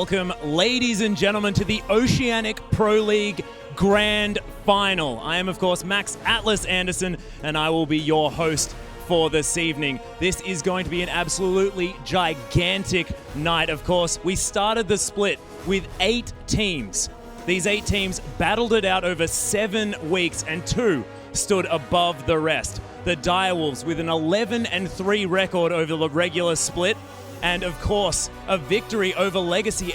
welcome, ladies and gentlemen, to the Oceanic Pro League Grand Final. I am, of course, Max Atlas Anderson, and I will be your host for this evening. This is going to be an absolutely gigantic night. Of course, we started the split with 8 teams. These 8 teams battled it out over 7 weeks, and 2 stood above the rest. The Direwolves with an 11-3 record over the regular split, and of course, a victory over Legacy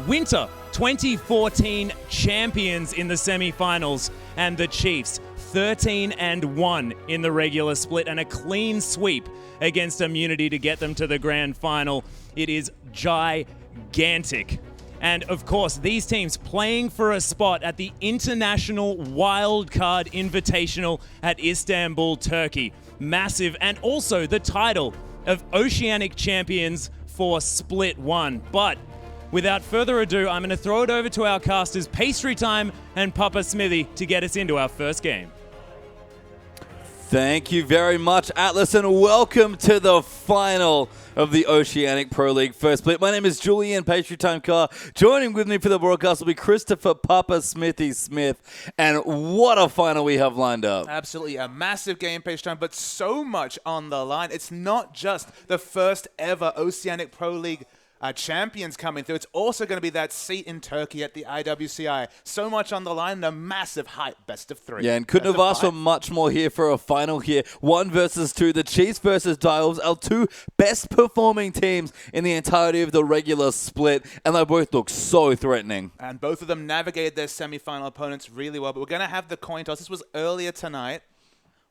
Winter 2014 champions in the semi-finals, and the Chiefs 13-1 in the regular split, and a clean sweep against Immunity to get them to the grand final. It is gigantic. And of course, these teams playing for a spot at the International Wildcard Invitational at Istanbul, Turkey. Massive, and also the title of Oceanic Champions for Split 1. But without further ado, I'm going to throw it over to our casters, Pastry Time and Papa Smithy, to get us into our first game. Thank you very much, Atlas, and welcome to the final of the Oceanic Pro League First Split. My name is Julian Pastry Time Carr. Joining with me for the broadcast will be Christopher Papa Smithy Smith. And what a final we have lined up. Absolutely a massive game, Pastry Time, but so much on the line. It's not just the first ever Oceanic Pro League champions coming through. It's also going to be that seat in Turkey at the IWCI. So much on the line and a massive hype best of 3. Yeah, and couldn't have asked for much more here for a final here. 1 versus 2, the Chiefs versus Direwolves, our 2 best performing teams in the entirety of the regular split, and they both look so threatening. And both of them navigated their semi-final opponents really well, but we're going to have the coin toss. This was earlier tonight.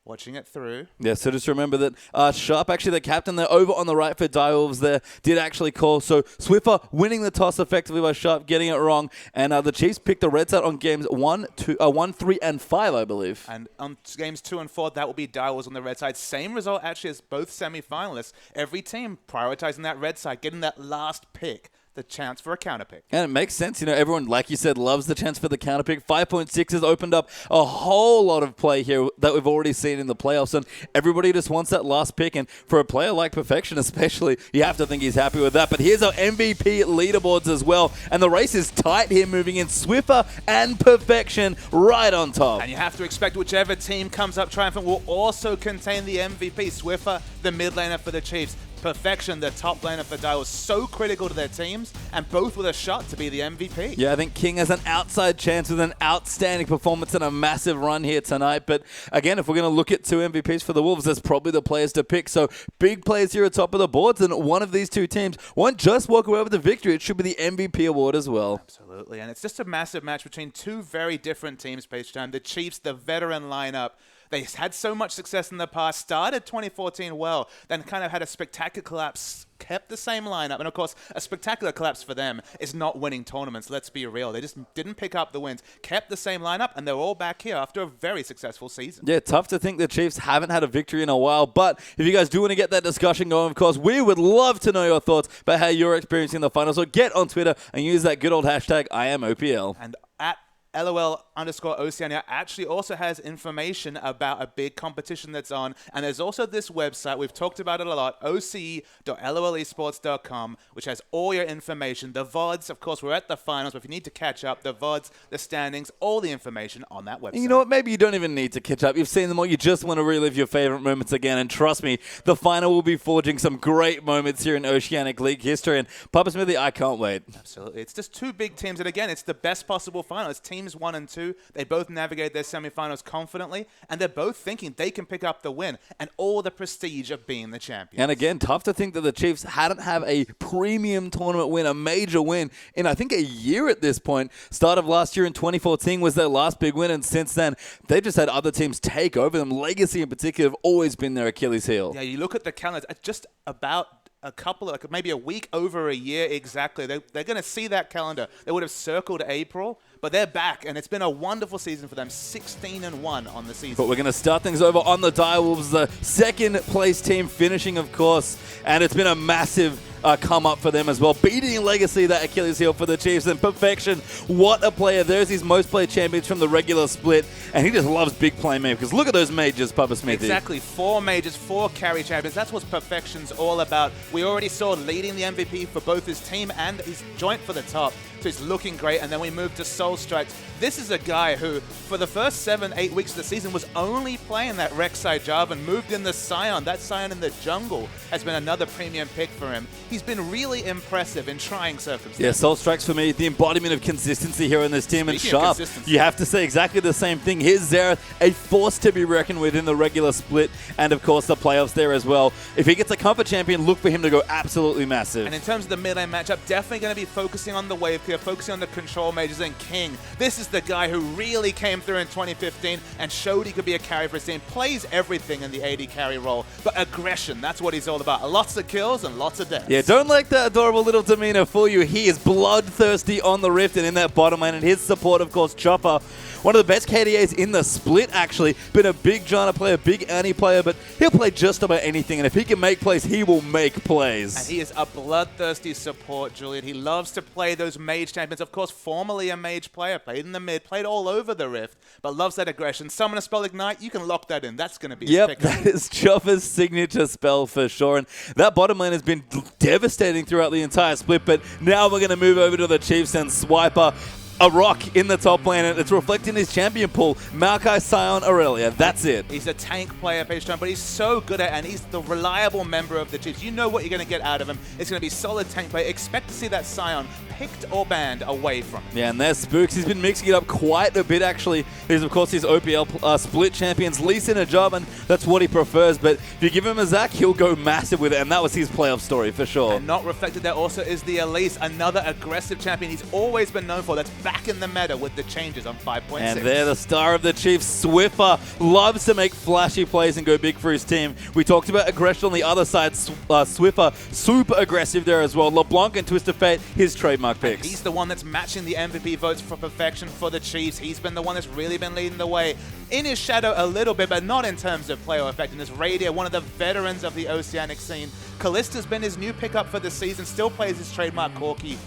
Watching it through. Yeah, so just remember that Sharp, actually the captain there, over on the right for Direwolves there, did actually call. So Swiffer winning the toss effectively by Sharp, getting it wrong. And the Chiefs picked the red side on games 1, 3, and 5, I believe. And on games 2 and 4, that will be Direwolves on the red side. Same result actually as both semi-finalists. Every team prioritizing that red side, getting that last pick. The chance for a counter pick. And it makes sense. You know, everyone, like you said, loves the chance for the counter pick. 5.6 has opened up a whole lot of play here that we've already seen in the playoffs, and everybody just wants that last pick. And for a player like Perfection especially, you have to think he's happy with that. But here's our MVP leaderboards as well, and the race is tight here, moving in Swiffer and Perfection right on top. And you have to expect whichever team comes up triumphant will also contain the MVP. Swiffer, the mid laner for the Chiefs. Perfection, the top laner for Direwolves, so critical to their teams, and both with a shot to be the MVP. Yeah, I think King has an outside chance with an outstanding performance and a massive run here tonight. But again, if we're going to look at 2 MVPs for the Wolves, that's probably the players to pick. So big players here at top of the boards, and one of these 2 teams won't just walk away with the victory. It should be the MVP award as well. Absolutely, and it's just a massive match between 2 very different teams, Pastry Time. The Chiefs, the veteran lineup. They had so much success in the past, started 2014 well, then kind of had a spectacular collapse, kept the same lineup. And of course, a spectacular collapse for them is not winning tournaments, let's be real. They just didn't pick up the wins, kept the same lineup, and they're all back here after a very successful season. Yeah, tough to think the Chiefs haven't had a victory in a while. But if you guys do want to get that discussion going, of course, we would love to know your thoughts about how you're experiencing the finals. So get on Twitter and use that good old hashtag #IamOPL. And at LOL_Oceania actually also has information about a big competition that's on. And there's also this website, we've talked about it a lot, oce.lolesports.com, which has all your information. The VODs, of course, we're at the finals, but if you need to catch up, the VODs, the standings, all the information on that website. And you know what? Maybe you don't even need to catch up. You've seen them all. You just want to relive your favorite moments again. And trust me, the final will be forging some great moments here in Oceanic League history. And Papa Smithy, I can't wait. Absolutely. It's just 2 big teams. And again, it's the best possible final. It's teams 1 and 2. They both navigate their semifinals confidently, and they're both thinking they can pick up the win and all the prestige of being the champions. And again, tough to think that the Chiefs hadn't have a premium tournament win, a major win, in I think a year at this point. Start of last year in 2014 was their last big win, and since then, they've just had other teams take over them. Legacy in particular have always been their Achilles heel. Yeah, you look at the calendar, just about a couple of, maybe a week over a year exactly. They're going to see that calendar. They would have circled April, but they're back, and it's been a wonderful season for them. 16-1 on the season. But we're going to start things over on the Direwolves, the second place team finishing, of course, and it's been a massive come up for them as well. Beating Legacy, that Achilles heel for the Chiefs, and Perfection, what a player. There's his most played champions from the regular split, and he just loves big playmakers. Look at those majors, Papa Smithy. Exactly, 4 majors, 4 carry champions. That's what Perfection's all about. We already saw leading the MVP for both his team and his joint for the top. So he's looking great, and then we move to Soul Strikes. This is a guy who, for the first 7-8 weeks of the season, was only playing that Rek'Sai Jarvan, moved in the Scion. That Scion in the jungle has been another premium pick for him. He's been really impressive in trying circumstances. Yeah, Soul Strikes for me, the embodiment of consistency here in this team. Speaking and Sharp, you have to say exactly the same thing. Here's Xerath, a force to be reckoned with in the regular split, and of course the playoffs there as well. If he gets a comfort champion, look for him to go absolutely massive. And in terms of the mid lane matchup, definitely going to be focusing on the wave clear, focusing on the control mages, and King. This is the guy who really came through in 2015 and showed he could be a carry for his team. Plays everything in the AD carry role, but aggression, that's what he's all about. Lots of kills and lots of deaths. Yeah, don't let that adorable little demeanor fool you. He is bloodthirsty on the Rift and in that bottom lane, and his support, of course, Chopper. One of the best KDAs in the split, actually. Been a big Janna player, big Annie player, but he'll play just about anything, and if he can make plays, he will make plays. And he is a bloodthirsty support, Julian. He loves to play those mage champions. Of course, formerly a mage player, played in the mid, played all over the Rift, but loves that aggression. Summon a spell Ignite, you can lock that in. That's going to be his pick. That is Chopper's signature spell for sure, and that bottom lane has been devastating throughout the entire split, but now we're going to move over to the Chiefs and Swiper. A rock in the top lane, and it's reflecting his champion pool. Maokai, Scion, Aurelia. That's it. He's a tank player, Page Time, but he's so good at it, and he's the reliable member of the Chiefs. You know what you're going to get out of him. It's going to be solid tank play. Expect to see that Scion picked or banned away from him. Yeah, and there's Spooks. He's been mixing it up quite a bit, actually. He's, of course, his OPL split champions. Lee Sin a job, and that's what he prefers. But if you give him a Zac, he'll go massive with it, and that was his playoff story for sure. And not reflected there also is the Elise, another aggressive champion he's always been known for. That's back in the meta with the changes on 5.6. And they're the star of the Chiefs. Swiffer loves to make flashy plays and go big for his team. We talked about aggression on the other side. Swiffer, super aggressive there as well. LeBlanc and Twist of Fate, his trademark picks. And he's the one that's matching the MVP votes for Perfection for the Chiefs. He's been the one that's really been leading the way. In his shadow a little bit, but not in terms of player effectiveness. Radio, one of the veterans of the Oceanic scene. Callista's been his new pickup for the season. Still plays his trademark Corki.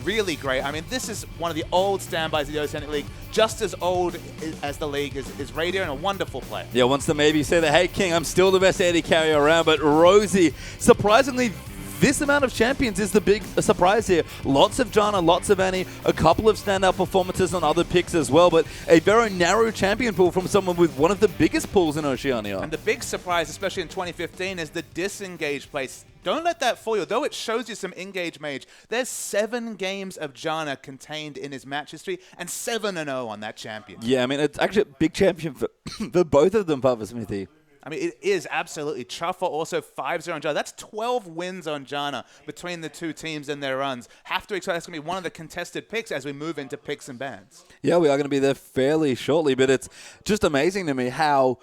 Really great. I mean, this is one of the old standbys of the Oceanic League. Just as old as the league is Radio, and a wonderful player. Yeah, wants to maybe say that, hey, King, I'm still the best AD carrier around, but Rosie, surprisingly, this amount of champions is the big surprise here. Lots of Janna, lots of Annie, a couple of standout performances on other picks as well, but a very narrow champion pool from someone with one of the biggest pools in Oceania. And the big surprise, especially in 2015, is the disengaged place. Don't let that fool you. Though it shows you some engage mage, there's 7 games of Janna contained in his match history and 7-0 on that champion. Yeah, I mean, it's actually a big champion for, for both of them, Papa Smithy. I mean, it is absolutely. Chuffer also 5-0 on Janna. That's 12 wins on Janna between the two teams in their runs. Have to expect that's going to be one of the contested picks as we move into picks and bans. Yeah, we are going to be there fairly shortly, but it's just amazing to me how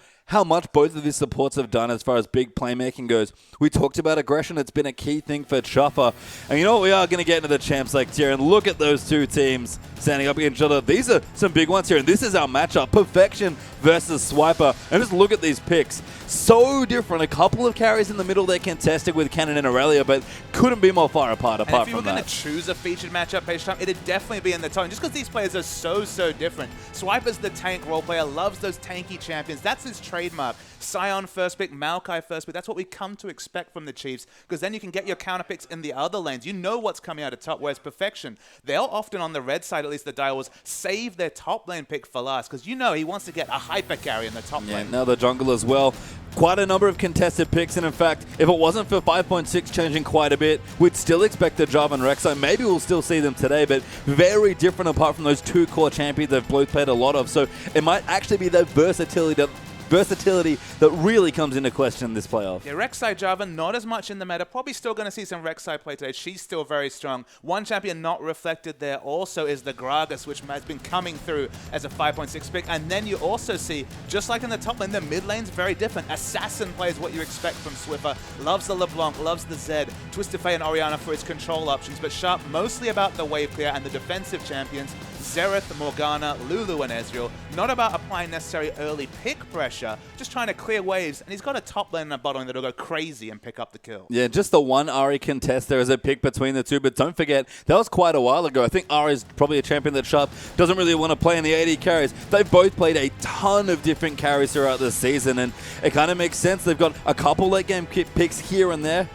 much both of these supports have done as far as big playmaking goes. We talked about aggression. It's been a key thing for Chuffer. And you know what? We are going to get into the champs like here, and look at those two teams standing up against each other. These are some big ones here, and this is our matchup. Perfection versus Swiper. And just look at these picks. So different. A couple of carries in the middle they contested with Cannon and Aurelia, but couldn't be more far apart from that. If you were going to choose a featured matchup, Page Time, it'd definitely be in the top. Just because these players are so different. Swiper's the tank role player, loves those tanky champions. That's his trademark. Scion first pick, Maokai first pick. That's what we come to expect from the Chiefs, because then you can get your counter picks in the other lanes. You know what's coming out of top, whereas Perfection, they'll often on the red side, at least the dial was, save their top lane pick for last, because you know he wants to get a hyper carry in the top lane. Now the jungle as well. Quite a number of contested picks, and in fact, if it wasn't for 5.6 changing quite a bit, we'd still expect the Jarvan and Rek'Sai. Maybe we'll still see them today, but very different apart from those two core champions they've both played a lot of. So it might actually be that versatility that really comes into question in this playoff. Yeah, Rek'Sai Jarvan, not as much in the meta. Probably still going to see some Rek'Sai play today. She's still very strong. One champion not reflected there also is the Gragas, which has been coming through as a 5.6 pick. And then you also see, just like in the top lane, the mid lane's very different. Assassin plays what you expect from Swiffer. Loves the LeBlanc, loves the Zed. Twisted Fate and Orianna for his control options. But Sharp mostly about the wave clear and the defensive champions. Xerath, Morgana, Lulu, and Ezreal. Not about applying necessary early pick pressure, just trying to clear waves. And he's got a top lane and a bottom lane that'll go crazy and pick up the kill. Yeah, just the one Ahri contest there as a pick between the two. But don't forget, that was quite a while ago. I think Ahri is probably a champion that Sharp doesn't really want to play in the AD carries. They've both played a ton of different carries throughout the season, and it kind of makes sense. They've got a couple late game picks here and there,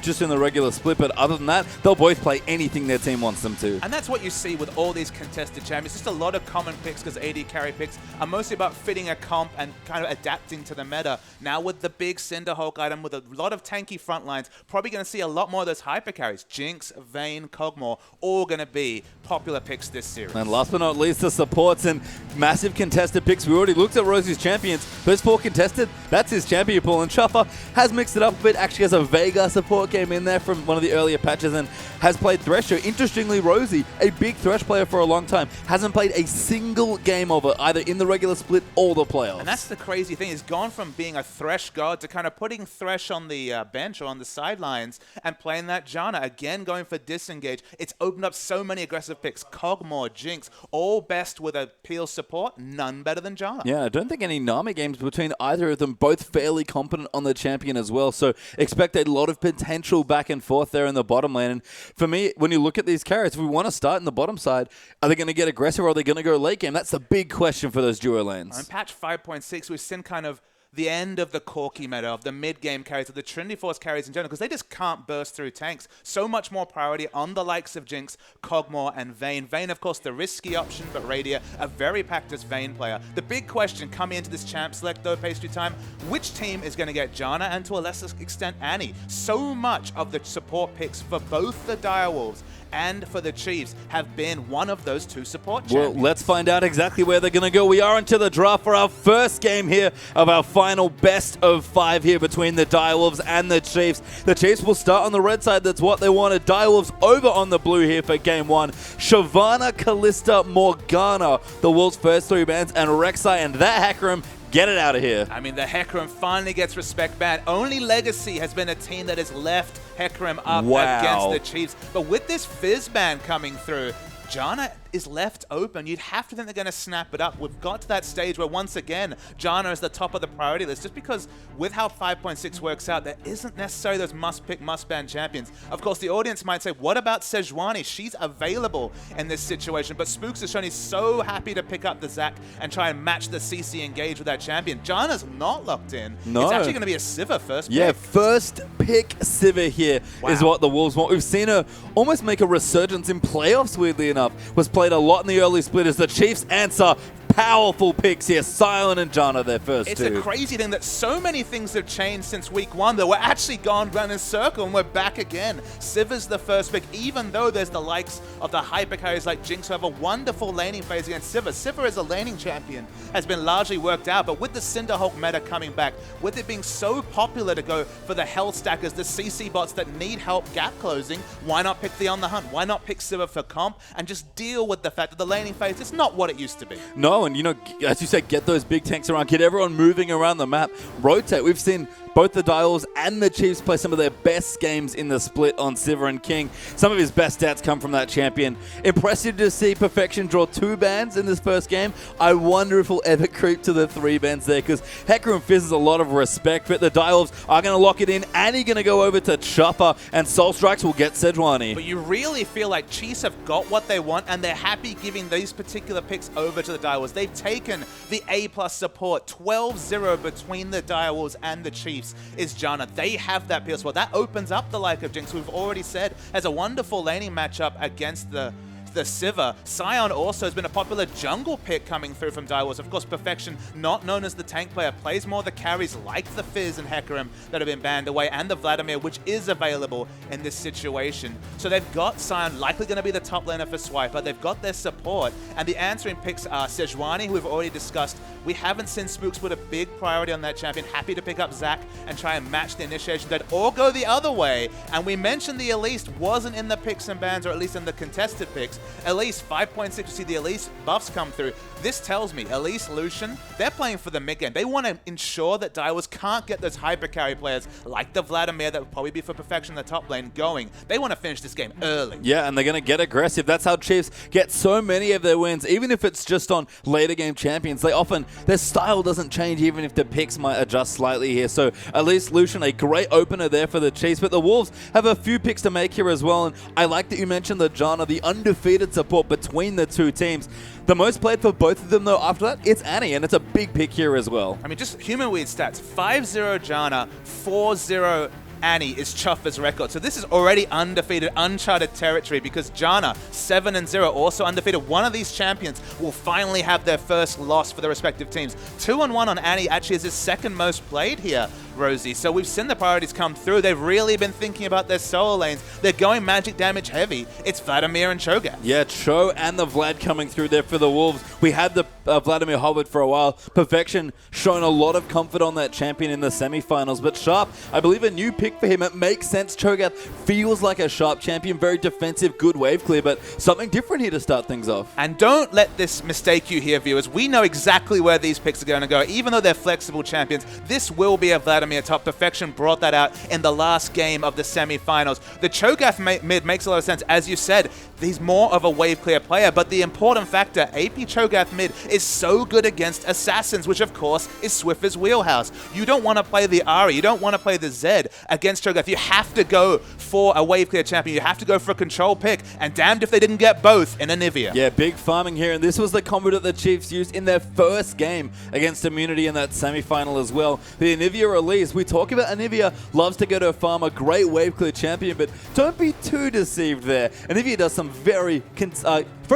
just in the regular split, but other than that, they'll both play anything their team wants them to. And that's what you see with all these contested champions. Just a lot of common picks, because AD carry picks are mostly about fitting a comp and kind of adapting to the meta. Now with the big Cinderhulk item, with a lot of tanky front lines, probably going to see a lot more of those hyper carries. Jinx, Vayne, Kog'Maw, all going to be popular picks this series. And last but not least, the supports and massive contested picks. We already looked at Rosie's champions. Those 4 contested, that's his champion pool. And Chuffer has mixed it up a bit, actually has a Veigar support game in there from one of the earlier patches and has played Thresher. Interestingly, Rosie, a big Thresh player for a long time, hasn't played a single game of it, either in the regular split or the playoffs. And that's the crazy thing. He's gone from being a Thresh god to kind of putting Thresh on the bench or on the sidelines and playing that Janna. Again, going for disengage. It's opened up so many aggressive picks. Kog'Maw, Jinx, all best with a peel support. None better than Janna. Yeah, I don't think any Nami games between either of them, both fairly competent on the champion as well. So expect a lot of potential back and forth there in the bottom lane. And for me, when you look at these carries, if we want to start in the bottom side, are they going to get aggressive or are they going to go late game? That's the big question for those duo lanes. On patch 5.6, we've seen kind of the end of the Corki meta, of the mid-game carries, of the Trinity Force carries in general, because they just can't burst through tanks. So much more priority on the likes of Jinx, Kog'Maw, and Vayne. Vayne, of course, the risky option, but Radia, a very practiced Vayne player. The big question coming into this champ select, though, pastry time, which team is going to get Janna and, to a lesser extent, Annie? So much of the support picks for both the Direwolves and for the Chiefs have been one of those two support champions. Well, let's find out exactly where they're going to go. We are into the draft for our first game here of our final best of 5 here between the Direwolves and the Chiefs. The Chiefs will start on the red side. That's what they wanted. Direwolves over on the blue here for game 1. Shyvana, Kalista, Morgana, the Wolves' first 3 bans, and Rek'Sai and that Hecarim. Get it out of here. I mean, the Hecarim finally gets respect back. Only Legacy has been a team that has left Hecarim up against the Chiefs. But with this Fizz ban coming through, Janna is left open. You'd have to think they're going to snap it up. We've got to that stage where, once again, Janna is the top of the priority list, just because with how 5.6 works out, there isn't necessarily those must-pick, must-ban champions. Of course, the audience might say, what about Sejuani? She's available in this situation, but Spooks has shown he's so happy to pick up the Zac and try and match the CC engage with that champion. Janna's not locked in. No. It's actually going to be a Sivir first pick. Yeah, first pick Sivir here is what the Wolves want. We've seen her almost make a resurgence in playoffs, weirdly enough. Was played a lot in the early split as the Chiefs answer. Powerful picks here. Sion and Janna, their first It's two. a crazy thing that so many things have changed since week 1 that we're actually gone round in circle and we're back again. Sivir's the first pick, even though there's the likes of the hyper carries like Jinx who have a wonderful laning phase against Sivir. Sivir as a laning champion has been largely worked out, but with the Cinderhulk meta coming back, with it being so popular to go for the health stackers, the CC bots that need help gap closing, why not pick the On The Hunt? Why not pick Sivir for comp and just deal with the fact that the laning phase is not what it used to be? No, and you know, as you said, get those big tanks around, get everyone moving around the map, rotate. We've seen both the Direwolves and the Chiefs play some of their best games in the split on Sivir and King. Some of his best stats come from that champion. Impressive to see Perfection draw 2 bans in this first game. I wonder if he'll ever creep to the 3 bans there, because Hecarim fizzes a lot of respect, but the Direwolves are going to lock it in, and he's going to go over to Chopper, and Soul Strikes will get Sejuani. But you really feel like Chiefs have got what they want, and they're happy giving these particular picks over to the Direwolves. They've taken the A+ support. 12-0 between the Direwolves and the Chiefs is Janna. They have that peel spot. That opens up the like of Jinx, we've already said, has a wonderful laning matchup against the Sivir. Sion also has been a popular jungle pick coming through from Direwolves. Of course, Perfection, not known as the tank player, plays more the carries like the Fizz and Hecarim that have been banned away, and the Vladimir, which is available in this situation. So they've got Sion, likely going to be the top laner for Swiper. They've got their support, and the answering picks are Sejuani, who we've already discussed. We haven't seen Spooks put a big priority on that champion. Happy to pick up Zac and try and match the initiation dead, or go the other way. And we mentioned the Elise wasn't in the picks and bans, or at least in the contested picks. Elise 5.6, you see the Elise buffs come through. This tells me Elise, Lucian, they're playing for the mid game. They want to ensure that Direwolves can't get those hyper carry players like the Vladimir that would probably be for perfection in the top lane going. They want to finish this game early. Yeah, and they're going to get aggressive. That's how Chiefs get so many of their wins. Even if it's just on later game champions, their style doesn't change even if the picks might adjust slightly here. So at least Lucian, a great opener there for the Chiefs. But the Wolves have a few picks to make here as well. And I like that you mentioned the Janna, the undefeated support between the two teams. The most played for both of them, though, after that, it's Annie, and it's a big pick here as well. I mean, just human weird stats. 5-0 Janna, 4-0 Annie is Chuffer's record. So this is already undefeated, uncharted territory because Janna, 7-0, also undefeated. One of these champions will finally have their first loss for the respective teams. 2-1 on Annie actually is his second most played here, Rosie. So we've seen the priorities come through. They've really been thinking about their solo lanes. They're going magic damage heavy. It's Vladimir and Cho'Gath. Yeah, Cho and the Vlad coming through there for the Wolves. We had the Vladimir hovered for a while. Perfection shown a lot of comfort on that champion in the semifinals. But Sharp, I believe a new pick for him. It makes sense. Cho'Gath feels like a Sharp champion. Very defensive, good wave clear, but something different here to start things off. And don't let this mistake you here, viewers. We know exactly where these picks are going to go. Even though they're flexible champions, this will be a Vladimir top. Perfection brought that out in the last game of the semifinals. The Cho'Gath mid makes a lot of sense. As you said, he's more of a wave clear player, but the important factor, AP Cho'Gath mid is so good against assassins, which of course is Swiffer's wheelhouse. You don't want to play the Ahri, you don't want to play the Zed against Cho'Gath. You have to go for a wave clear champion. You have to go for a control pick, and damned if they didn't get both in Anivia. Yeah, big farming here, and this was the combo that the Chiefs used in their first game against Immunity in that semifinal as well. The Anivia release, we talk about Anivia loves to go to a farm, a great wave clear champion, but don't be too deceived there. Anivia does some very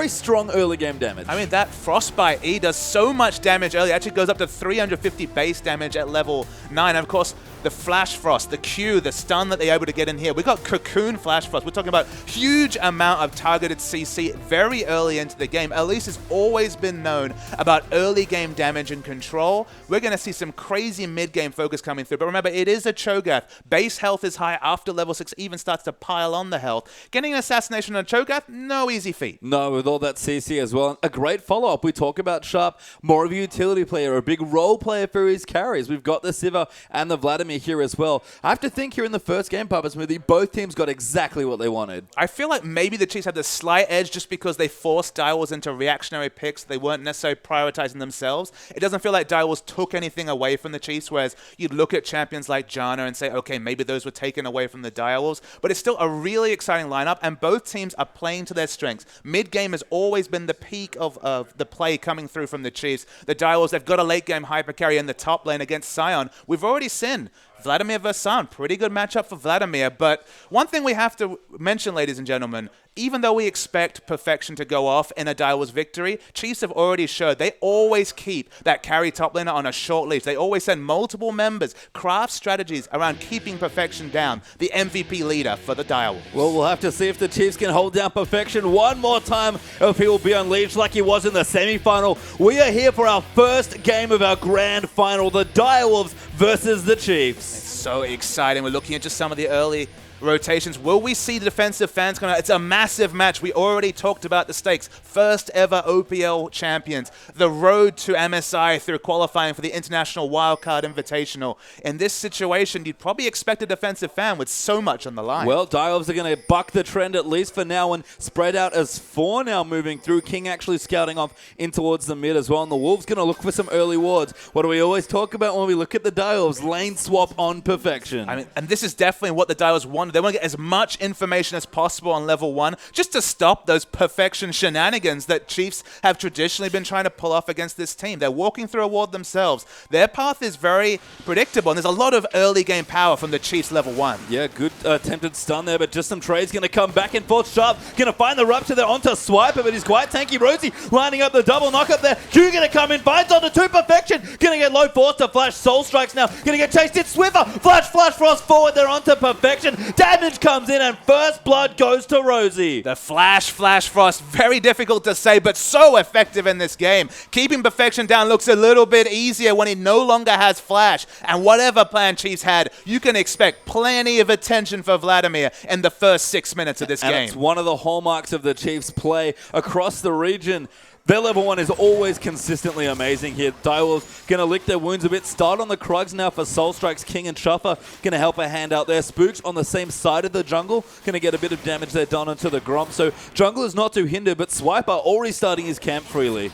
strong early game damage. I mean, that Frostbite E does so much damage early. It actually goes up to 350 base damage at level 9. And of course, the Flash Frost, the Q, the stun that they're able to get in here. We got Cocoon Flash Frost. We're talking about huge amount of targeted CC very early into the game. Elise has always been known about early game damage and control. We're going to see some crazy mid-game focus coming through. But remember, it is a Cho'Gath. Base health is high. After level 6, even starts to pile on the health. Getting an assassination on Cho'Gath, no easy feat. No, with all that CC as well. A great follow-up. We talk about Sharp, more of a utility player, a big role player for his carries. We've got the Siva and the Vladimir here as well. I have to think here in the first game, Papa Smoothie, both teams got exactly what they wanted. I feel like maybe the Chiefs had the slight edge just because they forced Direwolves into reactionary picks. They weren't necessarily prioritizing themselves. It doesn't feel like Direwolves took anything away from the Chiefs, whereas you'd look at champions like Janna and say, okay, maybe those were taken away from the Direwolves. But it's still a really exciting lineup, and both teams are playing to their strengths. Mid-game has always been the peak of the play coming through from the Chiefs. The Direwolves, they've got a late-game hyper carry in the top lane against Sion. We've already seen Vladimir versus Sion. Pretty good matchup for Vladimir. But one thing we have to mention, ladies and gentlemen, even though we expect Perfection to go off in a Direwolves victory, Chiefs have already showed they always keep that carry top laner on a short leash. They always send multiple members, craft strategies around keeping Perfection down, the MVP leader for the Direwolves. Well, we'll have to see if the Chiefs can hold down Perfection one more time, or if he will be unleashed like he was in the semi-final. We are here for our first game of our grand final, the Direwolves versus the Chiefs. It's so exciting. We're looking at just some of the early rotations. Will we see the defensive fans come out? It's a massive match. We already talked about the stakes. First ever OPL champions. The road to MSI through qualifying for the International Wildcard Invitational. In this situation, you'd probably expect a defensive fan with so much on the line. Well, Direwolves are going to buck the trend at least for now and spread out as 4 now moving through. King actually scouting off in towards the mid as well. And the Wolves going to look for some early wards. What do we always talk about when we look at the Direwolves? Lane swap on Perfection. I mean, and this is definitely what the Direwolves want. They want to get as much information as possible on level 1 just to stop those Perfection shenanigans that Chiefs have traditionally been trying to pull off against this team. They're walking through a ward themselves. Their path is very predictable, and there's a lot of early game power from the Chiefs level 1. Yeah, good attempted stun there, but just some trades going to come back and forth. Sharp going to find the rupture there onto Swiper, but he's quite tanky. Rosie lining up the double knock up there. Q going to come in, finds onto 2 Perfection. Going to get low low, forced to flash. Soul Strikes now. Gonna get chased in. Swiffer. Flash Frost forward. They're onto Perfection. Damage comes in and first blood goes to Rosie. The Flash Frost, very difficult to say, but so effective in this game. Keeping Perfection down looks a little bit easier when he no longer has Flash. And whatever plan Chiefs had, you can expect plenty of attention for Vladimir in the first 6 minutes of this game. It's one of the hallmarks of the Chiefs' play across the region. Their level 1 is always consistently amazing here. Direwolves going to lick their wounds a bit. Start on the Krugs now for Soul Strikes. King and Shuffer going to help a hand out there. Spooks on the same side of the jungle. Going to get a bit of damage there done onto the Gromp. So jungle is not too hindered, but Swiper already starting his camp freely.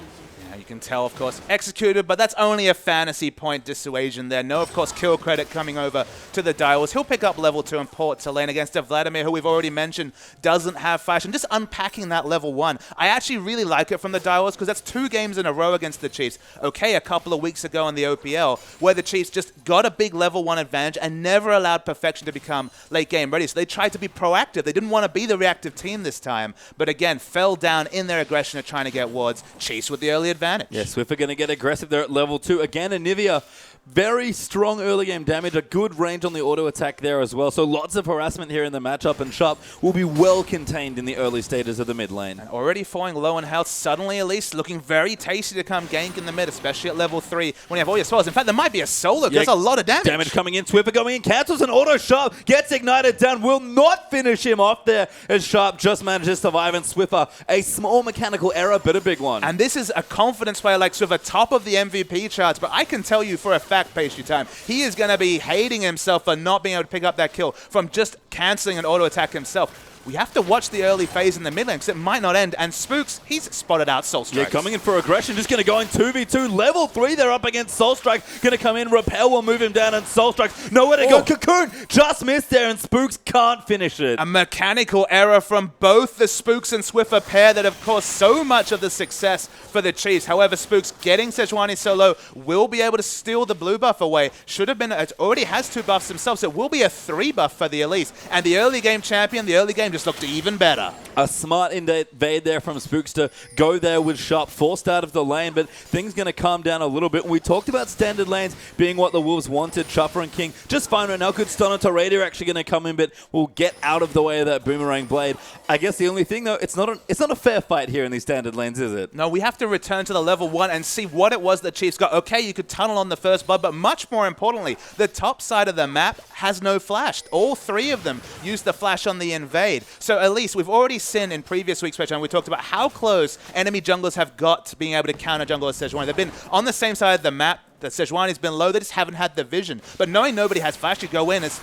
You can tell, of course, executed, but that's only a fantasy point dissuasion there. No, of course, kill credit coming over to the Direwolves. He'll pick up level 2 and port to lane against a Vladimir, who we've already mentioned doesn't have Flash. And just unpacking that level 1, I actually really like it from the Direwolves because that's 2 games in a row against the Chiefs. Okay, a couple of weeks ago in the OPL, where the Chiefs just got a big level 1 advantage and never allowed Perfection to become late game ready. So they tried to be proactive. They didn't want to be the reactive team this time, but again, fell down in their aggression of trying to get wards. Chiefs with the early advantage. Yeah, Swiffer going to get aggressive there at level 2. Again, Anivia, very strong early game damage, a good range on the auto attack there as well. So lots of harassment here in the matchup, and Sharp will be well contained in the early stages of the mid lane. And already falling low in health, suddenly Elise looking very tasty to come gank in the mid, especially at level 3 when you have all your spells. In fact, there might be a solo, because that's a lot of damage. Damage coming in, Swiffer going in, cancels an auto. Sharp gets ignited down, will not finish him off there as Sharp just manages to survive, and Swiffer, a small mechanical error, but a big one. And this is a confidence player like Swiffer, top of the MVP charts, but I can tell you for a fact, Pastry Time, he is going to be hating himself for not being able to pick up that kill from just canceling an auto attack himself. We have to watch the early phase in the mid lane because it might not end. And Spooks, he's spotted out Soul Strike. Yeah, coming in for aggression, just going to go in 2v2. Level 3, they're up against Soul Strike. Going to come in, Repel will move him down, and Soul Strike's nowhere to go. Cocoon just missed there, and Spooks can't finish it. A mechanical error from both the Spooks and Swiffer pair that have caused so much of the success for the Chiefs. However, Spooks getting Sejuani so low will be able to steal the blue buff away. Should have been, it already has 2 buffs himself, so it will be a 3 buff for the Elise. And the early game champion, the early game just looked even better. A smart invade there from Spooks to go there with Sharp, forced out of the lane, but things going to calm down a little bit. We talked about standard lanes being what the Wolves wanted. Chuffer and King just fine right now. Good stun onto Raider actually going to come in, but will get out of the way of that boomerang blade. I guess the only thing though, it's not a fair fight here in these standard lanes, is it? No, we have to return to the level 1 and see what it was the Chiefs got. Okay, you could tunnel on the first blood, but much more importantly, the top side of the map has no flash. All 3 of them use the flash on the invade. So at least we've already seen in previous weeks, and we talked about how close enemy junglers have got to being able to counter jungle as Sejuani. They've been on the same side of the map. The Sejuani's been low. They just haven't had the vision. But knowing nobody has flash, you go in as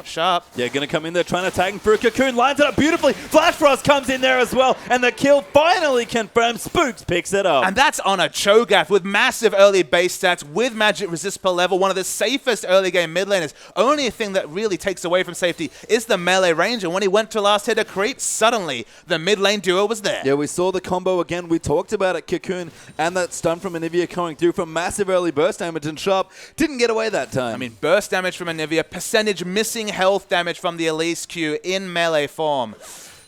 Sharp. Yeah, going to come in there trying to tag him through. Cocoon lines it up beautifully. Flash Frost comes in there as well, and the kill finally confirmed. Spooks picks it up. And that's on a Cho'Gath with massive early base stats, with magic resist per level, one of the safest early game mid laners. Only thing that really takes away from safety is the melee range, and when he went to last hit a creep, suddenly the mid lane duo was there. Yeah, we saw the combo again. We talked about it, Cocoon, and that stun from Anivia coming through from massive early burst damage, and Sharp didn't get away that time. I mean, burst damage from Anivia, percentage missing health damage from the Elise Q in melee form.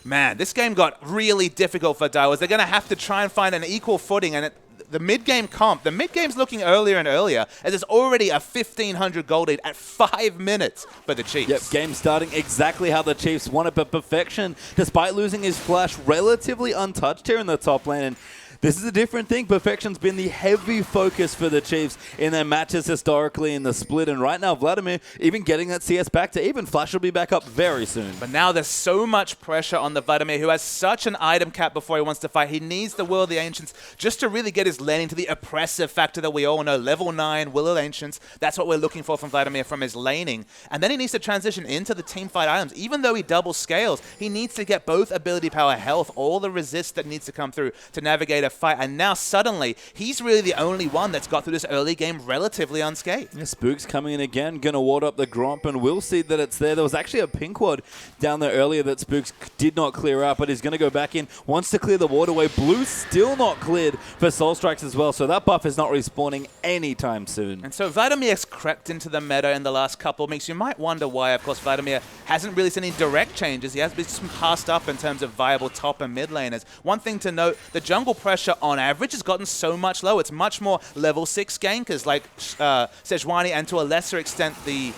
Man, this game got really difficult for Direwolves. They're going to have to try and find an equal footing, and the mid-game comp, the mid-game's looking earlier and earlier, as there's already a 1,500 gold lead at 5 minutes for the Chiefs. Yep, game starting exactly how the Chiefs want it, but Perfection, despite losing his flash, relatively untouched here in the top lane, and this is a different thing. Perfection's been the heavy focus for the Chiefs in their matches historically in the split. And right now, Vladimir even getting that CS back to even. Flash will be back up very soon. But now there's so much pressure on the Vladimir, who has such an item cap before he wants to fight. He needs the Will of the Ancients just to really get his laning to the oppressive factor that we all know. Level 9, Will of the Ancients. That's what we're looking for from Vladimir from his laning. And then he needs to transition into the teamfight items. Even though he double scales, he needs to get both ability power, health, all the resist that needs to come through to navigate a fight. And now suddenly, he's really the only one that's got through this early game relatively unscathed. Yeah, Spook's coming in again, going to ward up the Gromp, and we'll see that it's there. There was actually a pink ward down there earlier that Spooks did not clear out, but he's going to go back in, wants to clear the ward away. Blue still not cleared for Soul Strikes as well, so that buff is not respawning anytime soon. And so Vladimir's crept into the meta in the last couple of weeks. You might wonder why. Of course, Vladimir hasn't really seen any direct changes. He has been passed up in terms of viable top and mid laners. One thing to note, the jungle pressure pressure on average has gotten so much lower. It's much more level 6 gankers like Sejuani and to a lesser extent the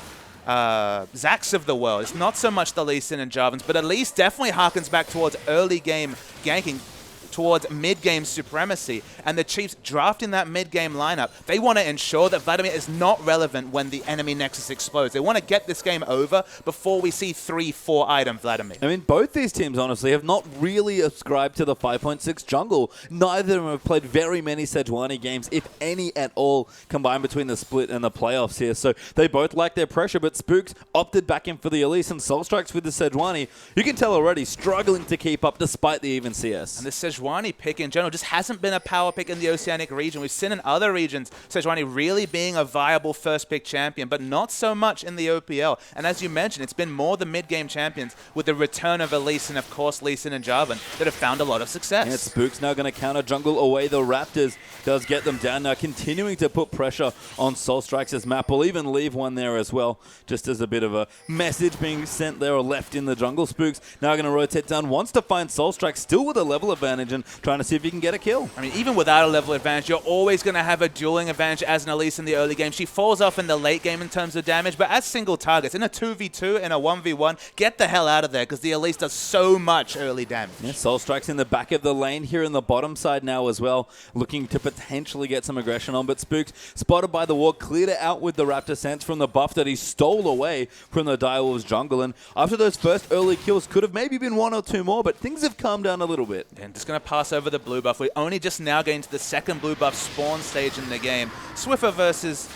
Zax of the world. It's not so much the Lee Sin and Jarvans, but at least definitely harkens back towards early game ganking, towards mid-game supremacy, and the Chiefs drafting that mid-game lineup. They want to ensure that Vladimir is not relevant when the enemy Nexus explodes. They want to get this game over before we see 3-4 item Vladimir. I mean, both these teams, honestly, have not really ascribed to the 5.6 jungle. Neither of them have played very many Sejuani games, if any at all, combined between the split and the playoffs here. So they both like their pressure, but Spooks opted back in for the Elise, and Soulstrikes with the Sejuani, you can tell already, struggling to keep up despite the even CS. And the Sejuani pick in general just hasn't been a power pick in the Oceanic region. We've seen in other regions Sejuani really being a viable first pick champion, but not so much in the OPL. And as you mentioned, it's been more the mid-game champions with the return of Elise and, of course, Lee Sin and Jarvan that have found a lot of success. And Spook's now going to counter jungle away the Raptors. Does get them down now, continuing to put pressure on Soulstrikes' map. We'll even leave one there as well, just as a bit of a message being sent there or left in the jungle. Spooks now going to rotate down, wants to find Soulstrike, still with a level advantage and trying to see if he can get a kill. I mean, even without a level advantage, you're always going to have a dueling advantage as an Elise in the early game. She falls off in the late game in terms of damage, but as single targets, in a 2v2, in a 1v1, get the hell out of there because the Elise does so much early damage. Yeah, Soulstrike's in the back of the lane here in the bottom side now as well, looking to potentially get some aggression on, but Spooks spotted by the wall, cleared it out with the Raptor sense from the buff that he stole away from the Direwolves jungle, and after those first early kills, could have maybe been one or two more, but things have calmed down a little bit. And just going to pass over the blue buff. We're only just now getting to the second blue buff spawn stage in the game. Swiffer versus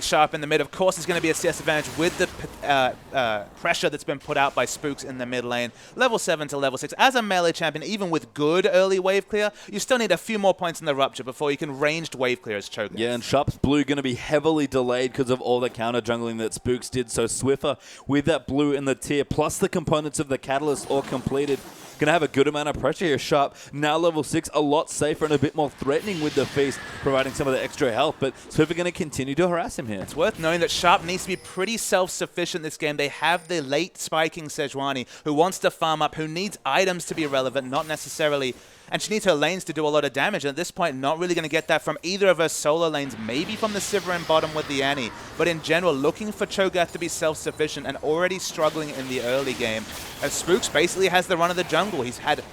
Sharp in the mid. Of course, there's going to be a CS advantage with the pressure that's been put out by Spooks in the mid lane. Level 7 to level 6. As a melee champion, even with good early wave clear, you still need a few more points in the Rupture before you can ranged wave clear as Cho'Gath. Yeah, and Sharp's blue going to be heavily delayed because of all the counter jungling that Spooks did. So Swiffer with that blue in the tier, plus the components of the Catalyst all completed, going to have a good amount of pressure here. Sharp, now level 6, a lot safer and a bit more threatening with the Feast, providing some of the extra health, but Swiffer going to continue to harass him here. It's worth knowing that Sharp needs to be pretty self-sufficient this game. They have the late spiking Sejuani, who wants to farm up, who needs items to be relevant, not necessarily... And she needs her lanes to do a lot of damage. And at this point, not really going to get that from either of her solo lanes, maybe from the Sivir in bottom with the Annie. But in general, looking for Cho'Gath to be self-sufficient and already struggling in the early game. As Spooks basically has the run of the jungle. He's had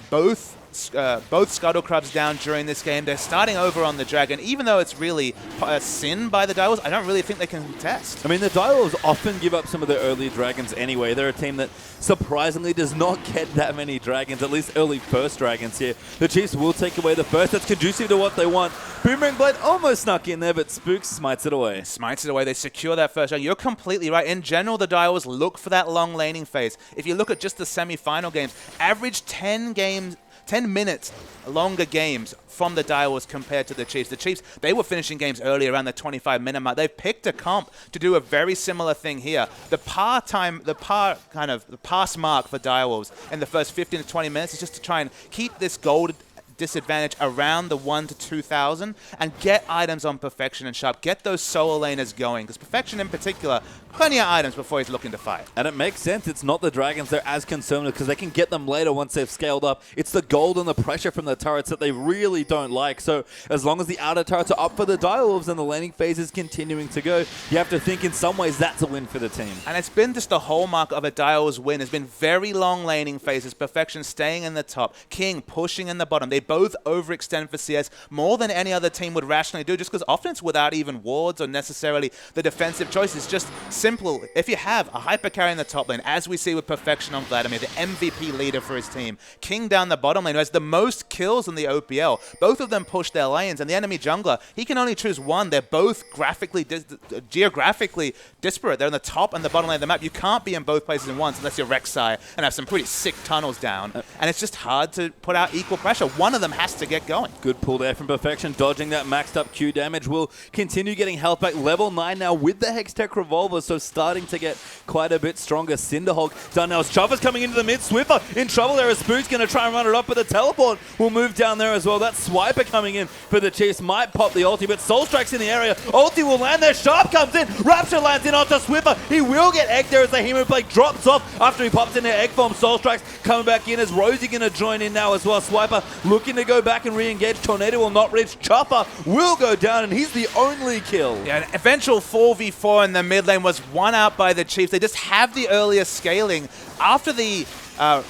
both Scuttle Crabs down during this game. They're starting over on the Dragon. Even though it's really a sin by the Direwolves, I don't really think they can contest. I mean, the Direwolves often give up some of their early Dragons anyway. They're a team that surprisingly does not get that many Dragons, at least early first Dragons here. The Chiefs will take away the first. That's conducive to what they want. Boomerang Blade almost snuck in there, but Spooks smites it away. Smites it away. They secure that first Dragon. You're completely right. In general, the Direwolves look for that long laning phase. If you look at just the semi-final games, average 10 minutes longer games from the Direwolves compared to the Chiefs. The Chiefs, they were finishing games early around the 25-minute mark. They've picked a comp to do a very similar thing here. The pass mark for Direwolves in the first 15 to 20 minutes is just to try and keep this gold disadvantage around the 1 to 2,000 and get items on Perfection and Sharp. Get those solo laners going, because Perfection in particular, plenty of items before he's looking to fight. And it makes sense. It's not the Dragons they're as concerned with because they can get them later once they've scaled up. It's the gold and the pressure from the turrets that they really don't like. So as long as the outer turrets are up for the Direwolves and the laning phase is continuing to go, you have to think in some ways that's a win for the team. And it's been just the hallmark of a Direwolves win. It's been very long laning phases. Perfection staying in the top. King pushing in the bottom. They both overextend for CS more than any other team would rationally do, just because often it's without even wards or necessarily the defensive choice. It's just simple. If you have a hyper carry in the top lane, as we see with Perfection on Vladimir, the MVP leader for his team, King down the bottom lane, who has the most kills in the OPL, both of them push their lanes, and the enemy jungler, he can only choose one. They're both geographically disparate. They're in the top and the bottom lane of the map. You can't be in both places at once unless you're Rek'Sai and have some pretty sick tunnels down, and it's just hard to put out equal pressure. One of them has to get going. Good pull there from Perfection, dodging that maxed up Q damage. Will continue getting health back. Level 9 now with the Hextech Revolver, so starting to get quite a bit stronger. Cinderhawk done now. Chuffers coming into the mid. Swiffer in trouble there as Spook's going to try and run it up, but the teleport will move down there as well. That Swiper coming in for the Chiefs might pop the ulti, but Soulstrike's in the area. Ulti will land there. Sharp comes in. Rapture lands in onto Swiffer. He will get egged there as the Hemo Blade drops off after he pops into egg form. Soulstrike's coming back in as Rosie going to join in now as well. Swiper looking looking to go back and re-engage. Tornado will not reach. Chopper will go down, and he's the only kill. Yeah, an eventual 4v4 in the mid lane was won out by the Chiefs. They just have the earlier scaling. After the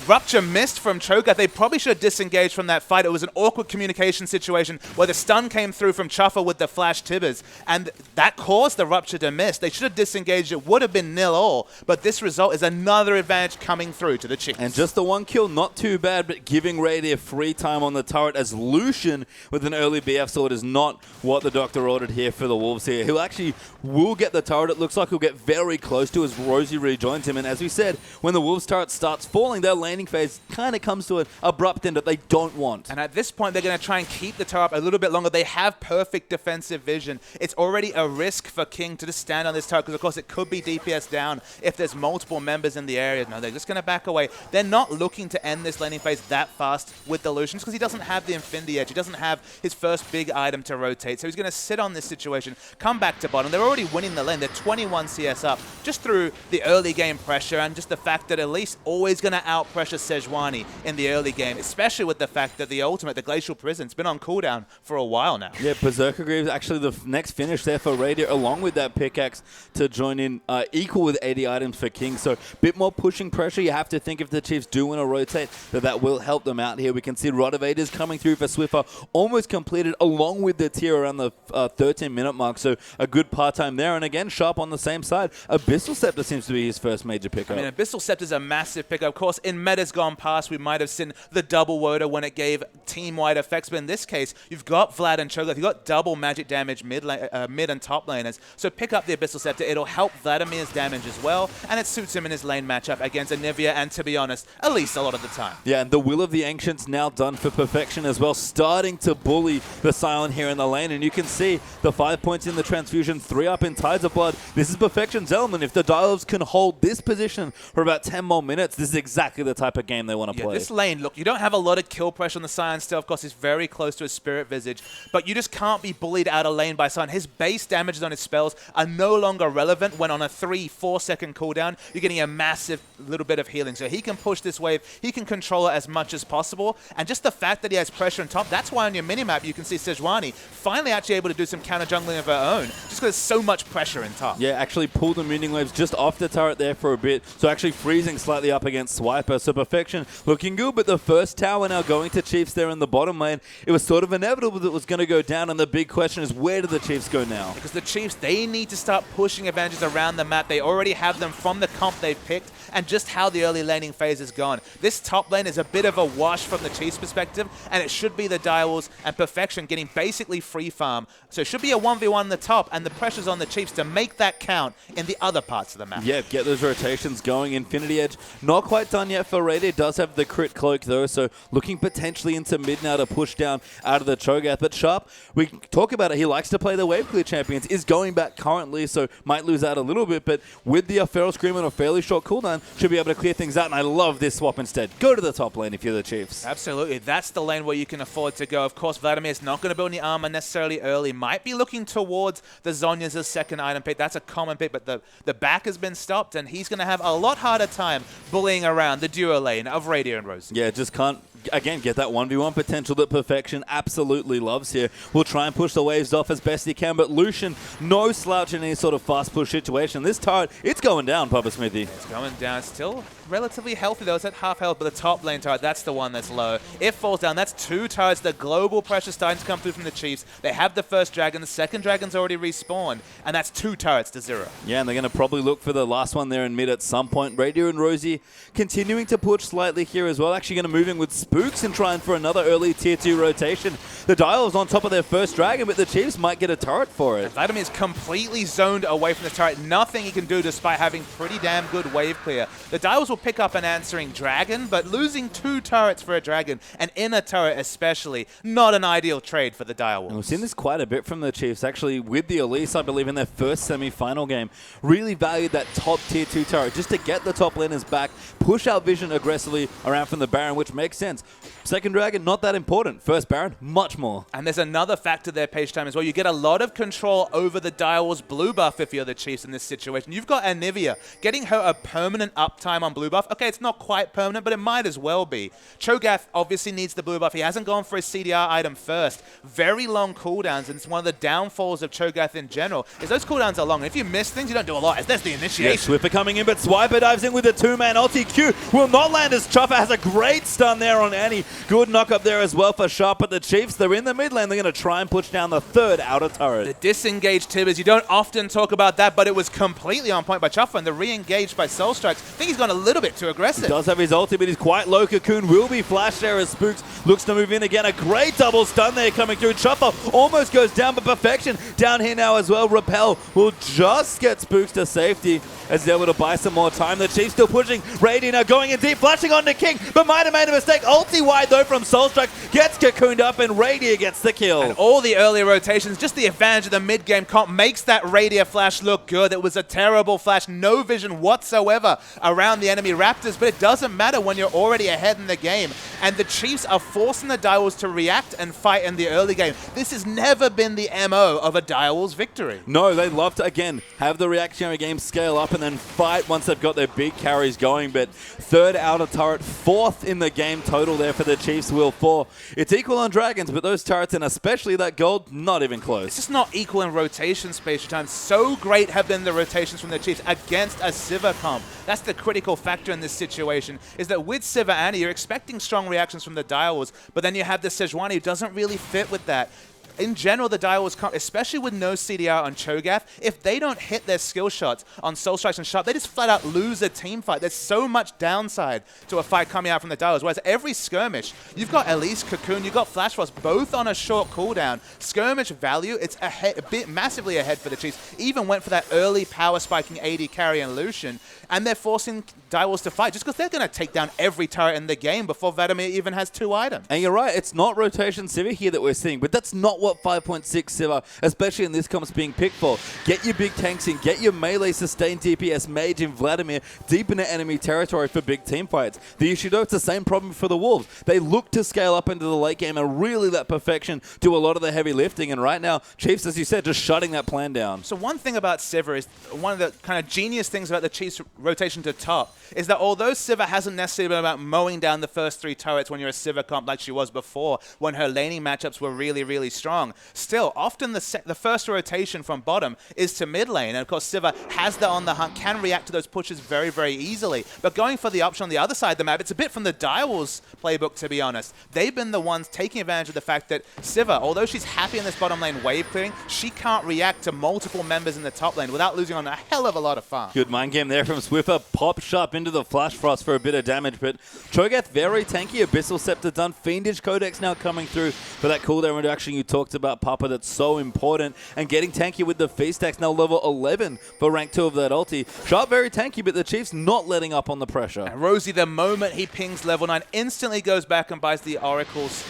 Rupture missed from Cho'Gath, they probably should have disengaged from that fight. It was an awkward communication situation where the stun came through from Chuffer with the flash Tibbers, and that caused the Rupture to miss. They should have disengaged. It would have been 0-all, but this result is another advantage coming through to the Chiefs. And just the one kill, not too bad, but giving Radiant free time on the turret as Lucian with an early BF sword is not what the Doctor ordered here for the Wolves here. He'll actually will get the turret. It looks like he'll get very close to as Rosie rejoins him. And as we said, when the Wolves turret starts falling, their laning phase kind of comes to an abrupt end that they don't want. And at this point, they're going to try and keep the turret up a little bit longer. They have perfect defensive vision. It's already a risk for King to just stand on this turret because, of course, it could be DPS down if there's multiple members in the area. No, they're just going to back away. They're not looking to end this laning phase that fast with the Lucians because he doesn't have the Infinity Edge. He doesn't have his first big item to rotate. So he's going to sit on this situation, come back to bottom. They're already winning the lane. They're 21 CS up just through the early game pressure and just the fact that Elise always going to out-pressure Sejuani in the early game, especially with the fact that the ultimate, the Glacial Prison's been on cooldown for a while now. Yeah, Berserker Greaves actually the next finish there for Radiant, along with that pickaxe to join in equal with 80 items for King. So a bit more pushing pressure. You have to think if the Chiefs do want to rotate, that will help them out here. We can see Rotovators coming through for Swiffer, almost completed along with the tier around the 13-minute mark. So a good part-time there. And again, Sharp on the same side. Abyssal Scepter seems to be his first major pickup. I mean, Abyssal Scepter's a massive pickup. Of course, in metas gone past, we might have seen the double Woda when it gave team-wide effects. But in this case, you've got Vlad and Cho'Gath. You've got double magic damage mid and top laners. So pick up the Abyssal Scepter. It'll help Vladimir's damage as well. And it suits him in his lane matchup against Anivia and, to be honest, Elise a lot of the time. Yeah, and the Will of the Ancients now done for perfection as well, starting to bully the Silent here in the lane. And you can see the 5 points in the transfusion, 3 up in Tides of Blood. This is perfection's element. If the Dials can hold this position for about 10 more minutes, this is exactly the type of game they want to play. This lane, look, you don't have a lot of kill pressure on the Scion still. Of course, he's very close to his Spirit Visage, but you just can't be bullied out of lane by Scion. His base damages on his spells are no longer relevant when on a 3-4 second cooldown, you're getting a massive little bit of healing. So he can push this wave, he can control it as much as possible, and just the fact that he has pressure on top, that's why on your minimap you can see Sejuani finally actually able to do some counter jungling of her own, just because there's so much pressure in top. Yeah, actually pulled the Mooning Waves just off the turret there for a bit, so actually freezing slightly up against Swiper. So perfection looking good, but the first tower now going to Chiefs there in the bottom lane. It was sort of inevitable that it was going to go down, and the big question is, where do the Chiefs go now? Because the Chiefs, they need to start pushing advantages around the map. They already have them from the comp they've picked and just how the early laning phase has gone. This top lane is a bit of a wash from the Chiefs' perspective, and it should be the Direwolves and Perfection getting basically free farm. So it should be a 1v1 in the top, and the pressure's on the Chiefs to make that count in the other parts of the map. Yeah, get those rotations going. Infinity Edge, not quite done yet for Radiant. Does have the crit cloak though, so looking potentially into mid now to push down out of the Cho'Gath. But Sharp, we talk about it, he likes to play the wave clear champions, is going back currently, so might lose out a little bit, but with the Feral Scream on a fairly short cooldown, should be able to clear things out, and I love this swap instead. Go to the top lane if you're the Chiefs. Absolutely, that's the lane where you can afford to go. Of course, Vladimir's not going to build any armor necessarily early, might be looking towards the Zhonya's second item pick. That's a common pick, but the back has been stopped, and he's going to have a lot harder time bullying around the duo lane of Radio and Rosie. Yeah, just can't, again, get that 1v1 potential that Perfection absolutely loves here. We'll try and push the waves off as best he can, but Lucian, no slouch in any sort of fast push situation. This turret, it's going down, Papa Smithy. It's going down. Still relatively healthy, though. It's at half health, but the top lane turret, that's the one that's low. It falls down. That's 2 turrets. The global pressure starting to come through from the Chiefs. They have the first dragon. The second dragon's already respawned, and that's 2 turrets to 0. Yeah, and they're going to probably look for the last one there in mid at some point. Radio and Rosie continuing to push slightly here as well. Actually going to move in with Spooks and trying for another early tier 2 rotation. The Dial's on top of their first dragon, but the Chiefs might get a turret for it. Vladimir is completely zoned away from the turret. Nothing he can do despite having pretty damn good wave clear. The Dials will pick up an answering dragon, but losing 2 turrets for a dragon, and in a turret especially, not an ideal trade for the Direwolves. We've seen this quite a bit from the Chiefs, actually, with the Elise, I believe, in their first semi-final game. Really valued that top tier 2 turret just to get the top laners back, push out Vision aggressively around from the Baron, which makes sense. Second Dragon, not that important. First Baron, much more. And there's another factor there, Page Time, as well. You get a lot of control over the Direwolves blue buff if you're the Chiefs in this situation. You've got Anivia. Getting her a permanent uptime on blue buff. Okay, it's not quite permanent, but it might as well be. Cho'Gath obviously needs the blue buff. He hasn't gone for his CDR item first. Very long cooldowns, and it's one of the downfalls of Cho'Gath in general, is those cooldowns are long. And if you miss things, you don't do a lot. That's the initiation. Yeah, Swiffer coming in, but Swiper dives in with a two-man ulti. Q will not land as Chuffer has a great stun there on Annie. Good knock up there as well for Sharp, but the Chiefs, they're in the mid lane. They're going to try and push down the third outer turret. The disengaged Tibbers, you don't often talk about that, but it was completely on point by Chuffer, and the re-engaged by Soul Strikes. I think he's gone a little bit too aggressive. He does have his ulti, but he's quite low. Cocoon will be flashed there as Spooks looks to move in again. A great double stun there coming through. Chuffer almost goes down, but Perfection down here now as well. Repel will just get Spooks to safety as he's able to buy some more time. The Chiefs still pushing. Radiant now going in deep, flashing onto King, but might have made a mistake. Ulti wide though from Soul Strike, gets cocooned up, and Radiant gets the kill. And all the early rotations, just the advantage of the mid-game comp makes that Radiant flash look good. It was a terrible flash, no vision whatsoever around the enemy Raptors, but it doesn't matter when you're already ahead in the game. And the Chiefs are forcing the Direwolves to react and fight in the early game. This has never been the MO of a Direwolves victory. No, they love to, again, have the reactionary game scale up and then fight once they've got their big carries going. But third outer turret, fourth in the game total there for the Chiefs, Will 4. It's equal on Dragons, but those turrets, and especially that gold, not even close. It's just not equal in rotation space time. So great have been the rotations from the Chiefs against a Sivir comp. That's the critical factor in this situation, is that with Sivir Annie, you're expecting strong reactions from the Direwolves, but then you have the Sejuani who doesn't really fit with that. In general, the Direwolves comp, especially with no CDR on Cho'Gath, if they don't hit their skill shots on Soul Strikes and Sharp, they just flat out lose a team fight. There's so much downside to a fight coming out from the Direwolves, whereas every skirmish, you've got Elise, Cocoon, you've got Flash Frost, both on a short cooldown. Skirmish value, it's ahead, massively ahead for the Chiefs. Even went for that early power spiking AD carry and Lucian, and they're forcing Direwolves to fight just because they're going to take down every turret in the game before Vladimir even has 2 items. And you're right, it's not rotation Sivir here that we're seeing, but that's not what 5.6 Sivir, especially in this comp's being picked for. Get your big tanks in, get your melee sustained DPS mage in Vladimir deep into enemy territory for big team fights. The issue though, it's the same problem for the Wolves. They look to scale up into the late game and really let Perfection do a lot of the heavy lifting, and right now, Chiefs, as you said, just shutting that plan down. So one thing about Sivir is, one of the kind of genius things about the Chiefs' rotation to top is that although Sivir hasn't necessarily been about mowing down the first 3 turrets when you're a Sivir comp like she was before, when her laning matchups were really, really strong, still, often the first rotation from bottom is to mid lane, and of course Sivir has that on the hunt, can react to those pushes very, very easily. But going for the option on the other side of the map, it's a bit from the Direwolves playbook, to be honest. They've been the ones taking advantage of the fact that Sivir, although she's happy in this bottom lane wave clearing, she can't react to multiple members in the top lane without losing on a hell of a lot of farm. Good mind game there from Swiffer. Pop Sharp into the Flash Frost for a bit of damage, but Cho'Gath very tanky. Abyssal Scepter done. Fiendish Codex now coming through for that cooldown reduction you talked about, Papa. That's so important. And getting tanky with the Feast Axe, now level 11 for rank 2 of that ulti. Sharp very tanky, but the Chiefs not letting up on the pressure. And Rosie, the moment he pings level 9, instantly goes back and buys the Oracle's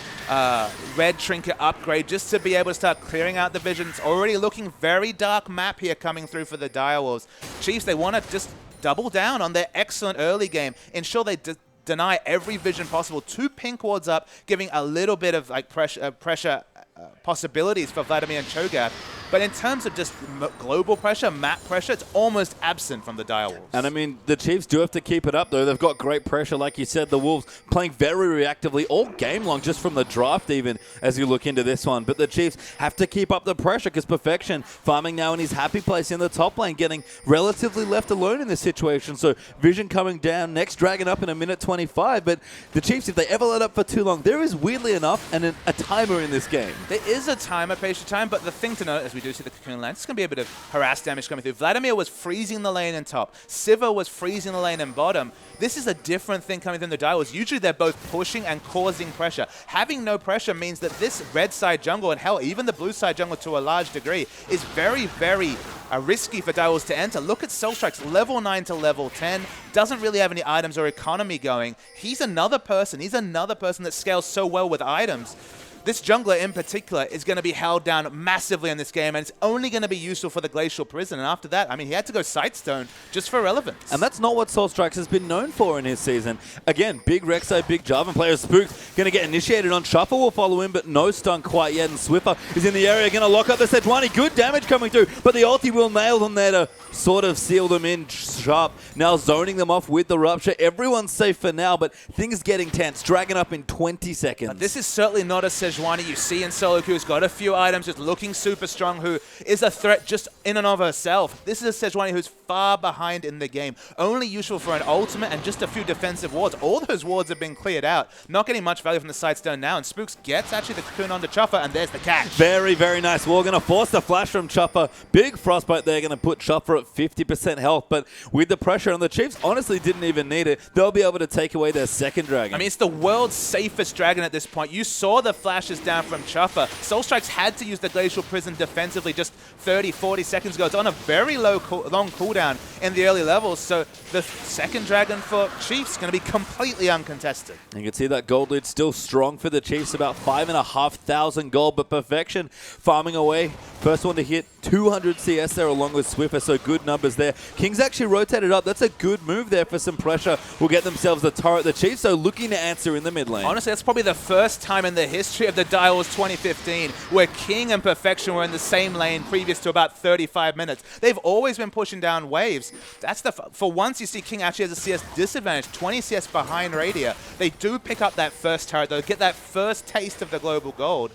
red trinket upgrade just to be able to start clearing out the vision. It's already looking very dark map here coming through for the Direwolves. Chiefs, they want to just double down on their excellent early game, ensure they deny every vision possible. 2 pink wards up, giving a little bit of like pressure possibilities for Vladimir and Cho'Gath. But in terms of just global pressure, map pressure, it's almost absent from the Direwolves. And I mean, the Chiefs do have to keep it up, though. They've got great pressure, like you said. The Wolves playing very reactively all game long, just from the draft even, as you look into this one. But the Chiefs have to keep up the pressure, because Perfection farming now in his happy place in the top lane, getting relatively left alone in this situation. So Vision coming down, next Dragon up in a minute 25. But the Chiefs, if they ever let up for too long, there is weirdly enough a timer in this game. There is a timer, patient time, but the thing to note, as we do see the Cocoon land, it's going to be a bit of harass damage coming through. Vladimir was freezing the lane in top. Sivir was freezing the lane in bottom. This is a different thing coming through the Direwolves. Usually they're both pushing and causing pressure. Having no pressure means that this red side jungle, and hell, even the blue side jungle to a large degree, is very, very risky for Direwolves to enter. Look at Soul Strikes, level 9 to level 10. Doesn't really have any items or economy going. He's another person that scales so well with items. this jungler in particular is going to be held down massively in this game, and it's only going to be useful for the Glacial Prison. And after that, I mean, he had to go Sightstone just for relevance. And that's not what Soul Strikes has been known for in his season. Again, big Rek'Sai, big Jarvan player. Spook's going to get initiated on. Shuffle will follow in, but no stun quite yet. And Swiffer is in the area, going to lock up the Sejuani. Good damage coming through, but the ulti will nail them there to sort of seal them in sharp. Now zoning them off with the Rupture. Everyone's safe for now, but things getting tense. Dragon up in 20 seconds. But this is certainly not a Sejuani you see in solo queue, who's got a few items, just looking super strong, who is a threat just in and of herself. This is a Sejuani who's far behind in the game. Only useful for an ultimate and just a few defensive wards. All those wards have been cleared out. Not getting much value from the Sightstone now, and Spooks gets actually the cocoon onto Chuffer, and there's the catch. Very, very nice. We're going to force the flash from Chuffer. Big Frostbite there, going to put Chuffer at 50% health, but with the pressure on the Chiefs, honestly didn't even need it. They'll be able to take away their second dragon. I mean, it's the world's safest dragon at this point. You saw the flashes down from Chuffer. Soul Strikes had to use the Glacial Prison defensively just 30, 40 seconds ago. It's on a very long cooldown in the early levels, so the second dragon for Chiefs is going to be completely uncontested. You can see that gold lead still strong for the Chiefs, about 5,500 gold, but Perfection farming away. First one to hit 200 CS there along with Swiffer, so good numbers there. Kings actually rotated up. That's a good move there for some pressure. Will get themselves the turret. The Chiefs, so looking to answer in the mid lane. Honestly, that's probably the first time in the history of the Dials 2015 where King and Perfection were in the same lane previous to about 35 minutes. They've always been pushing down waves. That's for once you see King actually has a CS disadvantage, 20 CS behind Radia. They do pick up that first turret, though, get that first taste of the global gold.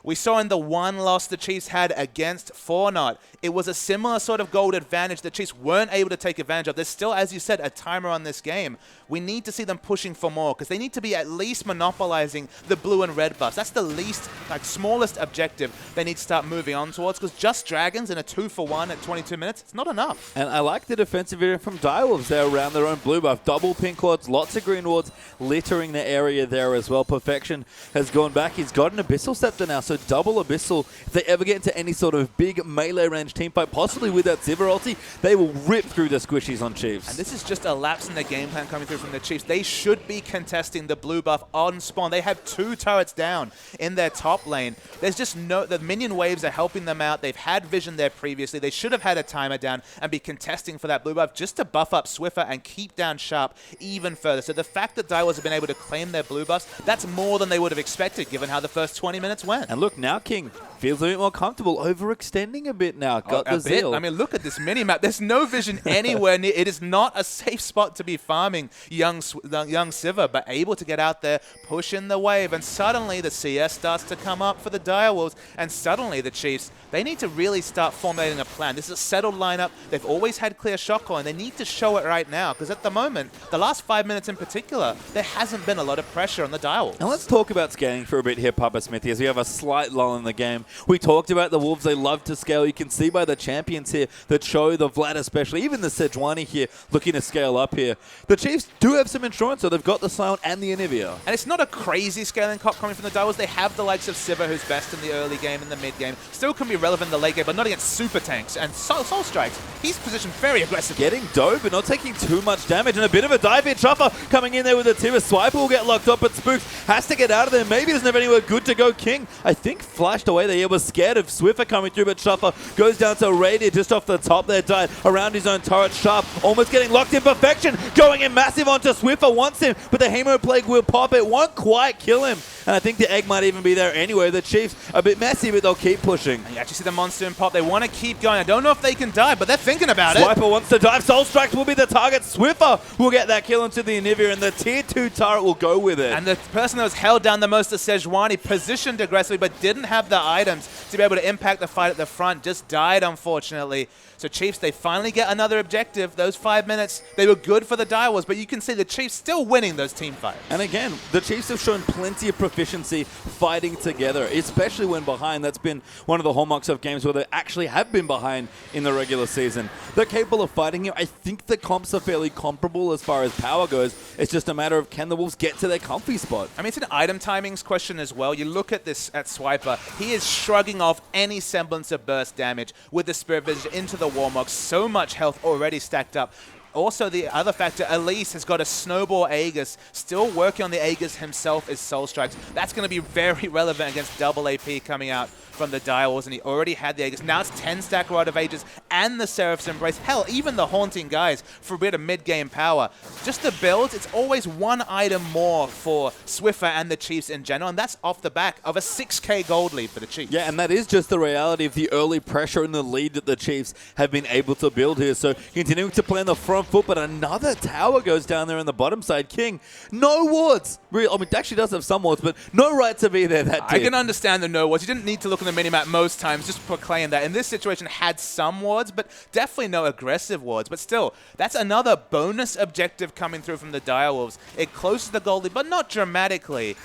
We saw in the one loss the Chiefs had against Fortnite, it was a similar sort of gold advantage the Chiefs weren't able to take advantage of. There's still, as you said, a timer on this game. We need to see them pushing for more, because they need to be at least monopolizing the blue and red buffs. That's the least, smallest objective they need to start moving on towards, because just Dragons in a 2-for-1 at 22 minutes, it's not enough. And I like the defensive area from Direwolves there around their own blue buff. Double pink wards, lots of green wards, littering the area there as well. Perfection has gone back. He's got an Abyssal Scepter now, so double Abyssal. If they ever get into any sort of big melee range team fight, possibly with that Sivir ulti, they will rip through the squishies on Chiefs. And this is just a lapse in the game plan coming through from the Chiefs. They should be contesting the blue buff on spawn. They have 2 turrets down in their top lane. There's just the minion waves are helping them out. They've had vision there previously. They should have had a timer down and be contesting for that blue buff just to buff up Swiffer and keep down Sharp even further. So the fact that Daiwas have been able to claim their blue buffs, that's more than they would have expected given how the first 20 minutes went. And look, now King feels a bit more comfortable, overextending a bit now. Got the zeal. I mean, look at this mini-map. There's no vision anywhere near. It is not a safe spot to be farming young Sivir, but able to get out there, push in the wave, and suddenly the CS starts to come up for the Direwolves, and suddenly the Chiefs, they need to really start formulating a plan. This is a settled lineup. They've always had clear shot call, and they need to show it right now, because at the moment, the last 5 minutes in particular, there hasn't been a lot of pressure on the Direwolves. Now let's talk about scaling for a bit here, Papa Smithy, as we have a slight lull in the game. We talked about the Wolves. They love to scale. You can see by the champions here, the Cho, the Vlad especially, even the Sejuani here, looking to scale up here. The Chiefs do have some insurance, so they've got the Silent and the Anivia. And it's not a crazy scaling cop coming from the Direwolves. They have the likes of Sivir, who's best in the early game and the mid game. Still can be relevant in the late game, but not against super tanks. And Soul Strikes, he's positioned very aggressively. Getting dope, but not taking too much damage. And a bit of a dive here. Chopper coming in there with a Timber. Swiper will get locked up, but Spooks has to get out of there. Maybe doesn't have anywhere good to go. King, I think, flashed away there. He was scared of Swiffer coming through, but Chopper goes down to Radiant just off the top there. Died around his own turret. Sharp almost getting locked in. Perfection going in massive onto Swiffer. Wants him, but the Hemo Plague will pop. It won't quite kill him. And I think the egg might even be there anyway. The Chiefs a bit messy, but they'll keep pushing. And you actually see the monster in pop. They want to keep going. I don't know if they can dive, but they're thinking about it. Swiper wants to dive. Soul Strikes will be the target. Swiffer will get that kill into the Anivia, and the tier 2 turret will go with it. And the person that was held down the most is Sejuani, positioned aggressively, but didn't have the items to be able to impact the fight at the front. Just died, unfortunately. So Chiefs, they finally get another objective. Those 5 minutes, they were good for the Direwolves, but you can see the Chiefs still winning those team fights. And again, the Chiefs have shown plenty of proficiency fighting together, especially when behind. That's been one of the hallmarks of games where they actually have been behind in the regular season. They're capable of fighting here. I think the comps are fairly comparable as far as power goes. It's just a matter of can the Wolves get to their comfy spot. I mean, it's an item timings question as well. You look at this at Swiper. He is shrugging off any semblance of burst damage with the Spirit Visage into the Warmog. So much health already stacked up. Also, the other factor, Elise has got a snowball Aegis, still working on the Aegis himself as Soul Strikes. That's going to be very relevant against double AP coming out from the Direwolves, and he already had the Aegis. Now it's 10-stack Rod of Ages and the Seraph's Embrace. Hell, even the Haunting Guys for a bit of mid-game power. Just the builds, it's always one item more for Swiffer and the Chiefs in general, and that's off the back of a 6k gold lead for the Chiefs. Yeah, and that is just the reality of the early pressure and the lead that the Chiefs have been able to build here. So continuing to play on the front foot, but another tower goes down there on the bottom side. King, no wards. I mean, actually does have some wards, but no right to be there that I can understand the no wards. You didn't need to look on the minimap most times, just proclaim that. In this situation, had some wards, but definitely no aggressive wards. But still, that's another bonus objective coming through from the Direwolves. It closes the gold lead, but not dramatically.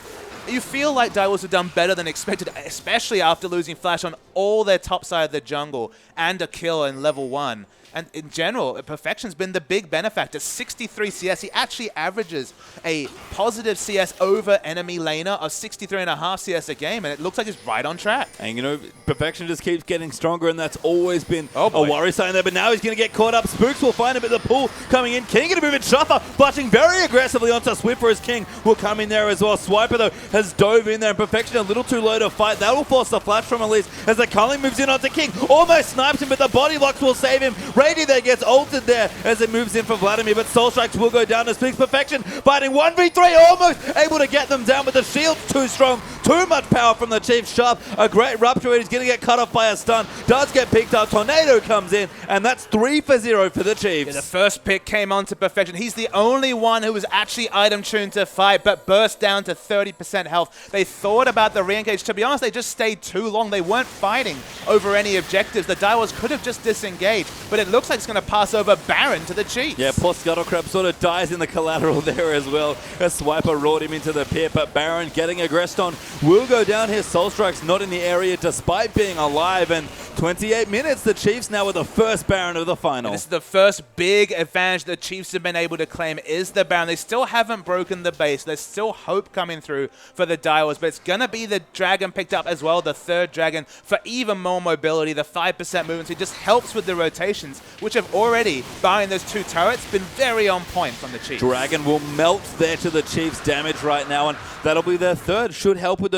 You feel like Direwolves have done better than expected, especially after losing Flash on all their top side of the jungle and a kill in level 1. And in general, Perfection's been the big benefactor. 63 CS. He actually averages a positive CS over enemy laner of 63.5 CS a game, and it looks like he's right on track. And, you know, Perfection just keeps getting stronger, and that's always been a worry sign there. But now he's going to get caught up. Spooks will find him at the pool coming in. King going to move in. Shuffer butting very aggressively onto Swiffer as King will come in there as well. Swiper, though, has dove in there, and Perfection a little too low to fight. That will force the flash from Elise as the Culling moves in onto King. Almost snipes him, but the body locks will save him. Rady there gets ulted there as it moves in for Vladimir, but Soul Strikes will go down to Speaks Perfection, fighting 1v3, almost able to get them down, but the shield's too strong, too much power from the Chief. Sharp, a great rupture, he's going to get cut off by a stun, does get picked up, Tornado comes in, and that's 3 for 0 for the Chiefs. Yeah, the first pick came on to Perfection. He's the only one who was actually item tuned to fight, but burst down to 30% health. They thought about the re-engage. To be honest, they just stayed too long. They weren't fighting over any objectives. The Direwolves could have just disengaged, but it looks like it's going to pass over Baron to the Chiefs. Yeah, poor Scuttlecrab sort of dies in the collateral there as well. A Swiper roared him into the pit, but Baron getting aggressed on will go down here. Soul Strike's not in the area despite being alive, and 28 minutes, the Chiefs now with the first Baron of the final. And this is the first big advantage the Chiefs have been able to claim is the Baron. They still haven't broken the base. There's still hope coming through for the Direwolves, but it's going to be the Dragon picked up as well, the third Dragon, for even more mobility. The 5% movement, it just helps with the rotations, which have already, barring those 2 turrets, been very on point from the Chiefs. Dragon will melt there to the Chiefs' damage right now, and that'll be their third. Should help with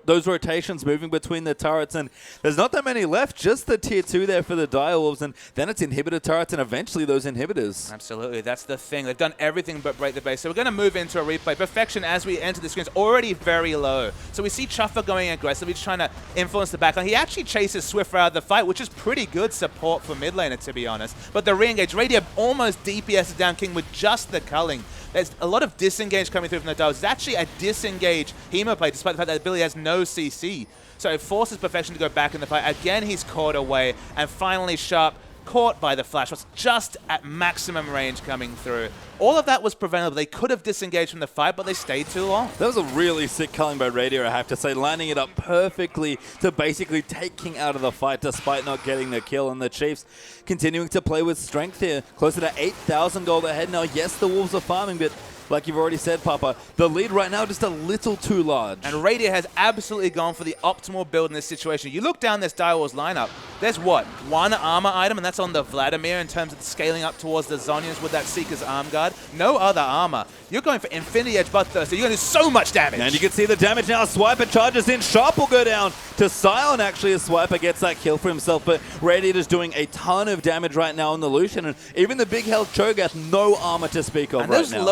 those rotations moving between the turrets, and there's not that many left, just the tier 2 there for the Direwolves, and then it's inhibitor turrets and eventually those inhibitors. Absolutely, that's the thing. They've done everything but break the base. So we're going to move into a replay. Perfection, as we enter the screen, is already very low. So we see Chuffer going aggressively, trying to influence the backline. He actually chases Swiffer out of the fight, which is pretty good support for mid laner, to be honest. But the re-engage, Radiant almost DPS's down King with just the culling. There's a lot of disengage coming through from the Direwolves. It's actually a disengage Hemo play, despite the fact that Billy has no CC. So it forces Perfection to go back in the fight. Again, he's caught away, and finally Sharp caught by the flash. Was just at maximum range coming through. All of that was preventable. They could have disengaged from the fight, but they stayed too long. That was a really sick culling by Radio, I have to say, lining it up perfectly to basically take King out of the fight despite not getting the kill. And the Chiefs continuing to play with strength here, closer to 8,000 gold ahead now. Yes, the Wolves are farming, but like you've already said, Papa, the lead right now just a little too large. And Radiant has absolutely gone for the optimal build in this situation. You look down this Direwolves lineup, there's what? 1 armor item, and that's on the Vladimir in terms of scaling up towards the Zhonya's with that Seeker's arm guard. No other armor. You're going for Infinity Edge Bloodthirster. You're going to do so much damage. And you can see the damage now. Swiper charges in. Sharp will go down to Sion, actually, as Swiper gets that kill for himself. But Radiant is doing a ton of damage right now on the Lucian. And even the big health Cho'Gath, no armor to speak of and right those now.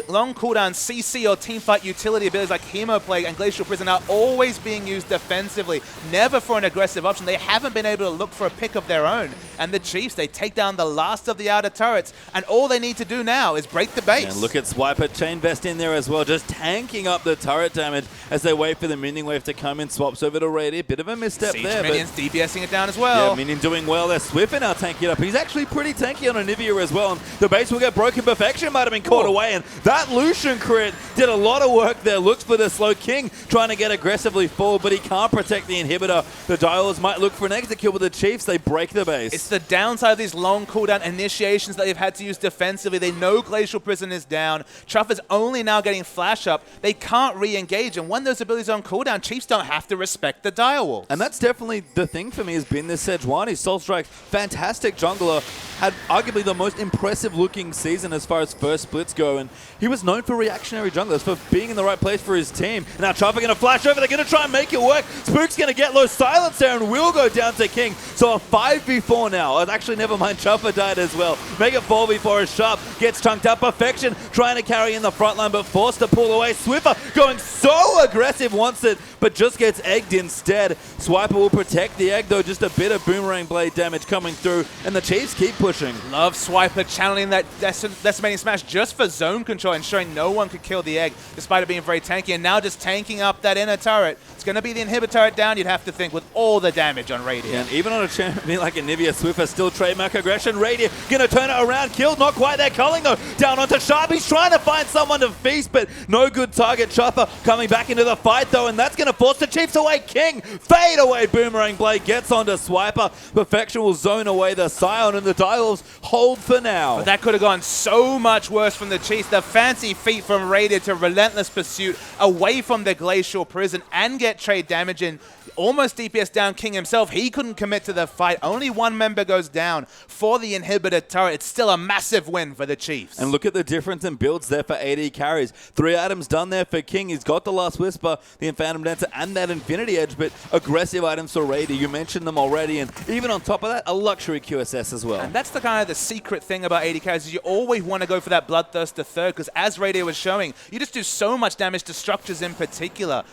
long cooldown CC or teamfight utility abilities like Hemoplague and Glacial Prison are always being used defensively, never for an aggressive option. They haven't been able to look for a pick of their own. And the Chiefs, they take down the last of the outer turrets, and all they need to do now is break the base. And look at Swiper, Chain Vest in there as well, just tanking up the turret damage as they wait for the Minion Wave to come in. Swaps over to Radiant, bit of a misstep Siege there. Minions DPSing it down as well. Yeah, Minion doing well there. Swiffer now tanking it up. He's actually pretty tanky on Anivia as well. And the base will get broken. Perfection might have been caught away, and that That Lucian crit did a lot of work there. Looks for the slow. King trying to get aggressively forward, but he can't protect the inhibitor. The Dials might look for an exit kill with the Chiefs. They break the base. It's the downside of these long cooldown initiations that they've had to use defensively. They know Glacial Prison is down. Truffa's only now getting flash up. They can't re-engage, and when those abilities are on cooldown, Chiefs don't have to respect the Direwolves. And that's definitely the thing for me has been this Sejuani. Soul Strike, fantastic jungler, had arguably the most impressive looking season as far as first splits go, and he was known for reactionary junglers, for being in the right place for his team. Now Truffa going to flash over, they're going to try and make it work. Spook's going to get low silence there and will go down to King. So a 5v4 now. Actually, never mind, Truffa died as well. Make it 4v4 as Sharp gets chunked up. Perfection trying to carry in the front line, but forced to pull away. Swiffer going so aggressive, wants it, but just gets egged instead. Swiper will protect the egg, though. Just a bit of boomerang blade damage coming through, and the Chiefs keep pushing. Love Swiper channeling that decimating smash just for zone control, ensuring no one could kill the egg, despite it being very tanky, and now just tanking up that inner turret. It's going to be the inhibitor turret down, you'd have to think, with all the damage on Radiant. Yeah, and even on a champion like Anivia, Swiffer still trademark aggression. Radiant going to turn it around, killed, not quite there. Culling, though, down onto Sharp. He's trying to find someone to feast, but no good target. Truffa coming back into the fight, though, and that's going to force the Chiefs away. King, fade away, boomerang blade, gets onto Swiper. Perfection will zone away the Scion, and the Dials hold for now. But that could have gone so much worse from the Chiefs. The fancy feat from Radiant to relentless pursuit away from the Glacial Prison and get trade damage in. Almost DPS down King himself. He couldn't commit to the fight. Only one member goes down for the inhibitor turret. It's still a massive win for the Chiefs. And look at the difference in builds there for AD carries. 3 items done there for King. He's got the Last Whisper, the Phantom Dancer, and that Infinity Edge, but aggressive items for Radiant. You mentioned them already, and even on top of that, a luxury QSS as well. And that's the kind of the secret thing about AD carries is you always want to go for that Bloodthirster third, because as Radiant was showing, you just do so much damage to structures in particular.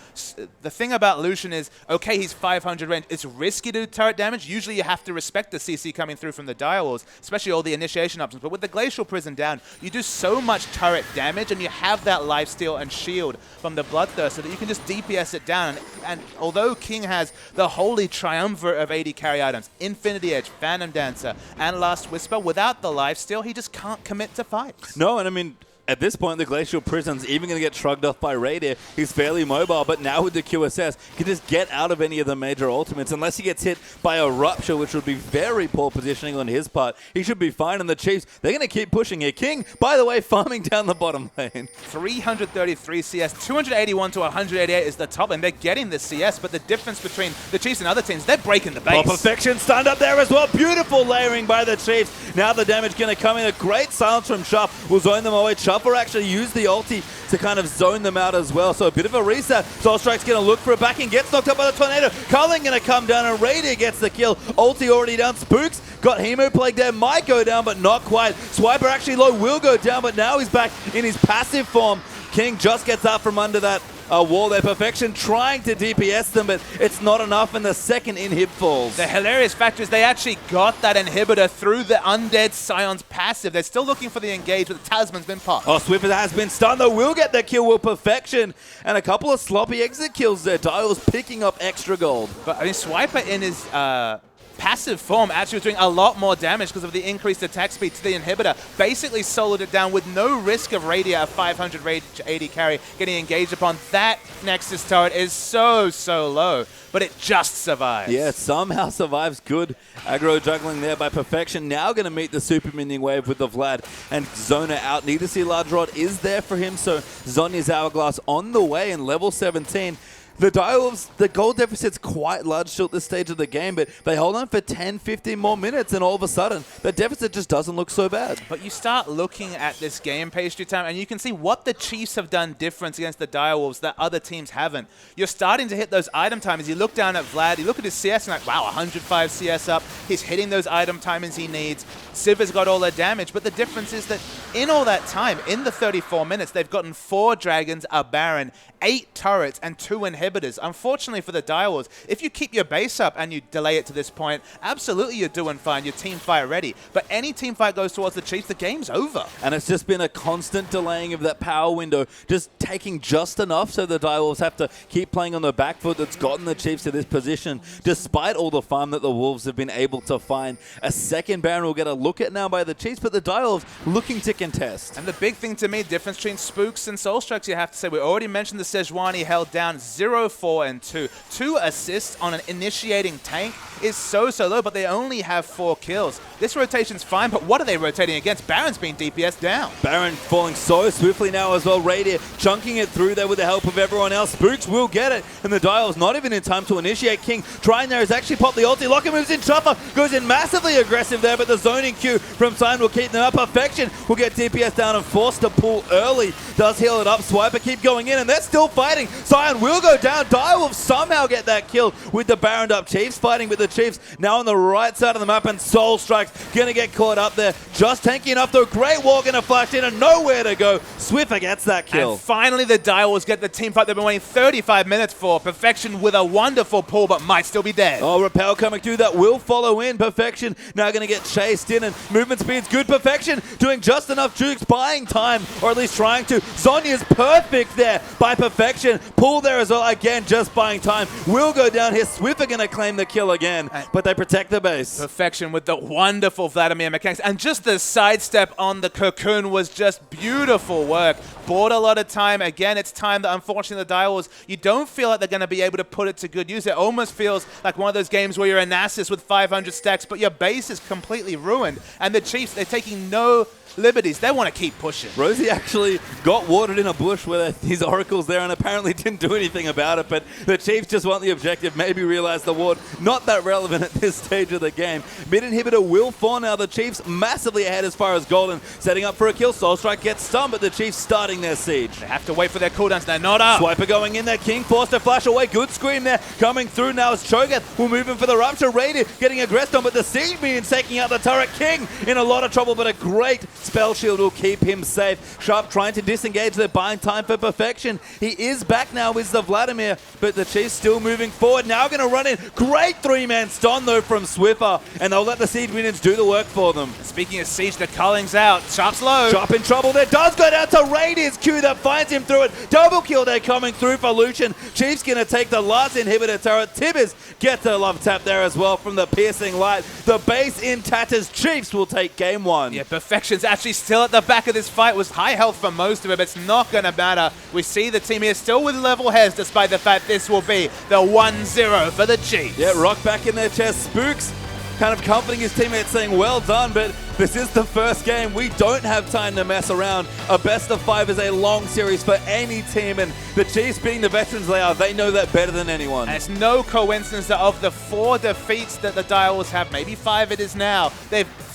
The thing about Lucian is, okay, he's 500 range. It's risky to do turret damage. Usually you have to respect the CC coming through from the Direwolves, especially all the initiation options. But with the Glacial Prison down, you do so much turret damage, and you have that lifesteal and shield from the Bloodthirster that you can just DPS it down. And although King has the holy triumvirate of AD carry items, Infinity Edge, Phantom Dancer, and Last Whisper, without the lifesteal, he just can't commit to fights. No, and I mean, at this point, the Glacial Prison's even going to get shrugged off by Radiant. He's fairly mobile, but now with the QSS, he can just get out of any of the major ultimates. Unless he gets hit by a Rupture, which would be very poor positioning on his part, he should be fine. And the Chiefs, they're going to keep pushing here. King, by the way, farming down the bottom lane. 333 CS, 281 to 188 is the top, and they're getting the CS, but the difference between the Chiefs and other teams, they're breaking the base. Oh, Perfection stunned up there as well. Beautiful layering by the Chiefs. Now the damage going to come in. A great silence from Sharp will zone them away. Sharp will actually use the ulti to kind of zone them out as well. So a bit of a reset. Soul Strike's going to look for a backing. Gets knocked up by the Tornado. Culling going to come down, and Radiant gets the kill. Ulti already down. Spooks got Hemo Plague there. Might go down, but not quite. Swiper actually low will go down, but now he's back in his passive form. King just gets out from under that wall there. Perfection trying to DPS them, but it's not enough, and the second inhib falls. The hilarious factor is they actually got that inhibitor through the Undead Scion's passive. They're still looking for the engage, but the Talisman's been popped. Oh, Swiffer has been stunned, though. Will get the kill with Perfection, and a couple of sloppy exit kills there. Dials picking up extra gold. But I mean, Swiper in his passive form actually was doing a lot more damage because of the increased attack speed to the inhibitor. Basically soloed it down with no risk of Radiant, a 500 range AD carry, getting engaged upon. That Nexus turret is so low, but it just survives. Yeah, somehow survives. Good aggro juggling there by Perfection. Now going to meet the super minion wave with the Vlad and Zona out. Need to see Large Rod is there for him, so Zonya's Hourglass on the way in level 17. The Direwolves, the gold deficit's quite large still at this stage of the game, but they hold on for 10, 15 more minutes, and all of a sudden, the deficit just doesn't look so bad. But you start looking at this game, Pastry Time, and you can see what the Chiefs have done different against the Direwolves that other teams haven't. You're starting to hit those item timers. You look down at Vlad, you look at his CS, and like, wow, 105 CS up. He's hitting those item timers he needs. Siv's got all the damage, but the difference is that in all that time, in the 34 minutes, they've gotten 4 dragons, a Baron, 8 turrets, and 2 inhibitors. inhibitors. Unfortunately for the Direwolves, if you keep your base up and you delay it to this point, absolutely you're doing fine. You're team fight ready. But any team fight goes towards the Chiefs, the game's over. And it's just been a constant delaying of that power window, just taking just enough so the Direwolves have to keep playing on the back foot that's gotten the Chiefs to this position, despite all the farm that the Wolves have been able to find. A second Baron will get a look at now by the Chiefs, but the Direwolves looking to contest. And the big thing to me, difference between Spooks and Soul Strikes, you have to say, we already mentioned the Sejuani held down 0, 4, and 2. 2 assists on an initiating tank is so low, but they only have 4 kills. This rotation's fine, but what are they rotating against? Baron's being DPS down. Baron falling so swiftly now as well. Radier chunking it through there with the help of everyone else. Spooks will get it, and the Dial's not even in time to initiate. King trying there has actually popped the ulti. Locker moves in. Chopper goes in massively aggressive there, but the zoning Q from Sign will keep them up. Perfection will get DPS down and forced to pull early. Does heal it up. Swiper keep going in, and they're still fighting. Sion will go down. Dire will somehow get that kill with the Baron up. Chiefs fighting with the Chiefs now on the right side of the map, and Soul Strikes gonna get caught up there. Just tanky enough though. Great War gonna flash in and nowhere to go. Swiffer gets that kill. And finally the Direwolves get the team fight they've been waiting 35 minutes for. Perfection with a wonderful pull, but might still be dead. Oh, Repel coming through, that will follow in. Perfection now going to get chased in, and movement speed's good. Perfection doing just enough jukes, buying time, or at least trying to. Zonya's perfect there by Perfection. Pull there as well, again, just buying time. Will go down here. Swiffer going to claim the kill again, but they protect the base. Perfection with the wonderful Vladimir mechanics, and just the sidestep on the Cocoon was just beautiful work. Bought a lot of time. Again, it's time that unfortunately the Direwolves, you don't feel like they're going to be able to put it to good use. It almost feels like one of those games where you're a Nasus with 500 stacks, but your base is completely ruined. And the Chiefs, they're taking no liberties. They want to keep pushing. Rosie actually got watered in a bush with his oracles there and apparently didn't do anything about it, but the Chiefs just want the objective, maybe realize the ward not that relevant at this stage of the game. Mid inhibitor will fall now. The Chiefs massively ahead as far as Golden, setting up for a kill. Soul Strike gets stunned, but the Chiefs starting their siege. They have to wait for their cooldowns. They're not up. Swiper going in there. King forced to flash away. Good scream there. Coming through now as Cho'Gath will move in for the Rupture. Radiant getting aggressed on, but the siege minions taking out the turret. King in a lot of trouble, but a great spell shield will keep him safe. Sharp trying to disengage. They're buying time for Perfection. He is back now with the Vladimir, but the Chiefs still moving forward. Now going to run in. Great three-man stun though from Swiffer, and they'll let the siege minions do the work for them. Speaking of siege, the Culling's out. Sharp's low. Sharp in trouble there. Does go down to Radier's Q that finds him through it. Double kill there coming through for Lucian. Chiefs going to take the last inhibitor turret. Tibbers gets a love tap there as well from the piercing light. The base in tatters. Chiefs will take game one. Yeah, Perfection's actually still at the back of this fight. Was high health for most of it, but it's not going to matter. We see the team here still with level heads, despite the fact this will be the 1-0 for the Chiefs. Yeah, Rock back in their chest. Spooks kind of comforting his teammates, saying, well done, but this is the first game. We don't have time to mess around. A best of 5 is a long series for any team, and the Chiefs, being the veterans they are, they know that better than anyone. And it's no coincidence that of the 4 defeats that the Direwolves have, maybe 5 it is now,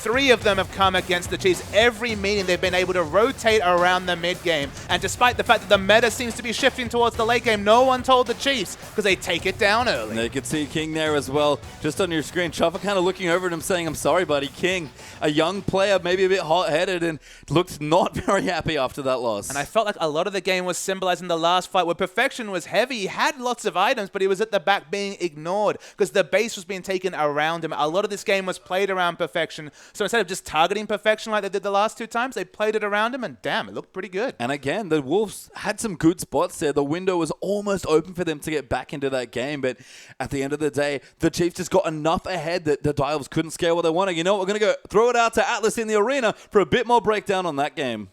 3 of them have come against the Chiefs. Every meeting they've been able to rotate around the mid game, and despite the fact that the meta seems to be shifting towards the late game, no one told the Chiefs because they take it down early. And you can see King there as well, just on your screen. Chuffer kind of looking over at him saying, I'm sorry, buddy. King, a young player, maybe a bit hot-headed, and looked not very happy after that loss. And I felt like a lot of the game was symbolizing the last fight where Perfection was heavy. He had lots of items, but he was at the back being ignored because the base was being taken around him. A lot of this game was played around Perfection. So instead of just targeting Perfection like they did the last 2 times, they played it around him, and damn, it looked pretty good. And again, the Wolves had some good spots there. The window was almost open for them to get back into that game, but at the end of the day, the Chiefs just got enough ahead that the Dials couldn't scale what they wanted. You know what? We're going to go throw it out to Atlas in the arena for a bit more breakdown on that game.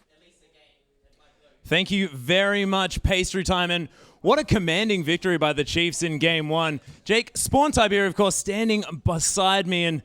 Thank you very much, Pastry Time, and what a commanding victory by the Chiefs in Game 1. Jake, Spawn Type here, of course, standing beside me, and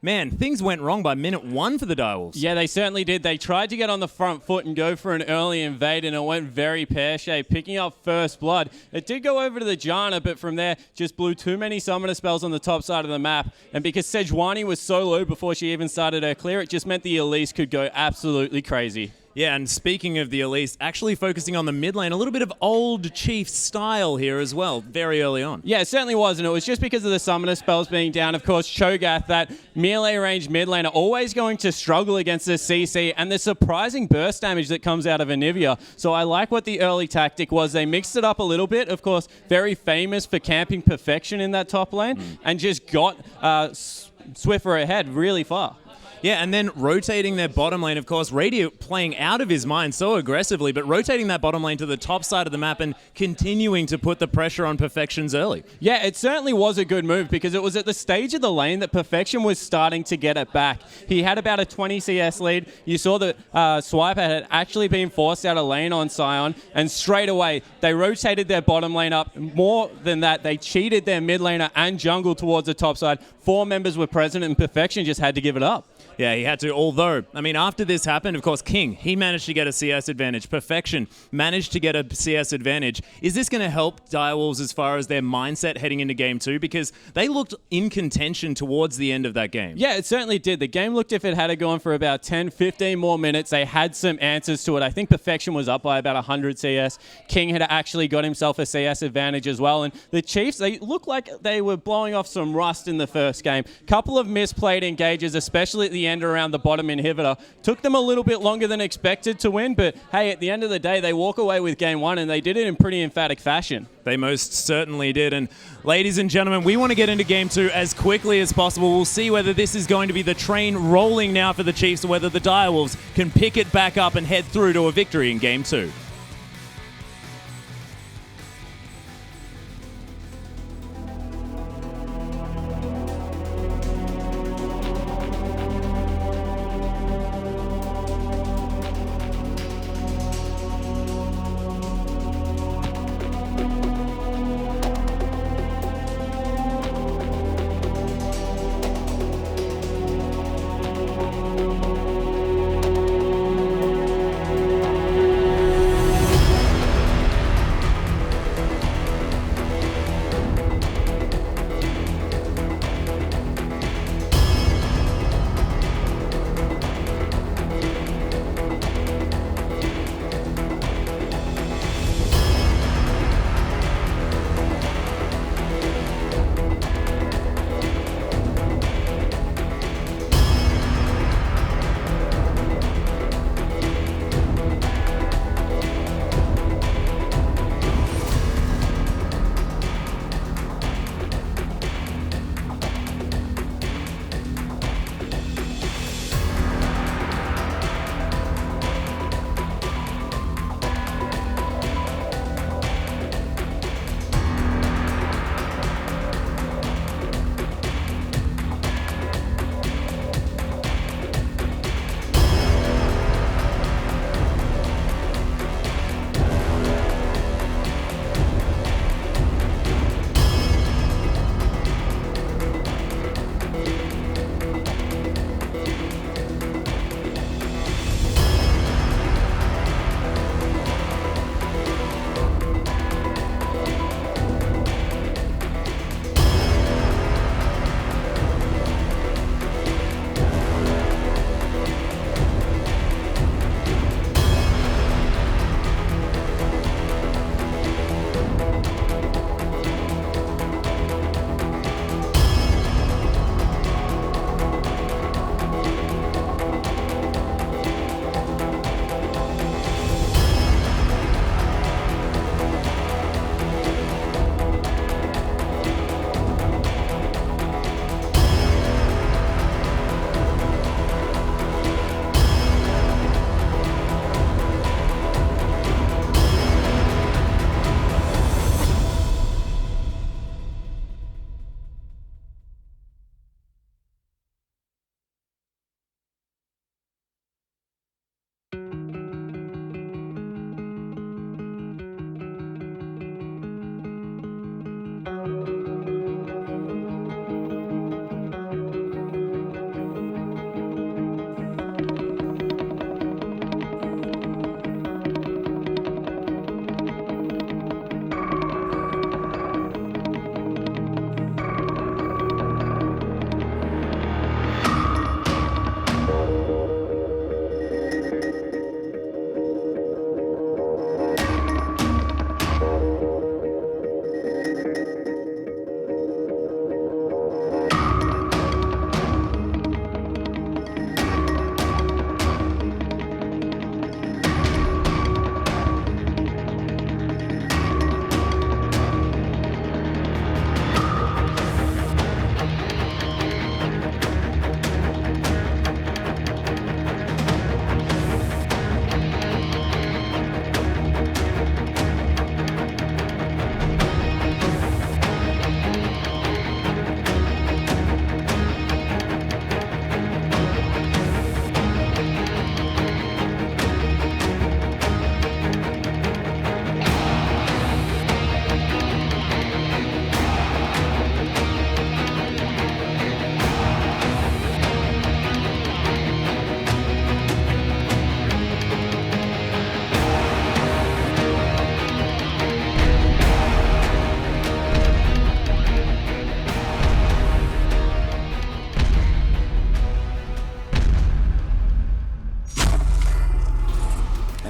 man, things went wrong by minute 1 for the Direwolves. Yeah, they certainly did. They tried to get on the front foot and go for an early invade, and it went very pear-shaped, picking up first blood. It did go over to the Janna, but from there, just blew too many summoner spells on the top side of the map. And because Sejuani was so low before she even started her clear, it just meant the Elise could go absolutely crazy. Yeah, and speaking of the Elise, actually focusing on the mid lane, a little bit of old Chiefs style here as well, very early on. Yeah, it certainly was, and it was just because of the summoner spells being down. Of course, Cho'Gath, that melee range mid lane, are always going to struggle against the CC and the surprising burst damage that comes out of Anivia. So I like what the early tactic was. They mixed it up a little bit. Of course, very famous for camping perfection in that top lane, and just got Swiffer ahead really far. Yeah, and then rotating their bottom lane, of course, Radio playing out of his mind so aggressively, but rotating that bottom lane to the top side of the map and continuing to put the pressure on Perfections early. Yeah, it certainly was a good move because it was at the stage of the lane that Perfection was starting to get it back. He had about a 20 CS lead. You saw that Swiper had actually been forced out of lane on Sion, and straight away they rotated their bottom lane up. More than that, they cheated their mid laner and jungle towards the top side. 4 members were present and Perfection just had to give it up. Yeah, he had to, although, I mean, after this happened, of course, King, he managed to get a CS advantage. Perfection managed to get a CS advantage. Is this going to help Direwolves as far as their mindset heading into Game 2? Because they looked in contention towards the end of that game. Yeah, it certainly did. The game looked if it had gone for about 10, 15 more minutes. They had some answers to it. I think Perfection was up by about 100 CS. King had actually got himself a CS advantage as well. And the Chiefs, they looked like they were blowing off some rust in the first game. Couple of misplayed engages, especially at the end around the bottom inhibitor. Took them a little bit longer than expected to win, but hey, at the end of the day, they walk away with Game 1, and they did it in pretty emphatic fashion. They most certainly did. And ladies and gentlemen, we want to get into Game 2 as quickly as possible. We'll see whether this is going to be the train rolling now for the Chiefs or whether the Direwolves can pick it back up and head through to a victory in Game 2.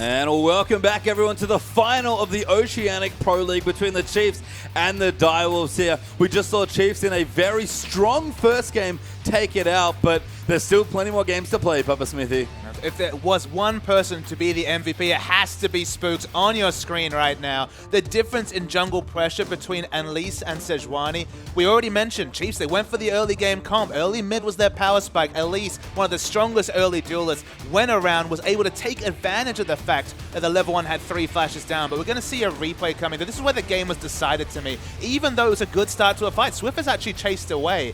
And welcome back, everyone, to the final of the Oceanic Pro League between the Chiefs and the Direwolves here. We just saw Chiefs in a very strong first game take it out, but there's still plenty more games to play, Papa Smithy. If there was one person to be the MVP, it has to be Spooks on your screen right now. The difference in jungle pressure between Elise and Sejuani, we already mentioned Chiefs, they went for the early game comp. Early mid was their power spike. Elise, one of the strongest early duelists, went around, was able to take advantage of the fact that the level 1 had 3 flashes down. But we're going to see a replay coming. This is where the game was decided to me. Even though it was a good start to a fight, Swift has actually chased away.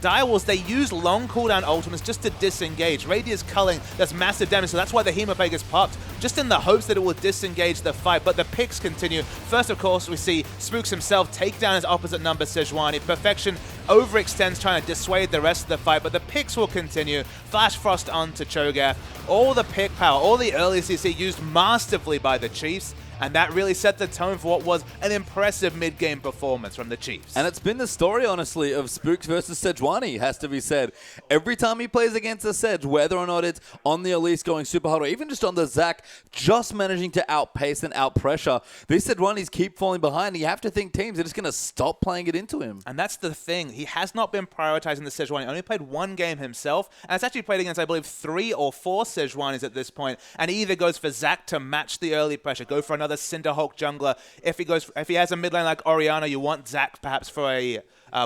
Direwolves, they use long cooldown ultimates just to disengage. Radia's culling does massive damage, so that's why the Hemopeg is popped, just in the hopes that it will disengage the fight. But the picks continue. First, of course, we see Spooks himself take down his opposite number, Sejuani. Perfection overextends, trying to dissuade the rest of the fight, but the picks will continue. Flash Frost onto Cho'Gath. All the pick power, all the early CC used masterfully by the Chiefs. And that really set the tone for what was an impressive mid-game performance from the Chiefs. And it's been the story, honestly, of Spooks versus Sejuani, has to be said. Every time he plays against a Sedge, whether or not it's on the Elise going super hard or even just on the Zac, just managing to outpace and outpressure, these Sejuanis keep falling behind. You have to think teams are just going to stop playing it into him. And that's the thing. He has not been prioritizing the Sejuani. He only played one game himself. And it's actually played against, I believe, 3 or 4 Sejuanis at this point. And he either goes for Zac to match the early pressure, go for another Cinderhulk jungler. If he has a mid lane like Orianna, you want Zac perhaps for a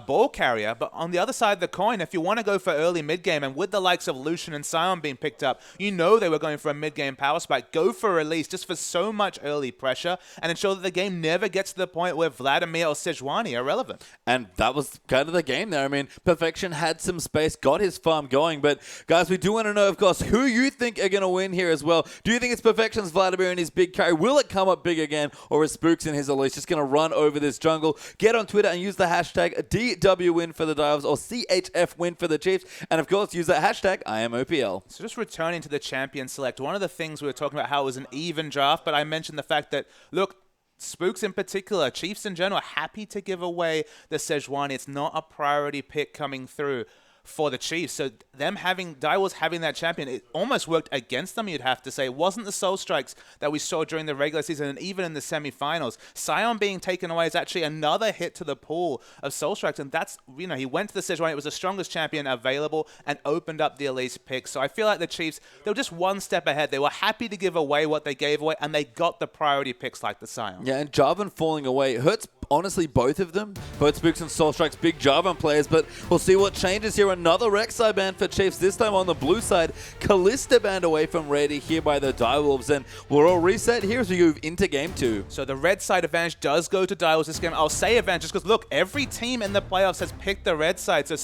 ball carrier. But on the other side of the coin, if you want to go for early mid game, and with the likes of Lucian and Sion being picked up, you know they were going for a mid game power spike. Go for release just for so much early pressure and ensure that the game never gets to the point where Vladimir or Sejuani are relevant. And that was kind of the game there. I mean, Perfection had some space, got his farm going. But guys, we do want to know, of course, who you think are going to win here as well. Do you think it's Perfection's Vladimir and his big carry? Will it come up big again? Or is Spooks and his Elise just going to run over this jungle? Get on Twitter and use the hashtag DWWin for the Direwolves or CHF win for the Chiefs. And of course, use that hashtag IamOPL. So just returning to the champion select, one of the things we were talking about how it was an even draft, but I mentioned the fact that, look, Spooks in particular, Chiefs in general, are happy to give away the Sejuani. It's not a priority pick coming through for the Chiefs. So them having, Direwolves having that champion, it almost worked against them, you'd have to say. It wasn't the soul strikes that we saw during the regular season and even in the semifinals. Sion being taken away is actually another hit to the pool of soul strikes. And that's, you know, he went to the Sejuani. It was the strongest champion available and opened up the Elise pick. So I feel like the Chiefs, they were just one step ahead. They were happy to give away what they gave away, and they got the priority picks like the Sion. Yeah, and Jarvan falling away hurts, honestly, both of them. Both Spooks and Soul Strikes, big Jarvan players, but we'll see what changes here. Another Rek'Sai ban for Chiefs, this time on the blue side. Kalista banned away from Rady here by the Direwolves, and we're all reset here as we move into game 2. So the red side advantage does go to Direwolves this game. I'll say advantage just because, look, every team in the playoffs has picked the red side, so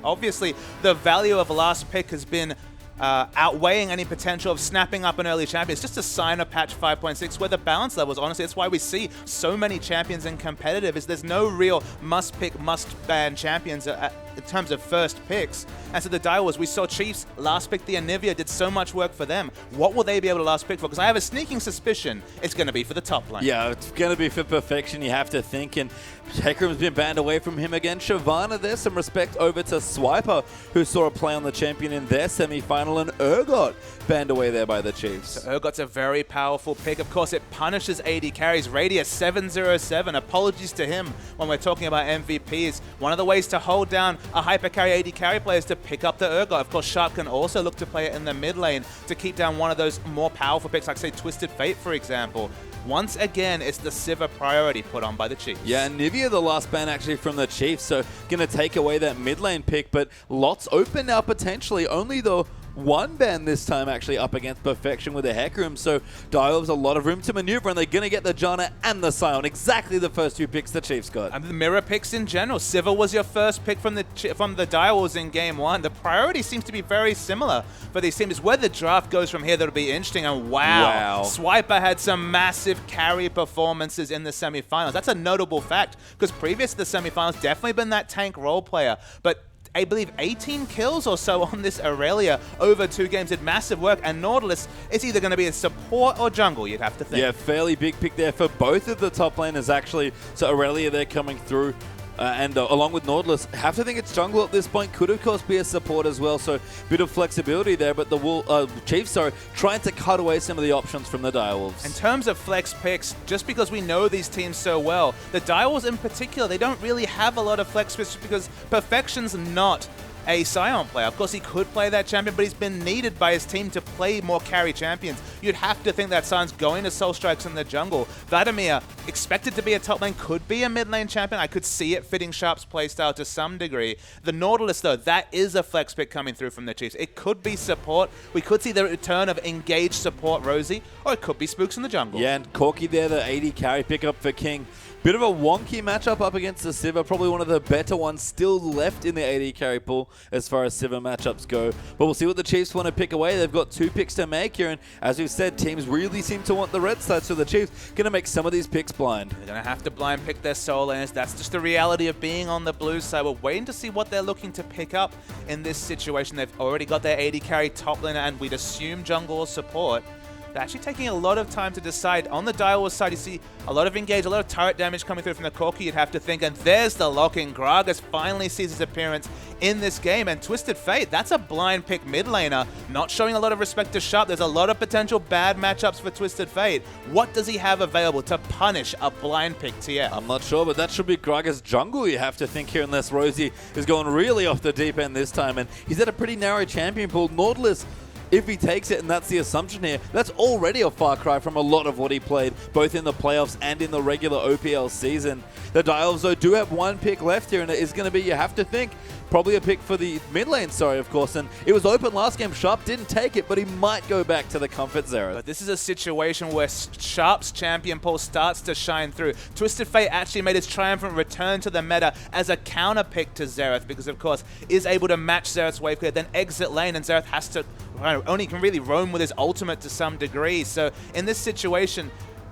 obviously the value of a last pick has been outweighing any potential of snapping up an early champion. It's just a sign of patch 5.6 where the balance levels, honestly, that's why we see so many champions in competitive, is there's no real must-pick, must-ban champions in terms of first picks. And so the Direwolves, we saw Chiefs last pick the Anivia, did so much work for them. What will they be able to last pick for? Because I have a sneaking suspicion it's going to be for the top lane. Yeah, it's going to be for Perfection, you have to think. And Hecarim's been banned away from him again. Shyvana, there's some respect over to Swiper, who saw a play on the champion in their semi-final, and Urgot banned away there by the Chiefs. So Urgot's a very powerful pick. Of course, it punishes AD carries. Radius 707. Apologies to him when we're talking about MVPs. One of the ways to hold down a hyper carry AD carry player is to pick up the Urgot. Of course, Sharp can also look to play it in the mid lane to keep down one of those more powerful picks, like say Twisted Fate, for example. Once again, it's the Sivir priority put on by the Chiefs. Yeah, Nivea, the last ban actually from the Chiefs, so going to take away that mid lane pick, but lots open now potentially. Only the one ban this time actually up against Perfection with a Hecarim, so Direwolves a lot of room to maneuver, and they're going to get the Janna and the Sion, exactly the first 2 picks the Chiefs got. And the mirror picks in general. Sivir was your first pick from the Direwolves in game 1. The priority seems to be very similar for these teams. Where the draft goes from here, that'll be interesting. And wow. Swiper had some massive carry performances in the semifinals. That's a notable fact, because previous to the semifinals, definitely been that tank role player, but I believe 18 kills or so on this Aurelia over 2 games. Did massive work, and Nautilus is either going to be a support or jungle, you'd have to think. Yeah, fairly big pick there for both of the top laners, actually. So Aurelia, they're coming through. and along with Nautilus, have to think it's jungle at this point. Could, of course, be a support as well, so bit of flexibility there, but the Chiefs are trying to cut away some of the options from the Direwolves. In terms of flex picks, just because we know these teams so well, the Direwolves in particular, they don't really have a lot of flex picks because Perfection's not a Scion player. Of course, he could play that champion, but he's been needed by his team to play more carry champions. You'd have to think that Sion's going to Soul Strikes in the jungle. Vladimir, expected to be a top lane, could be a mid lane champion. I could see it fitting Sharp's playstyle to some degree. The Nautilus, though, that is a flex pick coming through from the Chiefs. It could be support. We could see the return of engaged support Rosie, or it could be Spooks in the jungle. Yeah, and Corki there, the 80 carry pickup for King. Bit of a wonky matchup up against the Sivir. Probably one of the better ones still left in the 80 carry pool as far as Sivir matchups go. But we'll see what the Chiefs want to pick away. They've got 2 picks to make here. And as we've said, teams really seem to want the red side. So the Chiefs going to make some of these picks blind. They're going to have to blind pick their soul laners. That's just the reality of being on the blue side. We're waiting to see what they're looking to pick up in this situation. They've already got their 80 carry top laner, and we'd assume jungle or support. They're actually taking a lot of time to decide. On the Direwolves side, you see a lot of engage, a lot of turret damage coming through from the Corki, you'd have to think. And there's the lock-in. Gragas finally sees his appearance in this game. And Twisted Fate, that's a blind pick mid laner, not showing a lot of respect to Sharp. There's a lot of potential bad matchups for Twisted Fate. What does he have available to punish a blind pick TF? I'm not sure, but that should be Gragas jungle, you have to think here, unless Rosie is going really off the deep end this time. And he's at a pretty narrow champion pool. Nautilus, if he takes it, and that's the assumption here, that's already a far cry from a lot of what he played, both in the playoffs and in the regular OPL season. The Direwolves, though, do have 1 pick left here, and it is going to be, you have to think, probably a pick for the mid lane, of course. And it was open last game. Sharp didn't take it, but he might go back to the Comfort Xerath. But this is a situation where Sharp's champion pool starts to shine through. Twisted Fate actually made his triumphant return to the meta as a counter pick to Xerath because, of course, is able to match Xerath's wave clear, then exit lane, and Xerath has to only can really roam with his ultimate to some degree. So in this situation,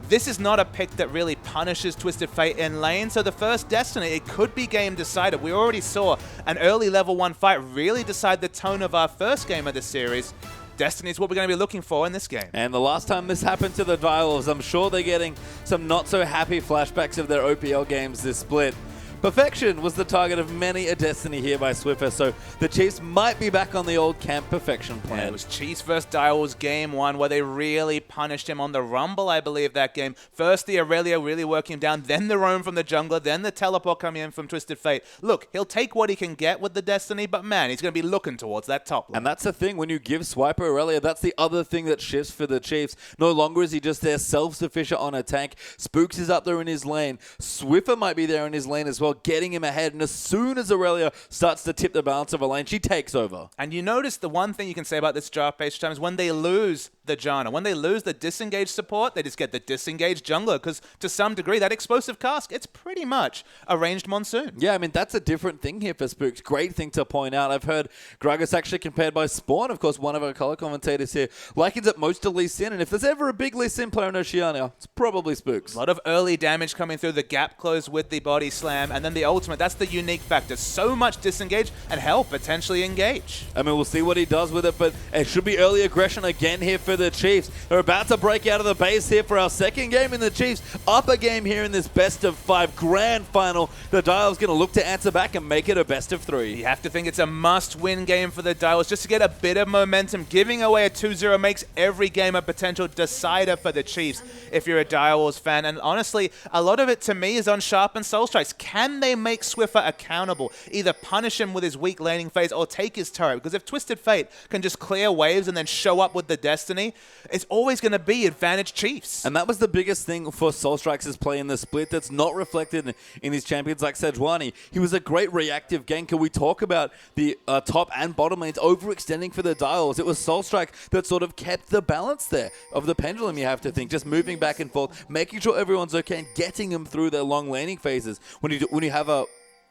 this is not a pick that really punishes Twisted Fate in lane. So the first Destiny, it could be game decided. We already saw an early level 1 fight really decide the tone of our first game of the series. Destiny is what we're going to be looking for in this game. And the last time this happened to the Direwolves, I'm sure they're getting some not so happy flashbacks of their OPL games this split. Perfection was the target of many a Destiny here by Swiffer, so the Chiefs might be back on the old Camp Perfection plan. Yeah, it was Chiefs versus Direwolves game 1 where they really punished him on the Rumble, I believe, that game. First the Aurelia really working him down, then the roam from the jungler, then the teleport coming in from Twisted Fate. Look, he'll take what he can get with the Destiny, but man, he's going to be looking towards that top lane. And that's the thing, when you give Swiper Aurelia, that's the other thing that shifts for the Chiefs. No longer is he just there self-sufficient on a tank. Spooks is up there in his lane. Swiffer might be there in his lane as well, getting him ahead. And as soon as Aurelia starts to tip the balance of a lane, she takes over. And you notice the one thing you can say about this draft-based time is when they lose the Janna, when they lose the disengaged support, they just get the disengaged jungler, because to some degree, that explosive cask, it's pretty much a ranged Monsoon. Yeah, I mean, that's a different thing here for Spooks. Great thing to point out. I've heard Gragas actually compared by Spawn, of course, one of our color commentators here, likens it most to Lee Sin, and if there's ever a big Lee Sin player in Oceania, it's probably Spooks. A lot of early damage coming through, the gap close with the body slam, and then the ultimate. That's the unique factor. So much disengage, and hell, potentially engage. I mean, we'll see what he does with it, but it should be early aggression again here for the Chiefs. They're about to break out of the base here for our second game, in the Chiefs up a game here in this best of 5 grand final. The Dial's going to look to answer back and make it a best of 3. You have to think it's a must-win game for the Dials just to get a bit of momentum. Giving away a 2-0 makes every game a potential decider for the Chiefs if you're a Direwolves fan. And honestly, a lot of it to me is on Sharp and Soul Strikes. Can they make Swiffer accountable? Either punish him with his weak laning phase or take his turret. Because if Twisted Fate can just clear waves and then show up with the Destiny, it's always going to be advantage Chiefs. And that was the biggest thing for Soul Strikes' play in the split that's not reflected in his champions like Sejuani. He was a great reactive ganker. We talk about the top and bottom lanes overextending for the Dials. It was Soul Strike that sort of kept the balance there of the pendulum, you have to think. Just moving back and forth, making sure everyone's okay and getting them through their long laning phases. When you have a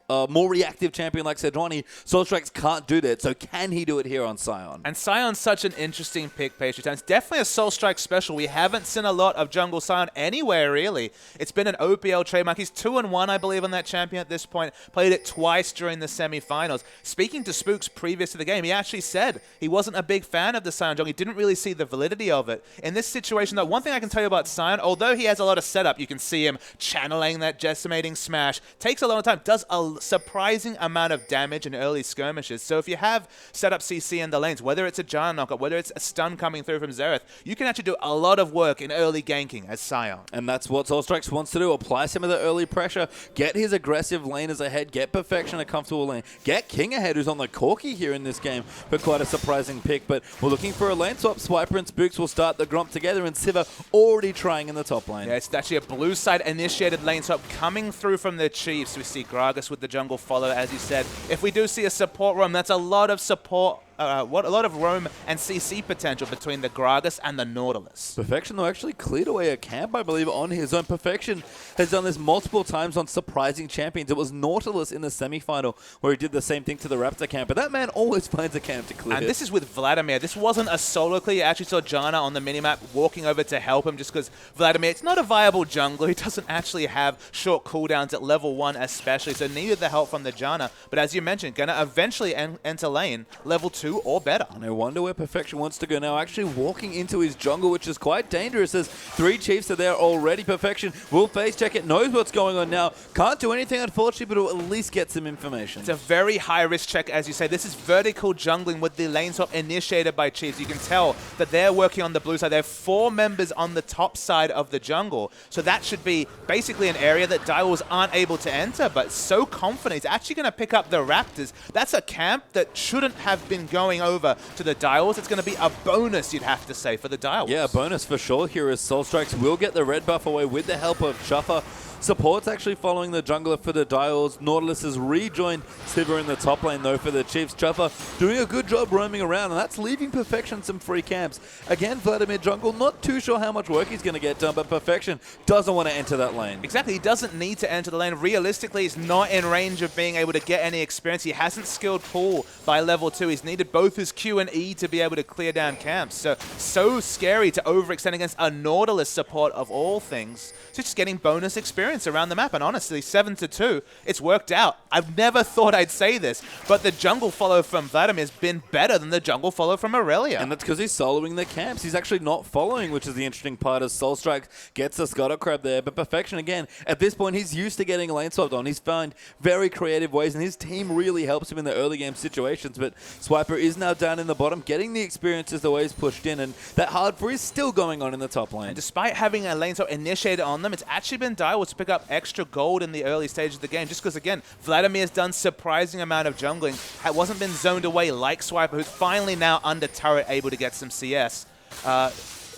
more reactive champion like Sejuani, Soulstrike can't do that. So can he do it here on Sion? And Sion's such an interesting pick, Pastry Town. It's definitely a Soulstrike special. We haven't seen a lot of Jungle Sion anywhere, really. It's been an OPL trademark. He's 2-1, I believe, on that champion at this point. Played it twice during the semifinals. Speaking to Spooks previous to the game, he actually said he wasn't a big fan of the Sion jungle. He didn't really see the validity of it. In this situation, though, one thing I can tell you about Sion, although he has a lot of setup, you can see him channeling that decimating smash. Takes a long time. Does a surprising amount of damage in early skirmishes. So if you have set up CC in the lanes, whether it's a Janna knockup, whether it's a stun coming through from Xerath, you can actually do a lot of work in early ganking as Sion. And that's what Soulstrike wants to do. Apply some of the early pressure, get his aggressive laners ahead, get Perfection a comfortable lane, get King ahead, who's on the Corki here in this game for quite a surprising pick. But we're looking for a lane swap. Swiper and Spooks will start the Gromp together, and Sivir already trying in the top lane. Yeah, it's actually a blue side initiated lane swap coming through from the Chiefs. We see Gragas with the jungle follow, as you said. If we do see a support roam, that's a lot of support, a lot of roam and CC potential between the Gragas and the Nautilus. Perfection, though, actually cleared away a camp, I believe, on his own. Perfection has done this multiple times on surprising champions. It was Nautilus in the semifinal where he did the same thing to the Raptor camp, but that man always finds a camp to clear. And this is with Vladimir. This wasn't a solo clear. You actually saw Janna on the minimap walking over to help him just because Vladimir, it's not a viable jungler. He doesn't actually have short cooldowns at level 1 especially, so needed the help from the Janna. But as you mentioned, gonna eventually enter lane level 2 or better. And I wonder where Perfection wants to go now. Actually walking into his jungle, which is quite dangerous as 3 Chiefs are there already. Perfection will face check it, knows what's going on now. Can't do anything, unfortunately, but will at least get some information. It's a very high-risk check, as you say. This is vertical jungling with the lane swap initiated by Chiefs. You can tell that they're working on the blue side. They have 4 members on the top side of the jungle. So that should be basically an area that Direwolves aren't able to enter, but so confident. He's actually going to pick up the Raptors. That's a camp that shouldn't have been going over to the Direwolves. It's going to be a bonus, you'd have to say, for the Direwolves. Yeah, a bonus for sure here as Soulstrike will get the red buff away with the help of Chuffer. Support's actually following the jungler for the Dials. Nautilus has rejoined Sivir in the top lane, though, for the Chiefs. Chuffer doing a good job roaming around, and that's leaving Perfection some free camps. Again, Vladimir jungle, not too sure how much work he's going to get done, but Perfection doesn't want to enter that lane. Exactly, he doesn't need to enter the lane. Realistically, he's not in range of being able to get any experience. He hasn't skilled Pool by level 2. He's needed both his Q and E to be able to clear down camps. So scary to overextend against a Nautilus support of all things. So just getting bonus experience around the map, and honestly, 7-2, it's worked out. I've never thought I'd say this, but the jungle follow from Vladimir has been better than the jungle follow from Aurelia. And that's because he's soloing the camps. He's actually not following, which is the interesting part as Soulstrike gets a Scuttle Crab there. But Perfection, again, at this point, he's used to getting lane swapped on. He's found very creative ways, and his team really helps him in the early game situations. But Swiper is now down in the bottom, getting the experiences the way he's pushed in, and that hard for is still going on in the top lane. And despite having a lane swap initiated on them, it's actually been Direwolves to pick up extra gold in the early stage of the game, just because, again, Vladimir's done surprising amount of jungling. Wasn't been zoned away like Swiper, who's finally now under turret able to get some CS.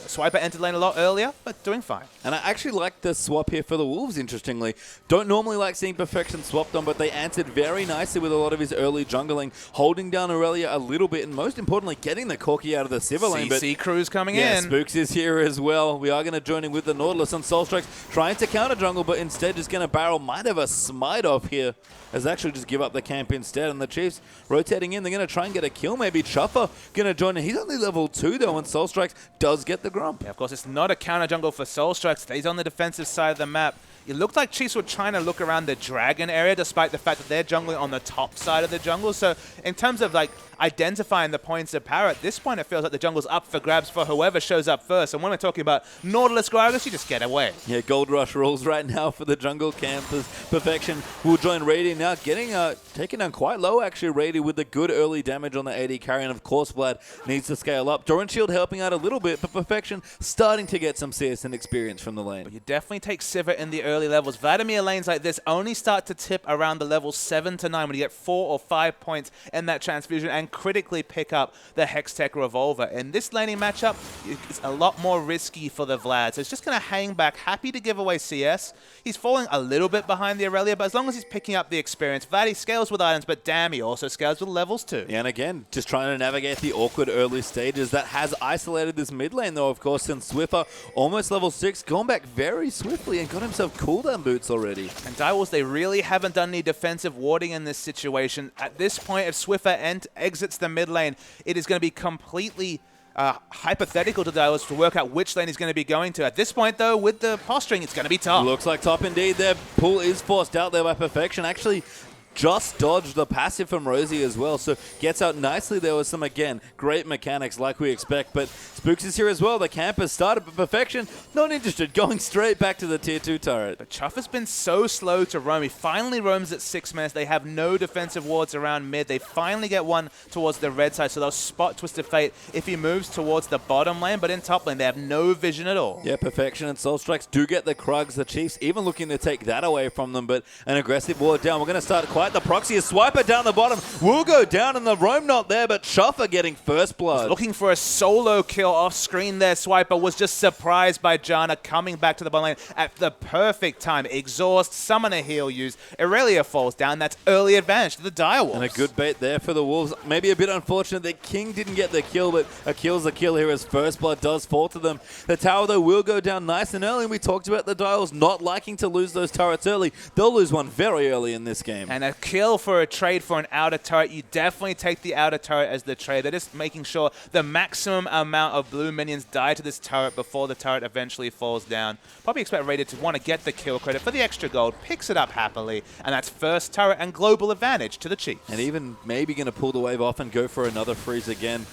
Swiper entered lane a lot earlier, but doing fine. And I actually like the swap here for the Wolves, interestingly. Don't normally like seeing Perfection swapped on, but they answered very nicely with a lot of his early jungling, holding down Aurelia a little bit, and most importantly, getting the Corki out of the Sivir lane. CC Crew's coming yeah, in. Spooks is here as well. We are going to join in with the Nautilus on Soulstrike, trying to counter jungle, but instead just going to barrel. Might have a smite off here, as actually just give up the camp instead. And the Chiefs rotating in. They're going to try and get a kill, maybe. Chuffer going to join in. He's only level 2, though, and Soulstrike does get the Grump. Yeah, of course, it's not a counter jungle for Soulstrike. Stays on the defensive side of the map. It looked like Chiefs were trying to look around the Dragon area, despite the fact that they're jungling on the top side of the jungle. So in terms of like identifying the points of power, at this point it feels like the jungle's up for grabs for whoever shows up first. And when we're talking about Nautilus Gragas, you just get away. Yeah, Gold Rush rules right now for the jungle campers. Perfection will join Rady now, getting taken down quite low actually. Rady with the good early damage on the AD carry, and of course Vlad needs to scale up. Doran Shield helping out a little bit, but Perfection starting to get some CS and experience from the lane. But you definitely take Sivir in the early levels. Vladimir lanes like this only start to tip around the level 7 to 9 when you get 4 or 5 points in that transfusion and critically pick up the Hextech Revolver. In this laning matchup, it's a lot more risky for the Vlad. So it's just going to hang back, happy to give away CS. He's falling a little bit behind the Aurelia, but as long as he's picking up the experience, Vlad, he scales with items, but damn, he also scales with levels too. Yeah, and again, just trying to navigate the awkward early stages. That has isolated this mid lane, though, of course, since Swiffer, almost level 6, gone back very swiftly and got himself cooldown boots already. And Direwolves, they really haven't done any defensive warding in this situation. At this point, if Swiffer exits the mid lane, it is going to be completely hypothetical to Direwolves to work out which lane he's going to be going to. At this point, though, with the posturing, it's going to be top. Looks like top indeed. Their pull is forced out there by Perfection. Actually, just dodged the passive from Rosie as well, so gets out nicely. There was some, again, great mechanics like we expect, but Spooks is here as well. The camp has started, but Perfection, not interested, going straight back to the tier 2 turret. But Chuff has been so slow to roam. He finally roams at 6 minutes. They have no defensive wards around mid. They finally get one towards the red side, so they'll spot Twisted Fate if he moves towards the bottom lane, but in top lane, they have no vision at all. Yeah, Perfection and Soul Strikes do get the Krugs. The Chiefs even looking to take that away from them, but an aggressive ward down. We're going to start quite the proxy. A Swiper down the bottom will go down, and the roam not there, but Schuffer getting first blood. Looking for a solo kill off screen there. Swiper was just surprised by Janna coming back to the bottom lane at the perfect time. Exhaust, summon a heal use. Irelia falls down. That's early advantage to the Direwolves. And a good bait there for the Wolves. Maybe a bit unfortunate that King didn't get the kill, but a kill's a kill here as first blood does fall to them. The tower, though, will go down nice and early, and we talked about the Direwolves not liking to lose those turrets early. They'll lose one very early in this game. And a kill for a trade for an outer turret. You definitely take the outer turret as the trade. They're just making sure the maximum amount of blue minions die to this turret before the turret eventually falls down. Probably expect Raider to want to get the kill credit for the extra gold, picks it up happily, and that's first turret and global advantage to the Chiefs. And even maybe going to pull the wave off and go for another freeze again.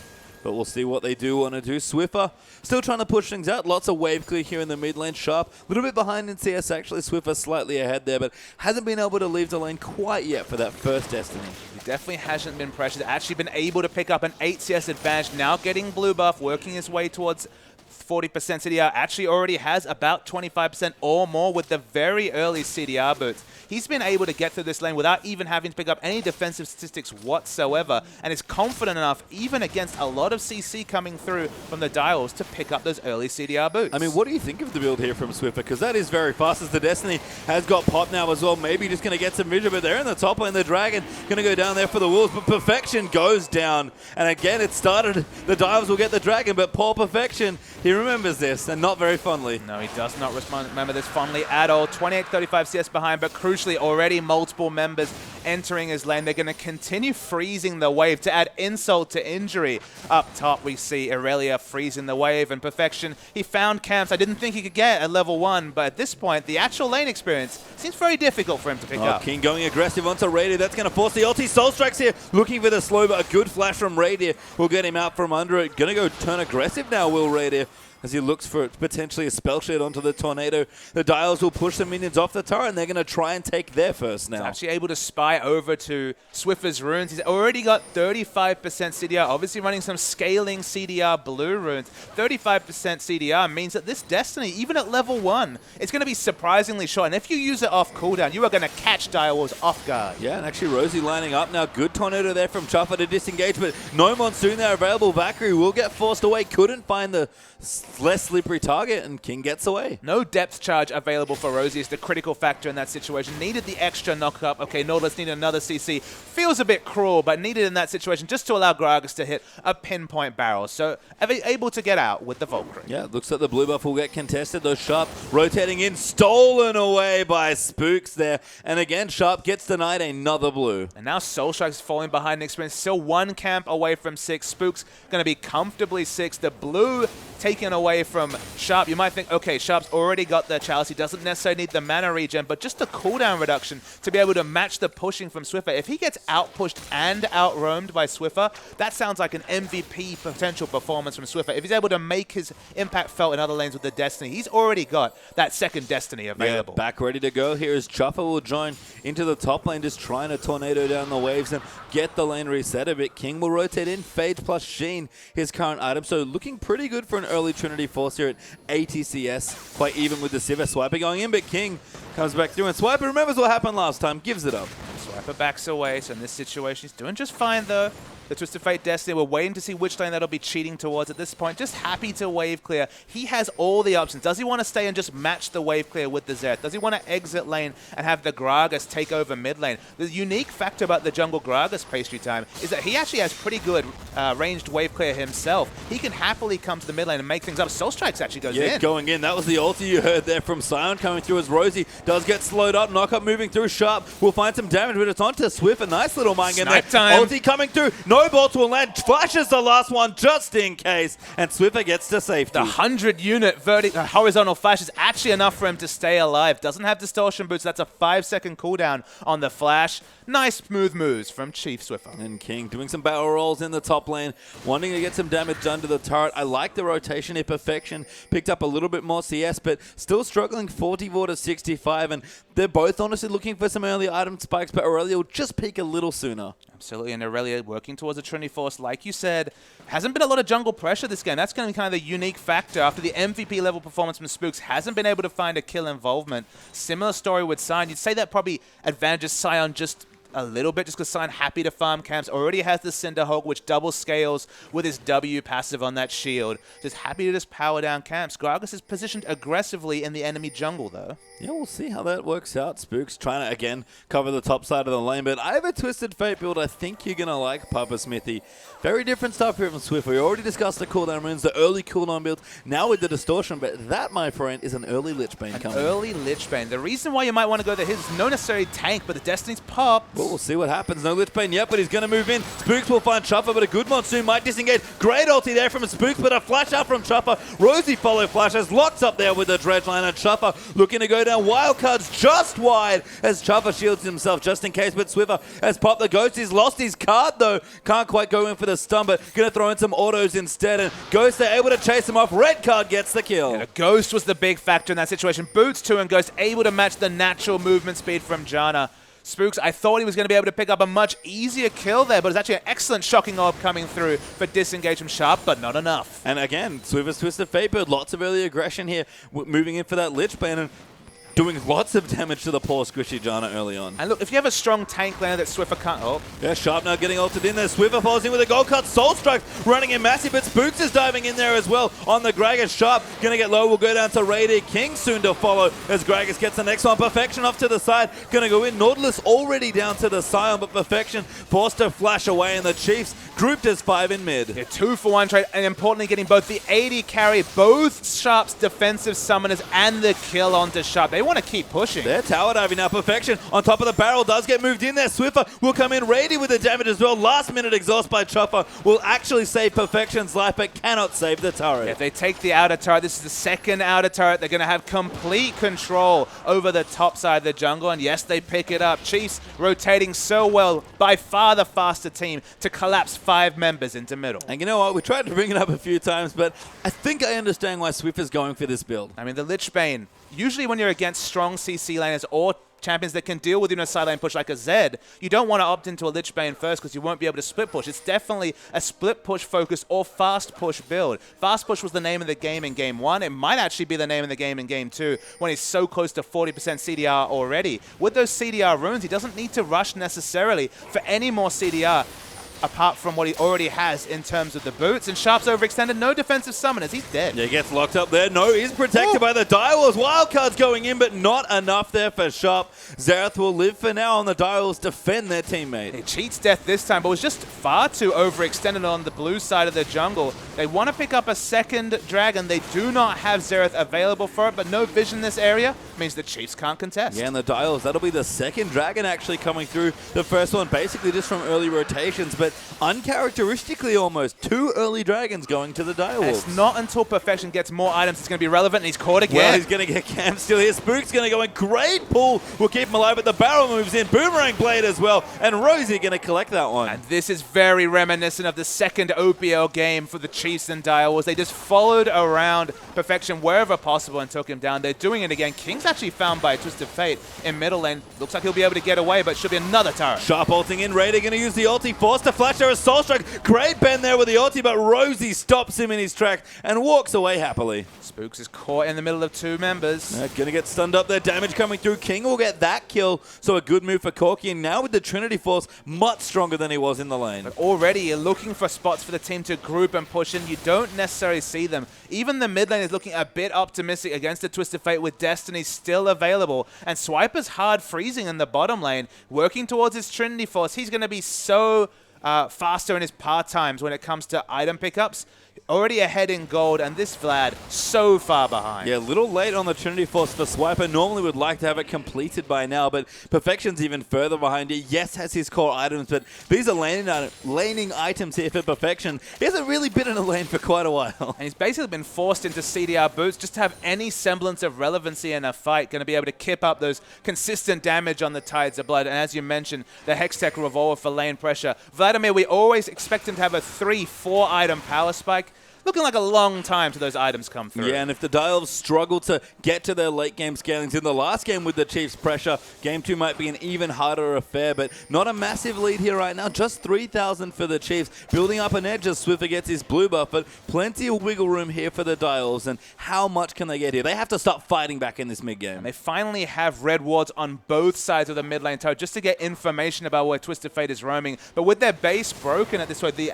But we'll see what they do want to do. Swiffer still trying to push things out. Lots of wave clear here in the mid lane. Sharp, a little bit behind in CS actually. Swiffer slightly ahead there, but hasn't been able to leave the lane quite yet for that first Destiny. He definitely hasn't been pressured. Actually been able to pick up an 8 CS advantage. Now getting blue buff, working his way towards 40% CDR. Actually already has about 25% or more with the very early CDR boots. He's been able to get through this lane without even having to pick up any defensive statistics whatsoever, and is confident enough, even against a lot of CC coming through from the Direwolves, to pick up those early CDR boots. I mean, what do you think of the build here from Swiffer? Because that is very fast, as the Destiny has got pop now as well. Maybe just going to get some vision, but they're in the top lane. The Dragon going to go down there for the Wolves, but Perfection goes down. And again, it started, the Divers will get the Dragon, but poor Perfection, he remembers this, and not very fondly. No, he does not remember this fondly at all. 28-35 CS behind, but crucially, already multiple members entering his lane. They're going to continue freezing the wave to add insult to injury. Up top, we see Irelia freezing the wave, and Perfection, he found camps I didn't think he could get at level 1, but at this point, the actual lane experience seems very difficult for him to pick up. King going aggressive onto Radier. That's going to force the ulti. Soul Strikes here, looking for the slow, but a good flash from Radier will get him out from under it. Going to go turn aggressive now, will Radier, as he looks for potentially a spell shade onto the Tornado. The Dials will push the minions off the turret, and they're going to try and take their first now. He's actually able to spy over to Swiffer's runes. He's already got 35% CDR, obviously running some scaling CDR blue runes. 35% CDR means that this Destiny, even at level 1, it's going to be surprisingly short. And if you use it off cooldown, you are going to catch Direwolves off guard. Yeah, and actually Rosie lining up now. Good Tornado there from Chuffer to disengage, but no Monsoon there available. Valkyrie will get forced away. Couldn't find the less slippery target, and King gets away. No depth charge available for Rosie is the critical factor in that situation. Needed the extra knock-up. Okay, Nautilus needed another CC. Feels a bit cruel, but needed in that situation just to allow Gragas to hit a pinpoint barrel. So able to get out with the Valkyrie. Yeah, looks like the blue buff will get contested. Though Sharp rotating in, stolen away by Spooks there. And again, Sharp gets denied another blue. And now Soul Strike's falling behind in experience. Still one camp away from 6. Spooks going to be comfortably 6. The blue taken away from Sharp. You might think, okay, Sharp's already got the Chalice. He doesn't necessarily need the mana regen, but just the cooldown reduction to be able to match the pushing from Swiffer. If he gets out-pushed and out-roamed by Swiffer, that sounds like an MVP potential performance from Swiffer. If he's able to make his impact felt in other lanes with the Destiny, he's already got that second Destiny available. Yeah, back ready to go here as Chuffer will join into the top lane, just trying to tornado down the waves and get the lane reset a bit. King will rotate in, Fade plus Sheen, his current item. So looking pretty good for an early Trinity Force here at ATCS. Quite even with the Sivir. Swiper going in, but King comes back through, and Swiper remembers what happened last time, gives it up. Swiper backs away, so in this situation, he's doing just fine, though. the Twisted Fate Destiny. We're waiting to see which lane that'll be cheating towards at this point. Just happy to wave clear. He has all the options. Does he want to stay and just match the wave clear with the Zerth? Does he want to exit lane and have the Gragas take over mid lane? The unique factor about the jungle Gragas pastry time is that he actually has pretty good ranged wave clear himself. He can happily come to the mid lane and make things up. Soul Strikes actually goes in. Yeah, going in. That was the ulti you heard there from Sion coming through as Rosie does get slowed up. Knockup moving through. Sharp will find some damage, but it's onto Swift. A nice little mine in there. Time. Ulti coming through. No bolt will land. Flashes the last one just in case. And Swiffer gets to safety. The 100-unit horizontal flash is actually enough for him to stay alive. Doesn't have distortion boots. That's a 5-second cooldown on the flash. Nice smooth moves from Chief Swiffer. And King doing some barrel rolls in the top lane, wanting to get some damage done to the turret. I like the rotation here. Perfection picked up a little bit more CS, but still struggling 44 to 65. And they're both honestly looking for some early item spikes, but Aurelia will just peak a little sooner. Absolutely, and Aurelia working towards a Trinity Force, like you said. Hasn't been a lot of jungle pressure this game. That's going to be kind of the unique factor. After the MVP level performance from Spooks, hasn't been able to find a kill involvement. Similar story with Sion. You'd say that probably advantages Sion just a little bit, just because Sion happy to farm camps. Already has the Cinderhawk, which double scales with his W passive on that shield. Just happy to just power down camps. Gragas is positioned aggressively in the enemy jungle, though. Yeah, we'll see how that works out. Spooks trying to, again, cover the top side of the lane. But I have a Twisted Fate build I think you're going to like, Papa Smithy. Very different stuff here from Swift. We already discussed the cooldown runes, the early cooldown build, now with the distortion. But that, my friend, is an early Lich Bane coming. Early Lich Bane. The reason why you might want to go there is no necessary tank, but the Destiny's popped. Well, we'll see what happens. No Lich Bane yet, but he's going to move in. Spooks will find Chuffer, but a good monsoon might disengage. Great ulti there from Spooks, but a flash out from Chuffer. Rosie follow flashes, locks up there with the dredge line, and Chuffer looking to go down. Wildcards just wide as Chuffer shields himself just in case, but Swiffer has popped the ghost. He's lost his card though. Can't quite go in for the stun, but going to throw in some autos instead, and Ghost are able to chase him off. Red card gets the kill. Yeah, Ghost was the big factor in that situation. Boots too, and Ghost able to match the natural movement speed from Janna. Spooks, I thought he was going to be able to pick up a much easier kill there, but it's actually an excellent shocking orb coming through for disengage from Sharp, but not enough. And again, Swiffer's Twisted Fate build, lots of early aggression here, moving in for that Lich Bane, and doing lots of damage to the poor squishy Janna early on. And look, if you have a strong tank laner that Swiffer can't... Oh. Yeah, Sharp now getting ulted in there. Swiffer falls in with a gold cut. Soul Strike running in massive, but Spooks is diving in there as well on the Gragas. Sharp going to get low. We'll go down to Radiant King soon to follow as Gragas gets the next one. Perfection off to the side. Going to go in. Nautilus already down to the Scion, but Perfection forced to flash away, and the Chiefs grouped as 5 in mid. Yeah, 2-for-1 trade, and importantly getting both the AD carry, both Sharp's defensive summoners, and the kill onto Sharp. They want to keep pushing. They're tower diving now. Perfection on top of the barrel does get moved in there. Swiffer will come in ready with the damage as well. Last minute exhaust by Chuffer will actually save Perfection's life, but cannot save the turret. If they take the outer turret, this is the second outer turret. They're going to have complete control over the top side of the jungle, and yes, they pick it up. Chiefs rotating so well, by far the faster team to collapse 5 members into middle. And you know what? We tried to bring it up a few times, but I think I understand why Swiffer's going for this build. I mean, the Lich Bane, usually when you're against strong CC laners or champions that can deal with a side lane push like a Zed, you don't want to opt into a Lich Bane first because you won't be able to split push. It's definitely a split push focus or fast push build. Fast push was the name of the game in Game 1. It might actually be the name of the game in Game 2 when he's so close to 40% CDR already. With those CDR runes, he doesn't need to rush necessarily for any more CDR apart from what he already has in terms of the boots. And Sharp's overextended, no defensive summoners. He's dead. Yeah, he gets locked up there. No, he's protected by the Direwolves. Wildcards going in, but not enough there for Sharp. Xerath will live for now, and the Direwolves defend their teammate. He cheats death this time, but was just far too overextended on the blue side of the jungle. They want to pick up a second dragon. They do not have Xerath available for it, but no vision in this area means the Chiefs can't contest. Yeah, and the Direwolves, that'll be the second dragon actually coming through. The first one basically just from early rotations, but uncharacteristically almost 2 early dragons going to the Direwolves. It's not until Perfection gets more items it's going to be relevant, and he's caught again. Well, he's going to get Cam still here. Spook's going to go in. Great pull. Will keep him alive, but the barrel moves in. Boomerang Blade as well, and Rosie going to collect that one. And this is very reminiscent of the second OPL game for the Chiefs and Direwolves. They just followed around Perfection wherever possible and took him down. They're doing it again. King's actually found by Twisted Fate in middle lane. Looks like he'll be able to get away, but should be another turret. Sharp ulting in. Raider going to use the ulti. Forced to flash there as Soulstrike. Great bend there with the ulti, but Rosie stops him in his track and walks away happily. Spooks is caught in the middle of two members. Gonna get stunned up there. Damage coming through. King will get that kill. So a good move for Corki. And now with the Trinity Force, much stronger than he was in the lane. But already you're looking for spots for the team to group and push in. You don't necessarily see them. Even the mid lane is looking a bit optimistic against the Twisted Fate with Destiny still available. And Swiper's hard freezing in the bottom lane, working towards his Trinity Force. He's going to be so faster in his part times when it comes to item pickups. Already ahead in gold, and this Vlad so far behind. Yeah, a little late on the Trinity Force for Swiper. Normally would like to have it completed by now, but Perfection's even further behind it. Yes, has his core items, but these are laning items here for Perfection. He hasn't really been in a lane for quite a while. And he's basically been forced into CDR boots just to have any semblance of relevancy in a fight. Going to be able to kip up those consistent damage on the Tides of Blood. And as you mentioned, the Hextech Revolver for lane pressure. Vladimir, we always expect him to have a 3-4 item power spike. Looking like a long time till those items come through. Yeah, and if the Dials struggle to get to their late game scalings in the last game with the Chiefs' pressure, game 2 might be an even harder affair, but not a massive lead here right now. Just 3,000 for the Chiefs, building up an edge as Swiffer gets his blue buff, but plenty of wiggle room here for the Dials, and how much can they get here? They have to start fighting back in this mid game. And they finally have red wards on both sides of the mid lane tower just to get information about where Twisted Fate is roaming. But with their base broken at this way, the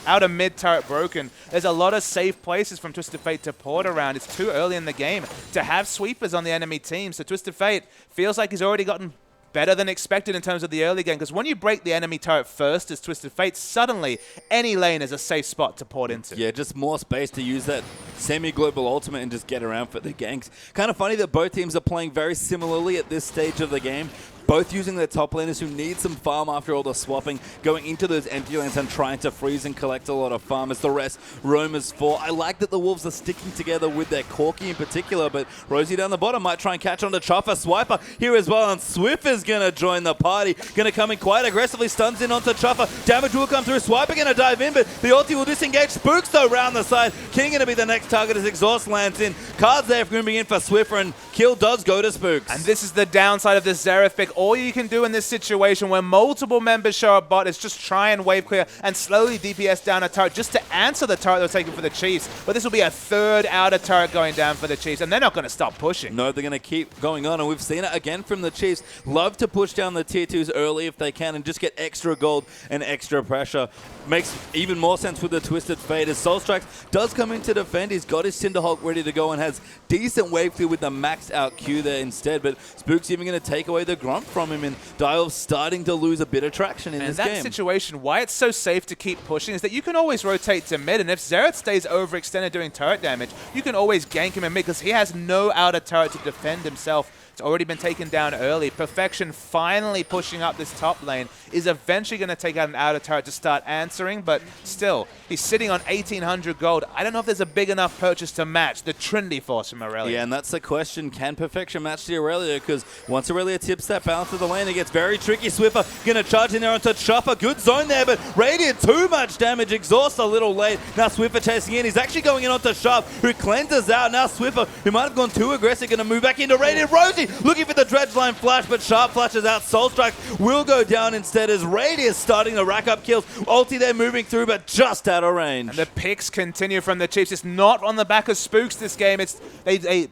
outer mid turret broken, there's a lot of safe places from Twisted Fate to port around. It's too early in the game to have sweepers on the enemy team. So Twisted Fate feels like he's already gotten better than expected in terms of the early game, because when you break the enemy turret first as Twisted Fate, suddenly any lane is a safe spot to port into. Yeah, just more space to use that semi-global ultimate and just get around for the ganks. Kind of funny that both teams are playing very similarly at this stage of the game. Both using their top laners who need some farm after all the swapping, going into those empty lanes and trying to freeze and collect a lot of farm as the rest roam as for. I like that the Wolves are sticking together with their Corki in particular, but Rosie down the bottom might try and catch on to Chopper. Swiper here as well, and Swift is going to join the party. Going to come in quite aggressively, stuns in onto Chopper. Damage will come through. Swiper going to dive in, but the ulti will disengage. Spooks though round the side. King going to be the next target as Exhaust lands in. Cards there grooming in for Swiffer, and kill does go to Spooks. And this is the downside of this Xerath pick. All you can do in this situation where multiple members show up bot is just try and wave clear and slowly DPS down a turret just to answer the turret they're taking for the Chiefs. But this will be a third outer turret going down for the Chiefs, and they're not going to stop pushing. No, they're going to keep going on, and we've seen it again from the Chiefs. Love to push down the tier 2s early if they can and just get extra gold and extra pressure. Makes even more sense with the Twisted Fate as Soulstrike does come in to defend. He's got his Cinderhulk ready to go and has decent wave clear with the maxed out Q there instead, but Spook's even going to take away the grunt from him, and Dial's starting to lose a bit of traction in this game. In that situation, why it's so safe to keep pushing is that you can always rotate to mid, and if Xerath stays overextended doing turret damage, you can always gank him in mid because he has no outer turret to defend himself. It's already been taken down early. Perfection finally pushing up this top lane is eventually going to take out an outer turret to start answering, but still, he's sitting on 1,800 gold. I don't know if there's a big enough purchase to match the Trinity Force from Aurelia. Yeah, and that's the question. Can Perfection match the Aurelia? Because once Aurelia tips that balance of the lane, it gets very tricky. Swiffer going to charge in there onto Chopper. Good zone there, but Radiant too much damage. Exhaust a little late. Now Swiffer chasing in. He's actually going in onto Sharp, who cleanses out. Now Swiffer, who might have gone too aggressive, going to move back into Radiant. Rosie looking for the dredge line flash, but Sharp flashes out. Soulstrike will go down instead as Radiant starting to rack up kills. Ulti there moving through, but just out of range. And the picks continue from the Chiefs. It's not on the back of Spooks this game. It's they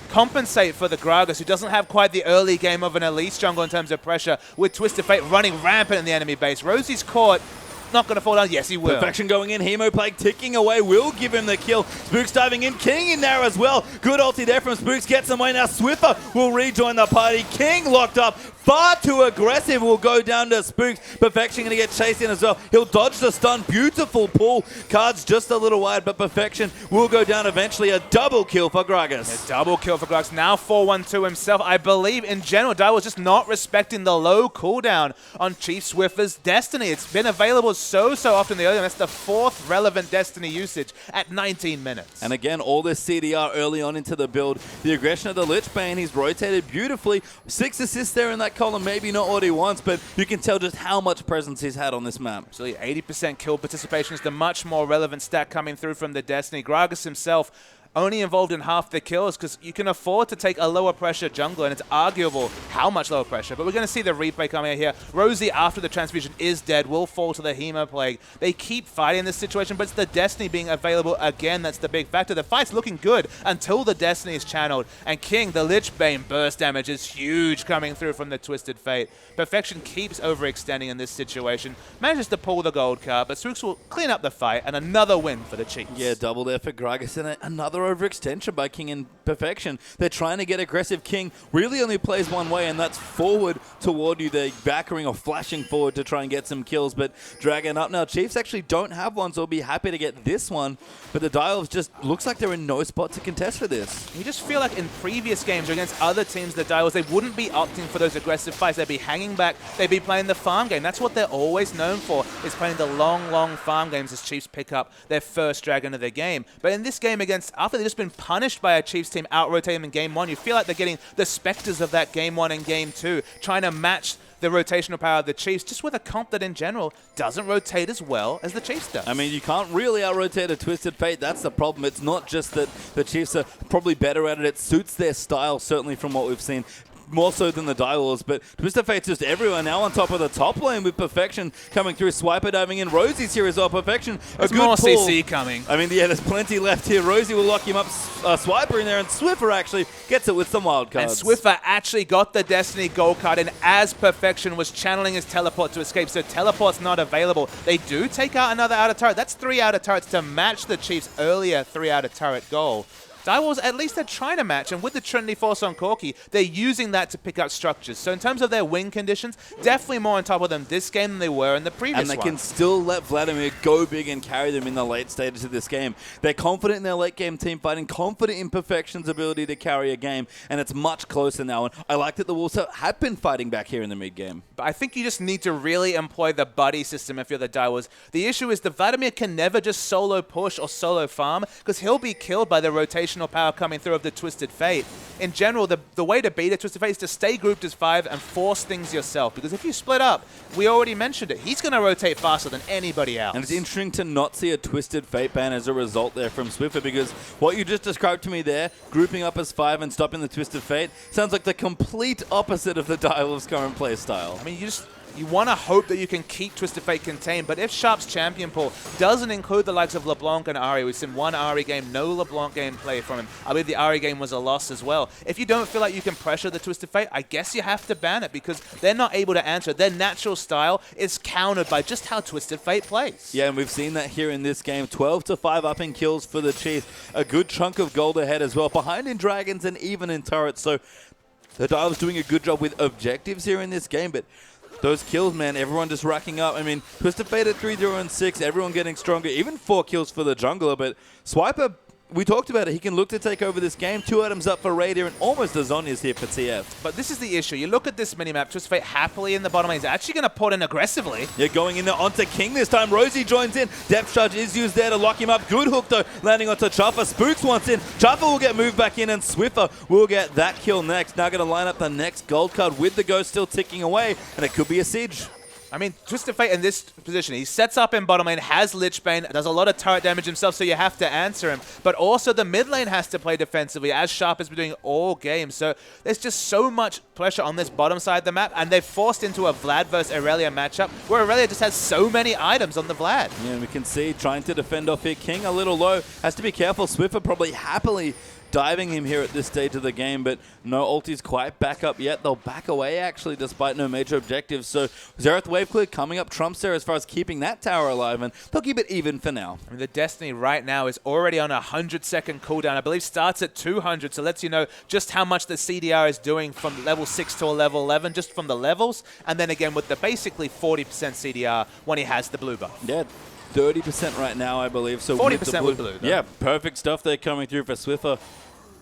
compensate for the Gragas, who doesn't have quite the early game of an Elise jungle in terms of pressure, with Twisted Fate running rampant in the enemy base. Rosie's caught. Not going to fall down. Yes, he will. Perfection going in. Hemoplague ticking away. Will give him the kill. Spooks diving in. King in there as well. Good ulti there from Spooks. Gets him away. Now Swiffer will rejoin the party. King locked up. Far too aggressive. Will go down to Spooks. Perfection going to get chased in as well. He'll dodge the stun. Beautiful pull. Cards just a little wide, but Perfection will go down eventually. A double kill for Gragas. A double kill for Gragas. Now 4-1-2 himself. I believe in general, Dai was just not respecting the low cooldown on Chief Swiffer's Destiny. It's been available so often in the early game. That's the fourth relevant Destiny usage at 19 minutes. And again, all this CDR early on into the build. The aggression of the Lich Bane, he's rotated beautifully. 6 assists there in that column, maybe not what he wants, but you can tell just how much presence he's had on this map. Absolutely, 80% kill participation is the much more relevant stat coming through from the Destiny. Gragas himself, only involved in half the kills because you can afford to take a lower pressure jungler, and it's arguable how much lower pressure. But we're going to see the replay coming out here. Rosie, after the transfusion, is dead, will fall to the Hemo Plague. They keep fighting this situation, but it's the Destiny being available again that's the big factor. The fight's looking good until the Destiny is channeled. And King, the Lich Bane burst damage is huge coming through from the Twisted Fate. Perfection keeps overextending in this situation. Manages to pull the gold card, but Swooks will clean up the fight, and another win for the Chiefs. Yeah, double there for Gragas, and another overextension by King and Perfection. They're trying to get aggressive. King really only plays one way, and that's forward toward you. They're backering or flashing forward to try and get some kills, but dragging up now. Chiefs actually don't have one, so will be happy to get this one, but the Dials just looks like they're in no spot to contest for this. You just feel like in previous games or against other teams, the Dials, they wouldn't be opting for those aggressive fights. They'd be hanging back. They'd be playing the farm game. That's what they're always known for, is playing the long farm games as Chiefs pick up their first dragon of the game. But in this game after they've just been punished by a Chiefs team out-rotating them in Game 1, you feel like they're getting the specters of that Game 1 and Game 2, trying to match the rotational power of the Chiefs, just with a comp that in general doesn't rotate as well as the Chiefs does. I mean, you can't really out-rotate a Twisted Fate. That's the problem. It's not just that the Chiefs are probably better at it. It suits their style, certainly from what we've seen. More so than the Dials, but Twisted Fate's just everywhere now on top of the top lane with Perfection coming through. Swiper diving in. Rosie's here as well. Perfection, There's a good more pull. CC coming. I mean, yeah, there's plenty left here. Rosie will lock him up. Swiper in there, and Swiffer actually gets it with some wild cards. And Swiffer actually got the Destiny gold card, and as Perfection was channeling his teleport to escape, so teleport's not available. They do take out another outer turret. That's 3 outer turrets to match the Chiefs' earlier 3 outer turret goal. Direwolves, at least they're trying to match, and with the Trinity Force on Corki, they're using that to pick up structures. So in terms of their win conditions, definitely more on top of them this game than they were in the previous one. And they can still let Vladimir go big and carry them in the late stages of this game. They're confident in their late game team fighting, confident in Perfection's ability to carry a game, and it's much closer now. And I like that the Wolves have been fighting back here in the mid game. But I think you just need to really employ the buddy system if you're the Direwolves. The issue is the Vladimir can never just solo push or solo farm, because he'll be killed by the rotation power coming through of the Twisted Fate. In general, the way to beat a Twisted Fate is to stay grouped as 5 and force things yourself. Because if you split up, we already mentioned it, he's going to rotate faster than anybody else. And it's interesting to not see a Twisted Fate ban as a result there from Swiffer, because what you just described to me there, grouping up as 5 and stopping the Twisted Fate, sounds like the complete opposite of the Direwolves' current play style. I mean, you want to hope that you can keep Twisted Fate contained, but if Sharp's champion pool doesn't include the likes of LeBlanc and Ahri, we've seen one Ahri game, no LeBlanc gameplay from him. I believe the Ahri game was a loss as well. If you don't feel like you can pressure the Twisted Fate, I guess you have to ban it because they're not able to answer. Their natural style is countered by just how Twisted Fate plays. Yeah, and we've seen that here in this game. 12-5 up in kills for the Chiefs. A good chunk of gold ahead as well, behind in Dragons and even in turrets. So the Dials doing a good job with objectives here in this game, but those kills, man, everyone just racking up. I mean, Twisted Fate at 3-0-6, everyone getting stronger, even 4 kills for the jungler. But Swiper, we talked about it, he can look to take over this game. 2 items up for Raid here, and almost the Zhonya's here for TF. But this is the issue. You look at this minimap, Twisted Fate happily in the bottom lane. He's actually going to put in aggressively. Yeah, going in there onto King this time. Rosie joins in. Depth Charge is used there to lock him up. Good hook, though, landing onto Chuffa. Spooks wants in. Chuffa will get moved back in, and Swiffer will get that kill next. Now going to line up the next gold card with the Ghost still ticking away, and it could be a siege. I mean, Twisted Fate in this position, he sets up in bottom lane, has Lich Bane, does a lot of turret damage himself, so you have to answer him. But also the mid lane has to play defensively, as Sharp has been doing all game. So there's just so much pressure on this bottom side of the map, and they've forced into a Vlad versus Aurelia matchup, where Aurelia just has so many items on the Vlad. Yeah, and we can see trying to defend off here. King a little low, has to be careful. Swiffer probably happily diving him here at this stage of the game, but no ultis quite back up yet. They'll back away, actually, despite no major objectives. So Xerath Wave Clear coming up trumps there as far as keeping that tower alive, and they'll keep it even for now. I mean, the Destiny right now is already on a 100-second cooldown. I believe starts at 200, so lets you know just how much the CDR is doing from level 6 to level 11, just from the levels, and then again with the basically 40% CDR when he has the blue buff. Yeah. 30% right now, I believe. So 40% with blue. Yeah, perfect stuff there coming through for Swiffer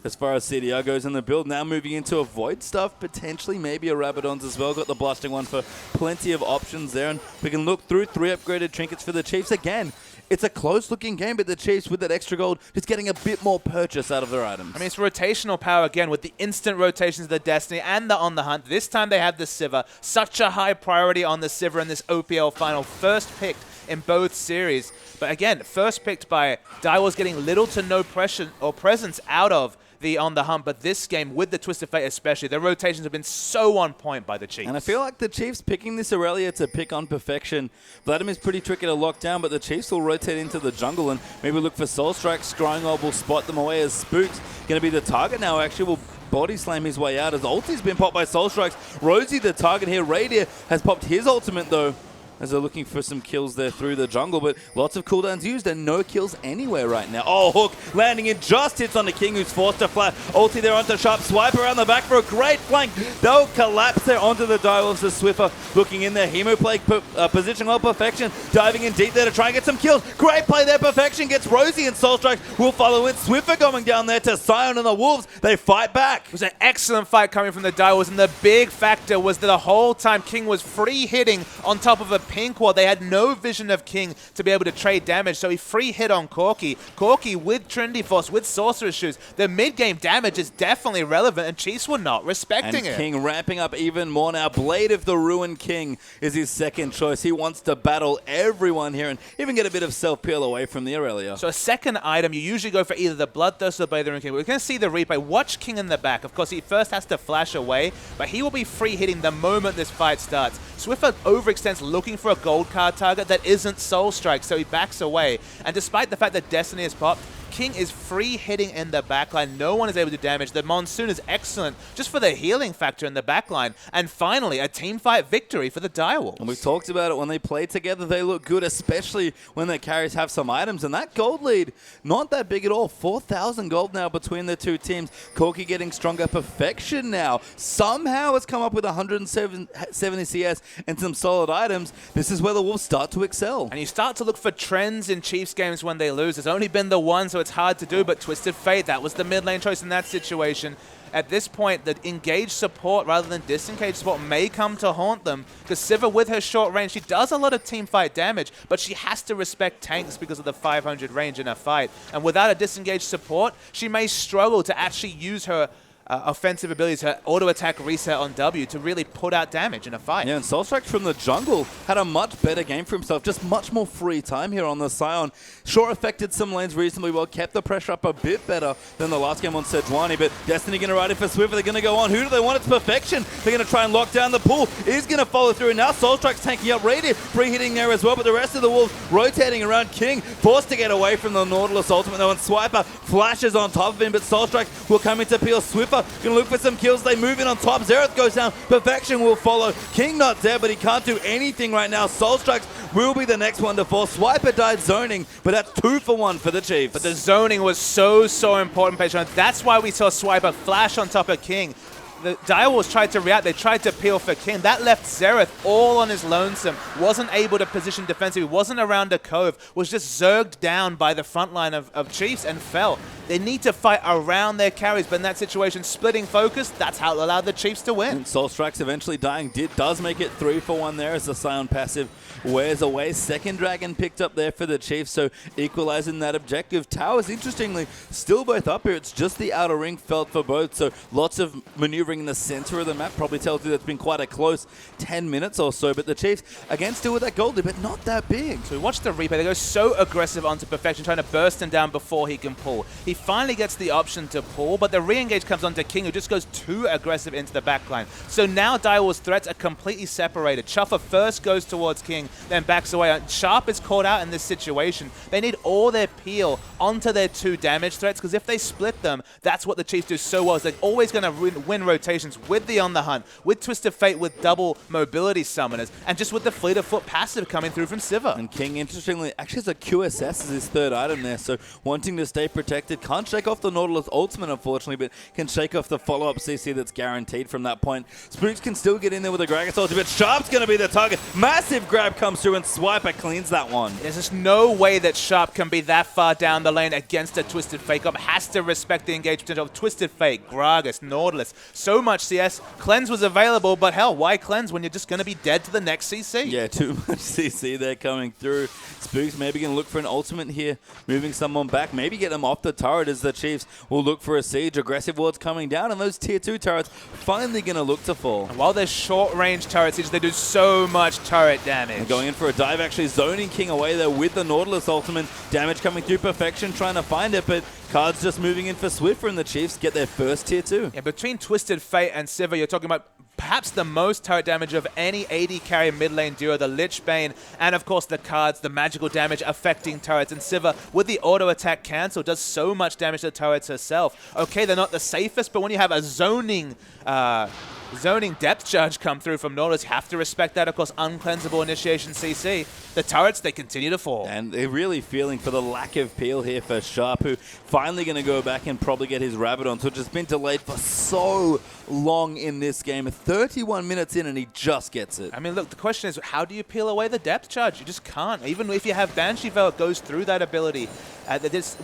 as far as CDR goes in the build. Now moving into a Void stuff, potentially maybe a Rabadon's as well. Got the blasting one for plenty of options there. And we can look through 3 upgraded trinkets for the Chiefs again. it's a close-looking game, but the Chiefs, with that extra gold, just getting a bit more purchase out of their items. I mean, it's rotational power again with the instant rotations of the Destiny and the On the Hunt. This time they have the Sivir. Such a high priority on the Sivir in this OPL final. First picked in both series. But again, first picked by Direwolves, getting little to no pressure or presence out of the On the Hunt, but this game, with the Twisted Fate especially, the rotations have been so on point by the Chiefs. And I feel like the Chiefs picking this Aurelia to pick on perfection. Vladimir's pretty tricky to lock down, but the Chiefs will rotate into the jungle and maybe look for Soul Strike. Scrying Orb will spot them away as Spook's going to be the target now. Actually, will body slam his way out as ulti's been popped by Soul Strikes. Rosie the target here. Radier has popped his ultimate though, as they're looking for some kills there through the jungle, but lots of cooldowns used and no kills anywhere right now. Oh, Hook landing in, just hits on the King, who's forced to flat. Ulti there onto Sharp, swipe around the back for a great flank. They'll collapse there onto the Direwolves. The Swiffer looking in there. Hemoplague position well, Perfection diving in deep there to try and get some kills. Great play there, Perfection gets Rosie, and Soul Strike will follow in. Swiffer going down there to Sion and the Wolves. They fight back. It was an excellent fight coming from the Direwolves, and the big factor was that the whole time King was free hitting on top of a pink wall. They had no vision of King to be able to trade damage, so he free hit on Corki. Corki with Trinity Force, with Sorcerer's Shoes. The mid-game damage is definitely relevant, and Chiefs were not respecting it. King ramping up even more now. Blade of the Ruined King is his second choice. He wants to battle everyone here and even get a bit of self-peel away from the Aurelia. So a second item, you usually go for either the Bloodthirst or the Blade of the Ruined King. We're going to see the replay. Watch King in the back. Of course, he first has to flash away, but he will be free hitting the moment this fight starts. Swiffer overextends looking for a gold card target that isn't Soul Strike, so he backs away. And despite the fact that Destiny has popped, King is free hitting in the backline. No one is able to damage. The Monsoon is excellent just for the healing factor in the backline. And finally, a team fight victory for the Direwolves. And we've talked about it. When they play together, they look good, especially when their carries have some items. And that gold lead, not that big at all. 4,000 gold now between the two teams. Corki getting stronger. Perfection now somehow has come up with 170 CS and some solid items. This is where the Wolves start to excel. And you start to look for trends in Chiefs games when they lose. There's only been the one, so it's hard to do, but Twisted Fate, that was the mid lane choice in that situation. At this point, the engaged support rather than disengaged support may come to haunt them, because Sivir, with her short range, she does a lot of team fight damage, but she has to respect tanks because of the 500 range in a fight. And without a disengaged support, she may struggle to actually use her offensive abilities, her auto-attack reset on W to really put out damage in a fight. Yeah, and Soul Strike from the jungle had a much better game for himself, just much more free time here on the Sion. Sure, affected some lanes reasonably well, kept the pressure up a bit better than the last game on Sejuani, but Destiny going to ride it for Swiffer. They're going to go on. Who do they want? It's Perfection. They're going to try and lock down the pool. Is going to follow through. Now Soul Strike's tanking up Radiant, free hitting there as well, but the rest of the Wolves rotating around King, forced to get away from the Nautilus ultimate though, and Swiper flashes on top of him, but Soul Strike will come into peel. Swiffer going to look for some kills. They move in on top. Xerath goes down. Perfection will follow. King not dead, but he can't do anything right now. Soul Strikes will be the next one to fall. Swiper died zoning, but that's 2 for 1 for the Chiefs. But the zoning was so important, Patreon. That's why we saw Swiper flash on top of King. The Direwolves tried to react. They tried to peel for King. That left Xerath all on his lonesome. Wasn't able to position defensively. Wasn't around a cove. Was just zerged down by the front line of Chiefs and fell. They need to fight around their carries, but in that situation, splitting focus, that's how it allowed the Chiefs to win. And Soul Strikes eventually dying does make it 3 for 1 there as the Sion passive wears away. Second Dragon picked up there for the Chiefs, so equalizing that objective. Towers, interestingly, still both up here. It's just the outer ring felt for both, so lots of maneuvering in the center of the map. Probably tells you that's been quite a close 10 minutes or so, but the Chiefs, again, still with that gold lead, but not that big. So we watch the replay. They go so aggressive onto Perfection, trying to burst him down before he can pull. He finally gets the option to pull, but the re-engage comes onto King, who just goes too aggressive into the backline. So now Direwolves' threats are completely separated. Chuffer first goes towards King, then backs away. Sharp is caught out in this situation. They need all their peel onto their 2 damage threats, because if they split them, that's what the Chiefs do so well. Is they're always going to win rotations with the On the Hunt, with Twisted Fate, with double mobility summoners, and just with the Fleet of Foot passive coming through from Sivir. And King, interestingly, actually has a QSS as his third item there, so wanting to stay protected, Can't shake off the Nautilus ultimate, unfortunately, but can shake off the follow-up CC that's guaranteed from that point. Spooks can still get in there with a Gragas ultimate. Sharp's going to be the target. Massive grab comes through, and Swiper cleans that one. There's just no way that Sharp can be that far down the lane against a Twisted Fate. Up has to respect the engagement potential of Twisted Fate, Gragas, Nautilus. So much CS. Cleanse was available, but hell, why cleanse when you're just going to be dead to the next CC? Yeah, too much CC there coming through. Spooks maybe going to look for an ultimate here, moving someone back, maybe get them off the turret as the Chiefs will look for a siege. Aggressive wards coming down, and those tier 2 turrets finally going to look to fall. And while they're short-range turret sieges, they do so much turret damage. And going in for a dive, actually zoning King away there with the Nautilus ultimate. Damage coming through Perfection, trying to find it, but Cards just moving in for Swiffer, and the Chiefs get their first tier 2. Yeah, between Twisted Fate and Sivir, you're talking about perhaps the most turret damage of any AD carry mid lane duo, the Lich Bane, and of course the Cards, the magical damage affecting turrets. And Sivir, with the auto attack cancel, does so much damage to the turrets herself. Okay, they're not the safest, but when you have a zoning depth charge come through from Nautilus, you have to respect that. Of course, uncleansable initiation CC. The turrets, they continue to fall. And they're really feeling for the lack of peel here for Sharp, who finally going to go back and probably get his Rabadon, which has been delayed for so long in this game. 31 minutes in, and he just gets it. I mean, look, the question is, how do you peel away the depth charge? You just can't. Even if you have Banshee Veil, it goes through that ability.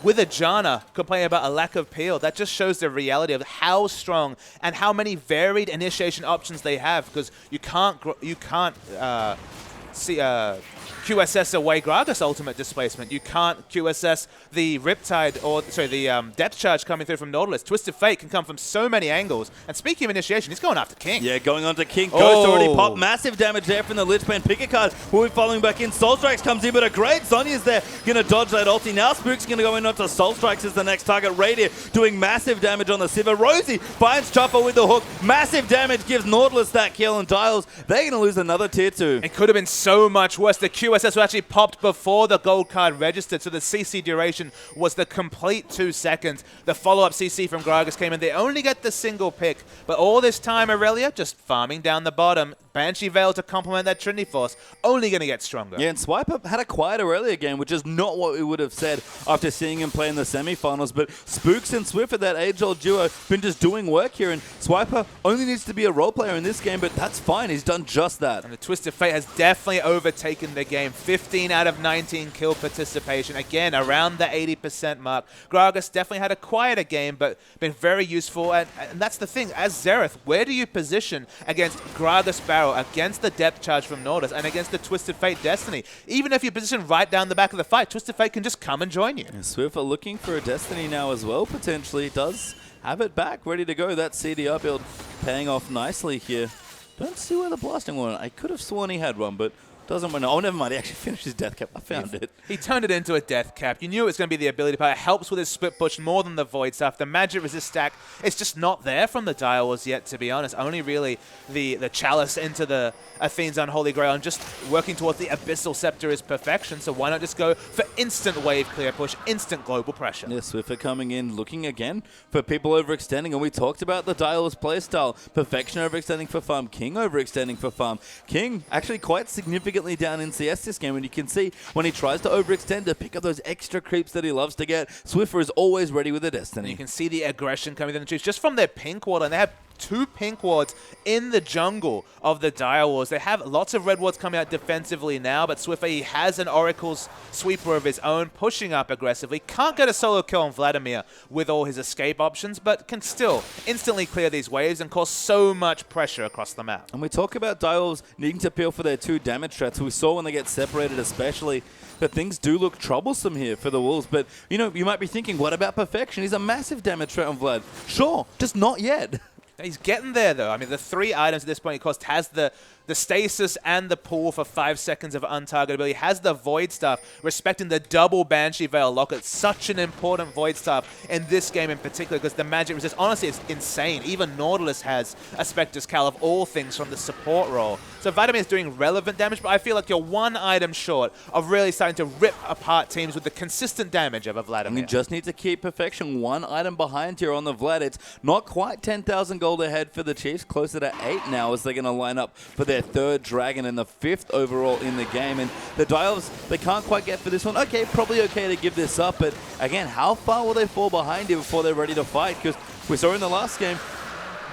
With a Janna complaining about a lack of peel, that just shows the reality of how strong and how many varied initiation options they have, because you can't QSS away Gragas ultimate displacement. You can't QSS the Riptide, or sorry, the depth charge coming through from Nautilus. Twisted Fate can come from so many angles. And speaking of initiation, he's going after King. Yeah, going on to King. Ghost already popped. Massive damage there from the Lich Bane. Pick a card. Will be following back in. Soul Strikes comes in, but a great Sonya's there. Going to dodge that ulti. Now Spook's going to go in onto Soul Strikes as the next target. Radiant doing massive damage on the Sivir. Rosie finds Chopper with the hook. Massive damage gives Nautilus that kill, and Dials, they're going to lose another tier 2. It could have been so much worse. The QSS was actually popped before the gold card registered, so the CC duration was the complete 2 seconds. The follow-up CC from Gragas came in. They only get the single pick, but all this time Aurelia just farming down the bottom. Banshee Veil to complement that Trinity Force, only going to get stronger. Yeah, and Swiper had a quiet Aurelia game, which is not what we would have said after seeing him play in the semifinals. But Spooks and Swiffer, that age-old duo, been just doing work here, and Swiper only needs to be a role player in this game, but that's fine. He's done just that. And the Twisted Fate has definitely overtaken the game. 15 out of 19 kill participation. Again, around the 80% mark. Gragas definitely had a quieter game, but been very useful. And that's the thing. As Xerath, where do you position against Gragas Barrow, against the depth charge from Nautilus, and against the Twisted Fate Destiny? Even if you position right down the back of the fight, Twisted Fate can just come and join you. And Swiffer looking for a Destiny now as well, potentially. Does have it back, ready to go. That CDR build paying off nicely here. Don't see where the blasting one. I could have sworn he had one, but doesn't want to. Oh, never mind. He actually finished his death cap. I found it. He turned it into a death cap. You knew it was going to be the ability part. It helps with his split push more than the void stuff. The magic resist stack, it's just not there from the Direwolves yet, to be honest. Only really the Chalice into the Athene's Unholy Grail, and just working towards the Abyssal Scepter is perfection. So why not just go for instant wave clear push, instant global pressure? Yeah, Swiffer coming in, looking again for people overextending. And we talked about the Direwolves playstyle. Perfection overextending for farm. King overextending for farm. King actually quite significantly down in CS this game, and you can see when he tries to overextend to pick up those extra creeps that he loves to get, Swiffer is always ready with a Destiny. And you can see the aggression coming in the Chiefs just from their pink ward, and they have 2 pink wards in the jungle of the Direwolves. They have lots of red wards coming out defensively now, but Swiffer, he has an Oracle's sweeper of his own, pushing up aggressively. Can't get a solo kill on Vladimir with all his escape options, but can still instantly clear these waves and cause so much pressure across the map. And we talk about Direwolves needing to peel for their 2 damage threats. We saw when they get separated especially that things do look troublesome here for the Wolves. But, you know, you might be thinking, what about Perfection? He's a massive damage threat on Vlad. Sure, just not yet. He's getting there, though. I mean, the 3 items at this point he cost has the stasis and the pool for 5 seconds of untargetability. Has the void staff, respecting the double Banshee Veil locket. Such an important void staff in this game in particular, because the magic resist, honestly, it's insane. Even Nautilus has a Spectre's Cal of all things from the support role. So Vladimir is doing relevant damage, but I feel like you're 1 item short of really starting to rip apart teams with the consistent damage of a Vladimir. And you just need to keep Perfection 1 item behind here on the Vlad. It's not quite 10,000 gold ahead for the Chiefs, closer to 8 now as they're going to line up for their their 3rd dragon and the 5th overall in the game. And the Dials, they can't quite get for this one. Okay, probably okay to give this up, but again, how far will they fall behind here before they're ready to fight? Because we saw in the last game,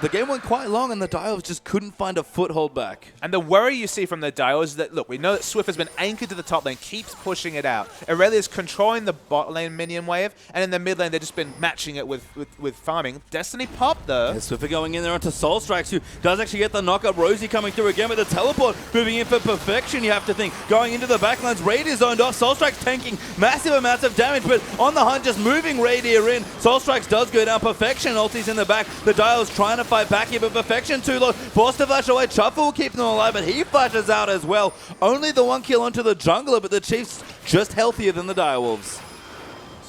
the game went quite long and the Dials just couldn't find a foothold back. And the worry you see from the Dials is that, look, we know that Swift has been anchored to the top lane, keeps pushing it out. Aurelia's controlling the bot lane minion wave, and in the mid lane, they've just been matching it with farming. Destiny popped, though. Yeah, Swift going in there onto Soul Strikes, who does actually get the knockup. Rosie coming through again with the teleport, moving in for perfection, you have to think. Going into the backlines, Raid is zoned off. Soul Strikes tanking massive amounts of damage, but on the hunt, just moving Radier in. Soul Strikes does go down. Perfection, ulti's in the back. The Dials trying to fight back here, but Perfection too low. Forced to flash away. Chuffle will keep them alive, but he flashes out as well. Only the 1 kill onto the jungler, but the Chiefs just healthier than the Direwolves.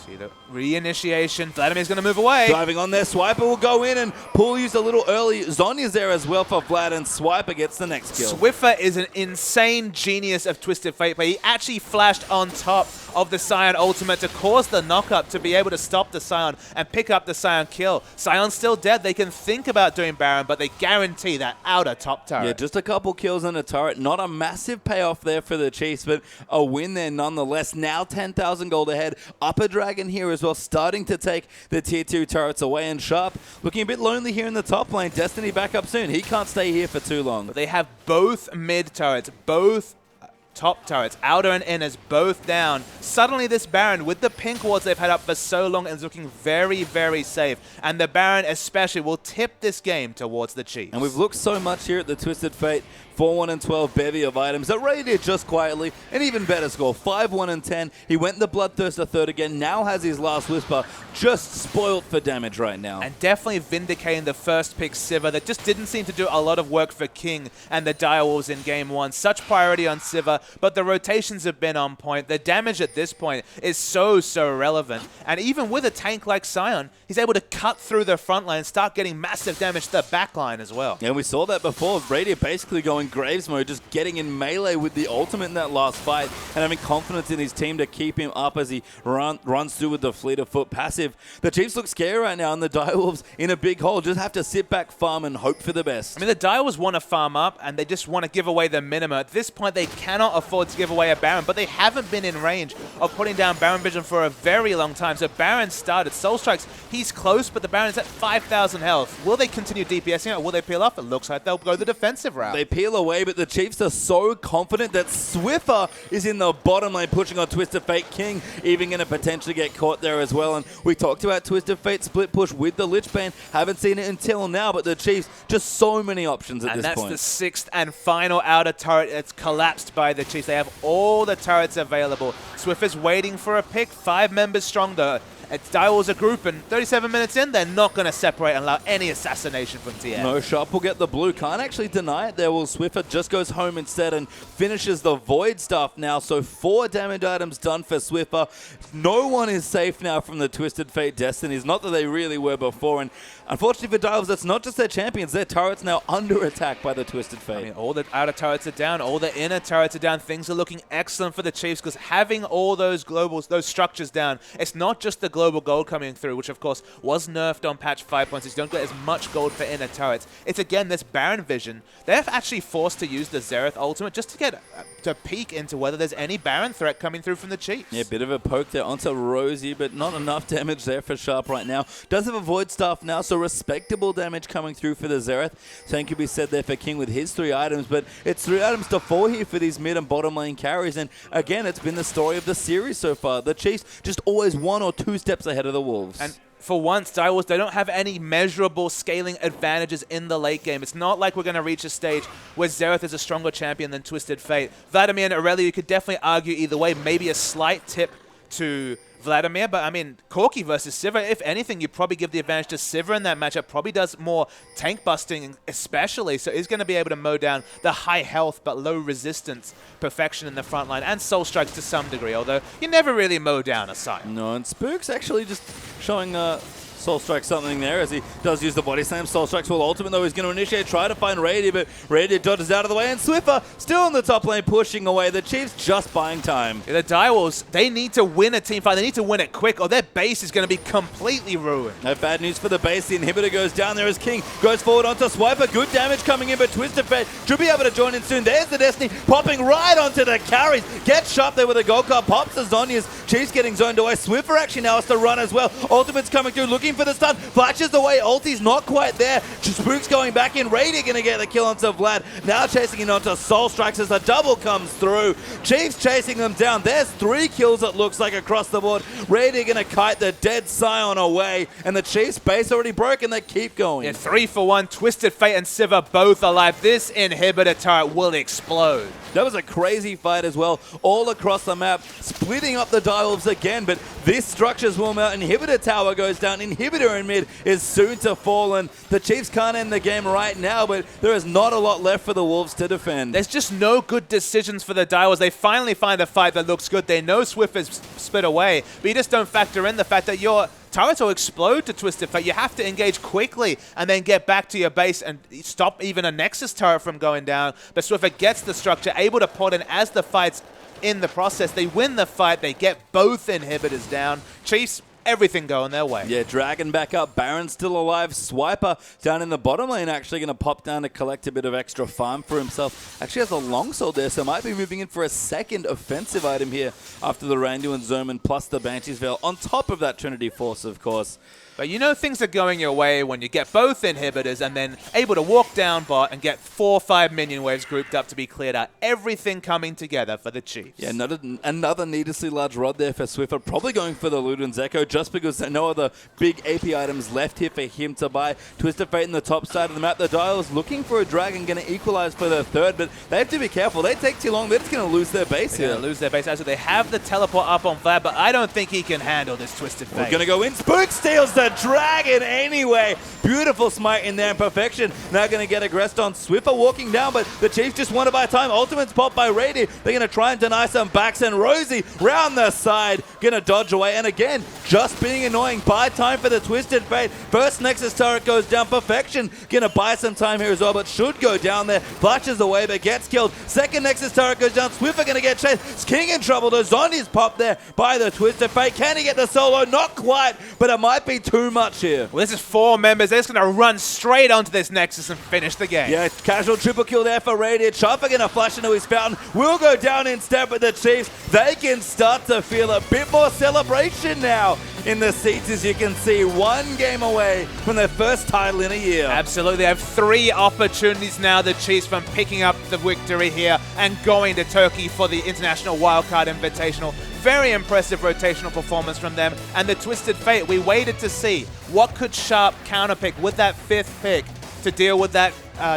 See the reinitiation. Vladimir's going to move away. Driving on there, Swiper will go in, and Pool used a little early. Zonya's there as well for Vlad, and Swiper gets the next kill. Swiffer is an insane genius of Twisted Fate, but he actually flashed on top of the Scion ultimate to cause the knockup to be able to stop the Scion and pick up the Scion kill. Scion's still dead. They can think about doing Baron, but they guarantee that outer top turret. Yeah, just a couple kills on a turret. Not a massive payoff there for the Chiefs, but a win there nonetheless. Now 10,000 gold ahead. Upper Dragon here as well, starting to take the tier 2 turrets away. And Sharp looking a bit lonely here in the top lane. Destiny back up soon. He can't stay here for too long. But they have both mid turrets, both top turrets, outer and inners, both down. Suddenly this Baron, with the pink wards they've had up for so long, is looking very, very safe. And the Baron especially will tip this game towards the Chiefs. And we've looked so much here at the Twisted Fate. 4-1 and 12 bevy of items. That Radier just quietly, an even better score. 5-1 and 10. He went the Bloodthirst a third again. Now has his last Whisper. Just spoiled for damage right now. And definitely vindicating the first pick Sivir that just didn't seem to do a lot of work for King and the Direwolves in game 1. Such priority on Sivir, but the rotations have been on point. The damage at this point is so relevant. And even with a tank like Scion, he's able to cut through the front line and start getting massive damage to the back line as well. And we saw that before. Radier basically going Graves mode, just getting in melee with the ultimate in that last fight and having confidence in his team to keep him up as he runs through with the fleet of foot passive. The Chiefs look scary right now, and the Direwolves in a big hole just have to sit back, farm, and hope for the best. I mean, the Direwolves want to farm up, and they just want to give away the minimum. At this point, they cannot afford to give away a Baron, but they haven't been in range of putting down Baron Vision for a very long time. So Baron started. Soul Strikes, he's close, but the Baron's at 5,000 health. Will they continue DPSing it, or will they peel off? It looks like they'll go the defensive route. They peel away, but the Chiefs are so confident that Swiffer is in the bottom lane pushing on Twisted Fate. King even going to potentially get caught there as well. And we talked about Twisted Fate split push with the Lich Bane. Haven't seen it until now, but the Chiefs, just so many options at this point. And that's the 6th and final outer turret that's collapsed by the Chiefs. They have all the turrets available. Swiffer's waiting for a pick. 5 members strong though. It's Direwolves a group, and 37 minutes in, they're not going to separate and allow any assassination from TF. No, Sharp will get the blue. Can't actually deny it there. Will Swiffer just goes home instead and finishes the Void Staff now. So 4 damage items done for Swiffer. No one is safe now from the Twisted Fate Destinies. Not that they really were before. And unfortunately for Direwolves, that's not just their champions. Their turrets now under attack by the Twisted Fate. I mean, all the outer turrets are down. All the inner turrets are down. Things are looking excellent for the Chiefs because having all those globals, those structures down, it's not just the global gold coming through, which of course was nerfed on patch 5.6. You don't get as much gold for inner turrets. It's again this Baron Vision. They're actually forced to use the Xerath ultimate just to get to peek into whether there's any Baron threat coming through from the Chiefs. Yeah, bit of a poke there onto Rosie, but not enough damage there for Sharp right now. Does have a Void Staff now, so respectable damage coming through for the Xerath. Same could be said there for King with his 3 items, but it's 3 items to 4 here for these mid and bottom lane carries, and again, it's been the story of the series so far. The Chiefs just always 1 or 2 steps ahead of the Wolves. And for once, Direwolves, they don't have any measurable scaling advantages in the late game. It's not like we're going to reach a stage where Xerath is a stronger champion than Twisted Fate. Vladimir and Aurelia, you could definitely argue either way, maybe a slight tip to Vladimir, but I mean, Corki versus Sivir, if anything, you probably give the advantage to Sivir in that matchup. Probably does more tank busting especially, so he's going to be able to mow down the high health but low resistance Perfection in the front line, and Soul Strikes to some degree, although you never really mow down a Scion. No, and Spook's actually just showing Soul Strike something there as he does use the body slam. Soul Strike's will ultimate though. He's going to initiate, try to find Rady, but Rady dodges out of the way, and Swiffer still in the top lane pushing away. The Chiefs just buying time. The Direwolves, they need to win a team fight. They need to win it quick or their base is going to be completely ruined. No bad news for the base. The inhibitor goes down there as King goes forward onto Swiper. Good damage coming in, but Twisted Fate should be able to join in soon. There's the Destiny popping right onto the carries. Gets shot there with a gold card. Pops the Zhonya's. Chiefs getting zoned away. Swiffer actually now has to run as well. Ultimate's coming through, looking for the stun. Flashes away. Ulti's not quite there. Spook's going back in. Rady going to get the kill onto Vlad. Now chasing in onto Soul Strikes as the double comes through. Chiefs chasing them down. There's 3 kills it looks like across the board. Rady going to kite the dead Scion away. And the Chiefs base already broken. They keep going. Yeah, 3 for 1. Twisted Fate and Sivir both alive. This inhibitor turret will explode. That was a crazy fight as well, all across the map, splitting up the Direwolves again, but this structure's warm out. Inhibitor tower goes down. Inhibitor in mid is soon to fall, and the Chiefs can't end the game right now, but there is not a lot left for the Wolves to defend. There's just no good decisions for the Direwolves. They finally find a fight that looks good. They know Swift is split away, but you just don't factor in the fact that your turrets will explode to Twisted Fate. You have to engage quickly and then get back to your base and stop even a Nexus turret from going down. But Swiffer gets the structure, able to pot in as the fight's in the process. They win the fight. They get both inhibitors down. Chiefs, everything going their way. Yeah, Dragon back up. Baron's still alive. Swiper down in the bottom lane actually going to pop down to collect a bit of extra farm for himself. Actually has a longsword there, so might be moving in for a second offensive item here after the Randuin Zoman plus the Banshee's Veil on top of that Trinity Force, of course. But you know things are going your way when you get both inhibitors and then able to walk down bot and get 4 or 5 minion waves grouped up to be cleared out. Everything coming together for the Chiefs. Yeah, another needlessly large rod there for Swiffer. Probably going for the Luden's Echo just because there are no other big AP items left here for him to buy. Twisted Fate in the top side of the map. The Dial's looking for a Dragon, going to equalize for the third, but they have to be careful. They take too long. They're just going to lose their base here. They're going to lose their base. Actually, they have the teleport up on Vlad, but I don't think he can handle this Twisted Fate. We're going to go in. Spook steals the Dragon anyway. Beautiful smite in there in perfection. Now going to get aggressed on Swiffer walking down, but the Chiefs just want to buy time. Ultimate's popped by Rady. They're going to try and deny some backs, and Rosie round the side going to dodge away. And again, just being annoying. Buy time for the Twisted Fate. First Nexus turret goes down. Perfection going to buy some time here as well, but should go down there. Flashes away, but gets killed. Second Nexus turret goes down. Swiffer going to get chased. King in trouble. The Zonya's popped there by the Twisted Fate. Can he get the solo? Not quite, but it might be too much here. Well, this is 4 members. They're just going to run straight onto this Nexus and finish the game. Yeah, casual triple kill there for Radiant. Chopper going to flash into his fountain. Will go down instead with the Chiefs. They can start to feel a bit more celebration now in the seats, as you can see. 1 game away from their first title in a year. Absolutely. They have 3 opportunities now, the Chiefs, from picking up the victory here and going to Turkey for the International Wildcard Invitational. Very impressive rotational performance from them. And the Twisted Fate, we waited to see what could Sharp counterpick with that 5th pick to deal with that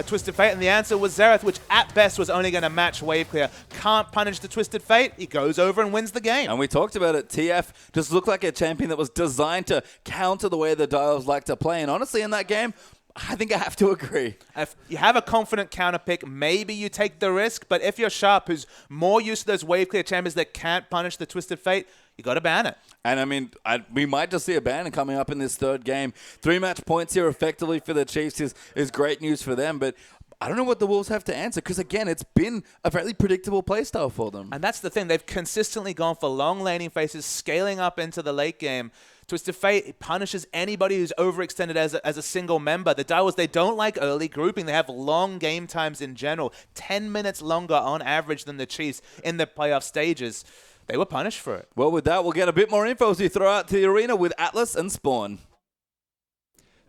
Twisted Fate, and the answer was Xerath, which at best was only going to match wave clear. Can't punish the Twisted Fate. He goes over and wins the game. And we talked about it. TF just looked like a champion that was designed to counter the way the Dials like to play. And honestly, in that game, I think I have to agree. If you have a confident counter pick, maybe you take the risk. But if you're Sharp, who's more used to those wave clear champions that can't punish the Twisted Fate, you got to ban it. And I mean, we might just see a ban coming up in this third game. 3 match points here effectively for the Chiefs is great news for them. But I don't know what the Wolves have to answer because, again, it's been a fairly predictable playstyle for them. And that's the thing. They've consistently gone for long laning phases, scaling up into the late game. Twisted Fate punishes anybody who's overextended as a single member. The Direwolves, they don't like early grouping. They have long game times in general, 10 minutes longer on average than the Chiefs in the playoff stages. They were punished for it. Well, with that, we'll get a bit more info as we throw out to the arena with Atlas and Spawn.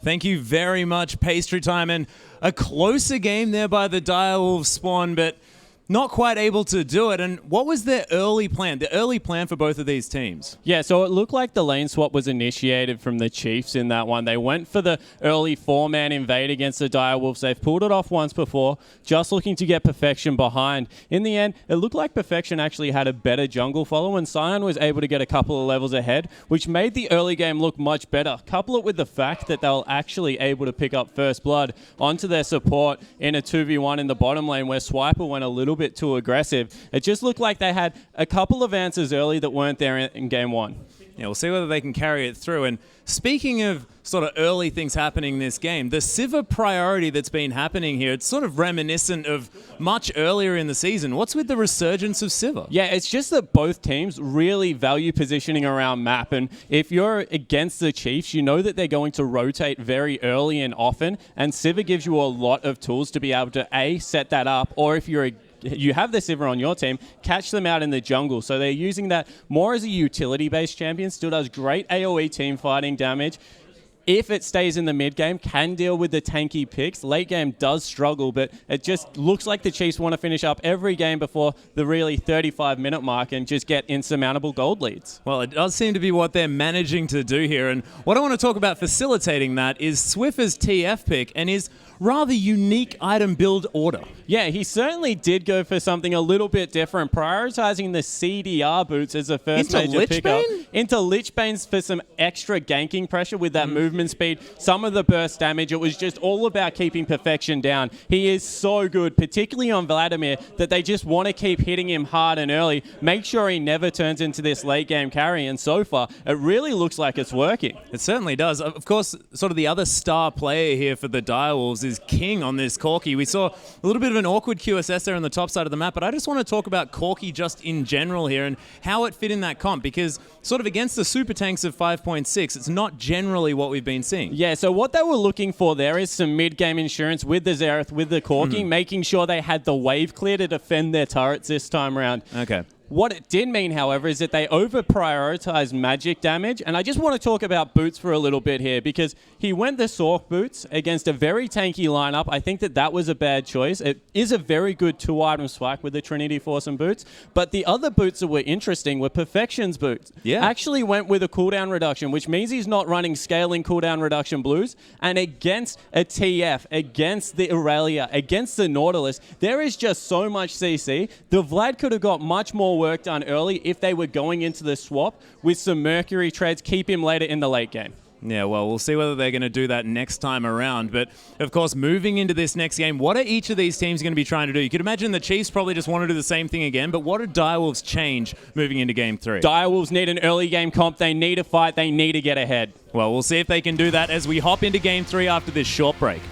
Thank you very much, Pastry Time. And a closer game there by the Direwolves, Spawn, but not quite able to do it. And what was their early plan? The early plan for both of these teams? Yeah, so it looked like the lane swap was initiated from the Chiefs in that one. They went for the early 4-man invade against the Direwolves. They've pulled it off once before, just looking to get Perfection behind. In the end, it looked like Perfection actually had a better jungle follow, and Scion was able to get a couple of levels ahead, which made the early game look much better. Couple it with the fact that they were actually able to pick up First Blood onto their support in a 2v1 in the bottom lane, where Swiper went a little bit too aggressive. It just looked like they had a couple of answers early that weren't there in game 1. Yeah, we'll see whether they can carry it through. And speaking of sort of early things happening in this game, the Sivir priority that's been happening here, it's sort of reminiscent of much earlier in the season. What's with the resurgence of Sivir? Yeah, it's just that both teams really value positioning around map. And if you're against the Chiefs, you know that they're going to rotate very early and often. And Sivir gives you a lot of tools to be able to, A, set that up, or if you have the Sivir on your team, catch them out in the jungle. So they're using that more as a utility-based champion. Still does great AoE team fighting damage. If it stays in the mid game, can deal with the tanky picks. Late game does struggle, but it just looks like the Chiefs want to finish up every game before the really 35-minute mark and just get insurmountable gold leads. Well, it does seem to be what they're managing to do here. And what I want to talk about facilitating that is Swiffer's TF pick and his rather unique item build order. Yeah, he certainly did go for something a little bit different, prioritizing the CDR boots as the first major pickup. Into Lichbane's for some extra ganking pressure with that movement speed, some of the burst damage. It was just all about keeping Perfection down. He is so good, particularly on Vladimir, that they just want to keep hitting him hard and early, make sure he never turns into this late game carry, and so far, it really looks like it's working. It certainly does. Of course, sort of the other star player here for the Direwolves is King on this Corki. We saw a little bit of an awkward QSS there on the top side of the map, but I just want to talk about Corki just in general here and how it fit in that comp, because sort of against the super tanks of 5.6, it's not generally what we've been seeing. Yeah, so what they were looking for there is some mid-game insurance with the Xerath, with the Corki, making sure they had the wave clear to defend their turrets this time around. Okay. What it did mean, however, is that they over-prioritized magic damage. And I just want to talk about boots for a little bit here, because he went the Sork boots against a very tanky lineup. I think that was a bad choice. It is a very good 2-item swipe with the Trinity Force and boots. But the other boots that were interesting were Perfection's boots. Yeah. Actually went with a cooldown reduction, which means he's not running scaling cooldown reduction blues. And against a TF, against the Aurelia, against the Nautilus, there is just so much CC. The Vlad could have got much more work done early if they were going into the swap with some Mercury trades, keep him later in the late game. Yeah, well, we'll see whether they're going to do that next time around. But, of course, moving into this next game, what are each of these teams going to be trying to do? You could imagine the Chiefs probably just want to do the same thing again, but what do Direwolves change moving into Game 3? Direwolves need an early game comp. They need a fight. They need to get ahead. Well, we'll see if they can do that as we hop into Game 3 after this short break.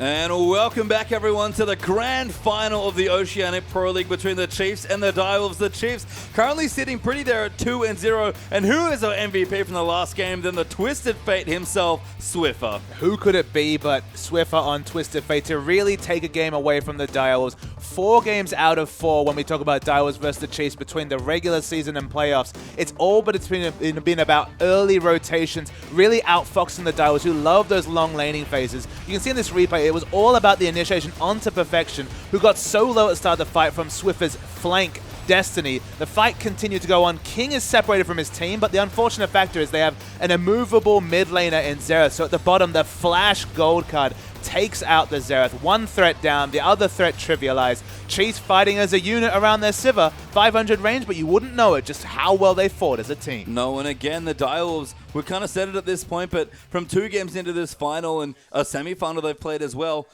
And welcome back, everyone, to the grand final of the Oceanic Pro League between the Chiefs and the Direwolves. The Chiefs currently sitting pretty there at 2-0. And who is our MVP from the last game than the Twisted Fate himself, Swiffer? Who could it be but Swiffer on Twisted Fate to really take a game away from the Direwolves? 4 games out of 4 when we talk about Direwolves versus the Chiefs between the regular season and playoffs. It's all but it's been about early rotations, really outfoxing the Direwolves, who love those long laning phases. You can see in this replay, it was all about the initiation onto Perfection, who got so low at the start of the fight from Swiffer's flank Destiny. The fight continued to go on. King is separated from his team, but the unfortunate factor is they have an immovable mid laner in Xerath. So at the bottom, the Flash Gold card takes out the Xerath. One threat down, the other threat trivialized. Chiefs fighting as a unit around their Sivir. 500 range, but you wouldn't know it, just how well they fought as a team. No, and again, the Direwolves, we kind of said it at this point, but from 2 games into this final and a semi-final they've played as well,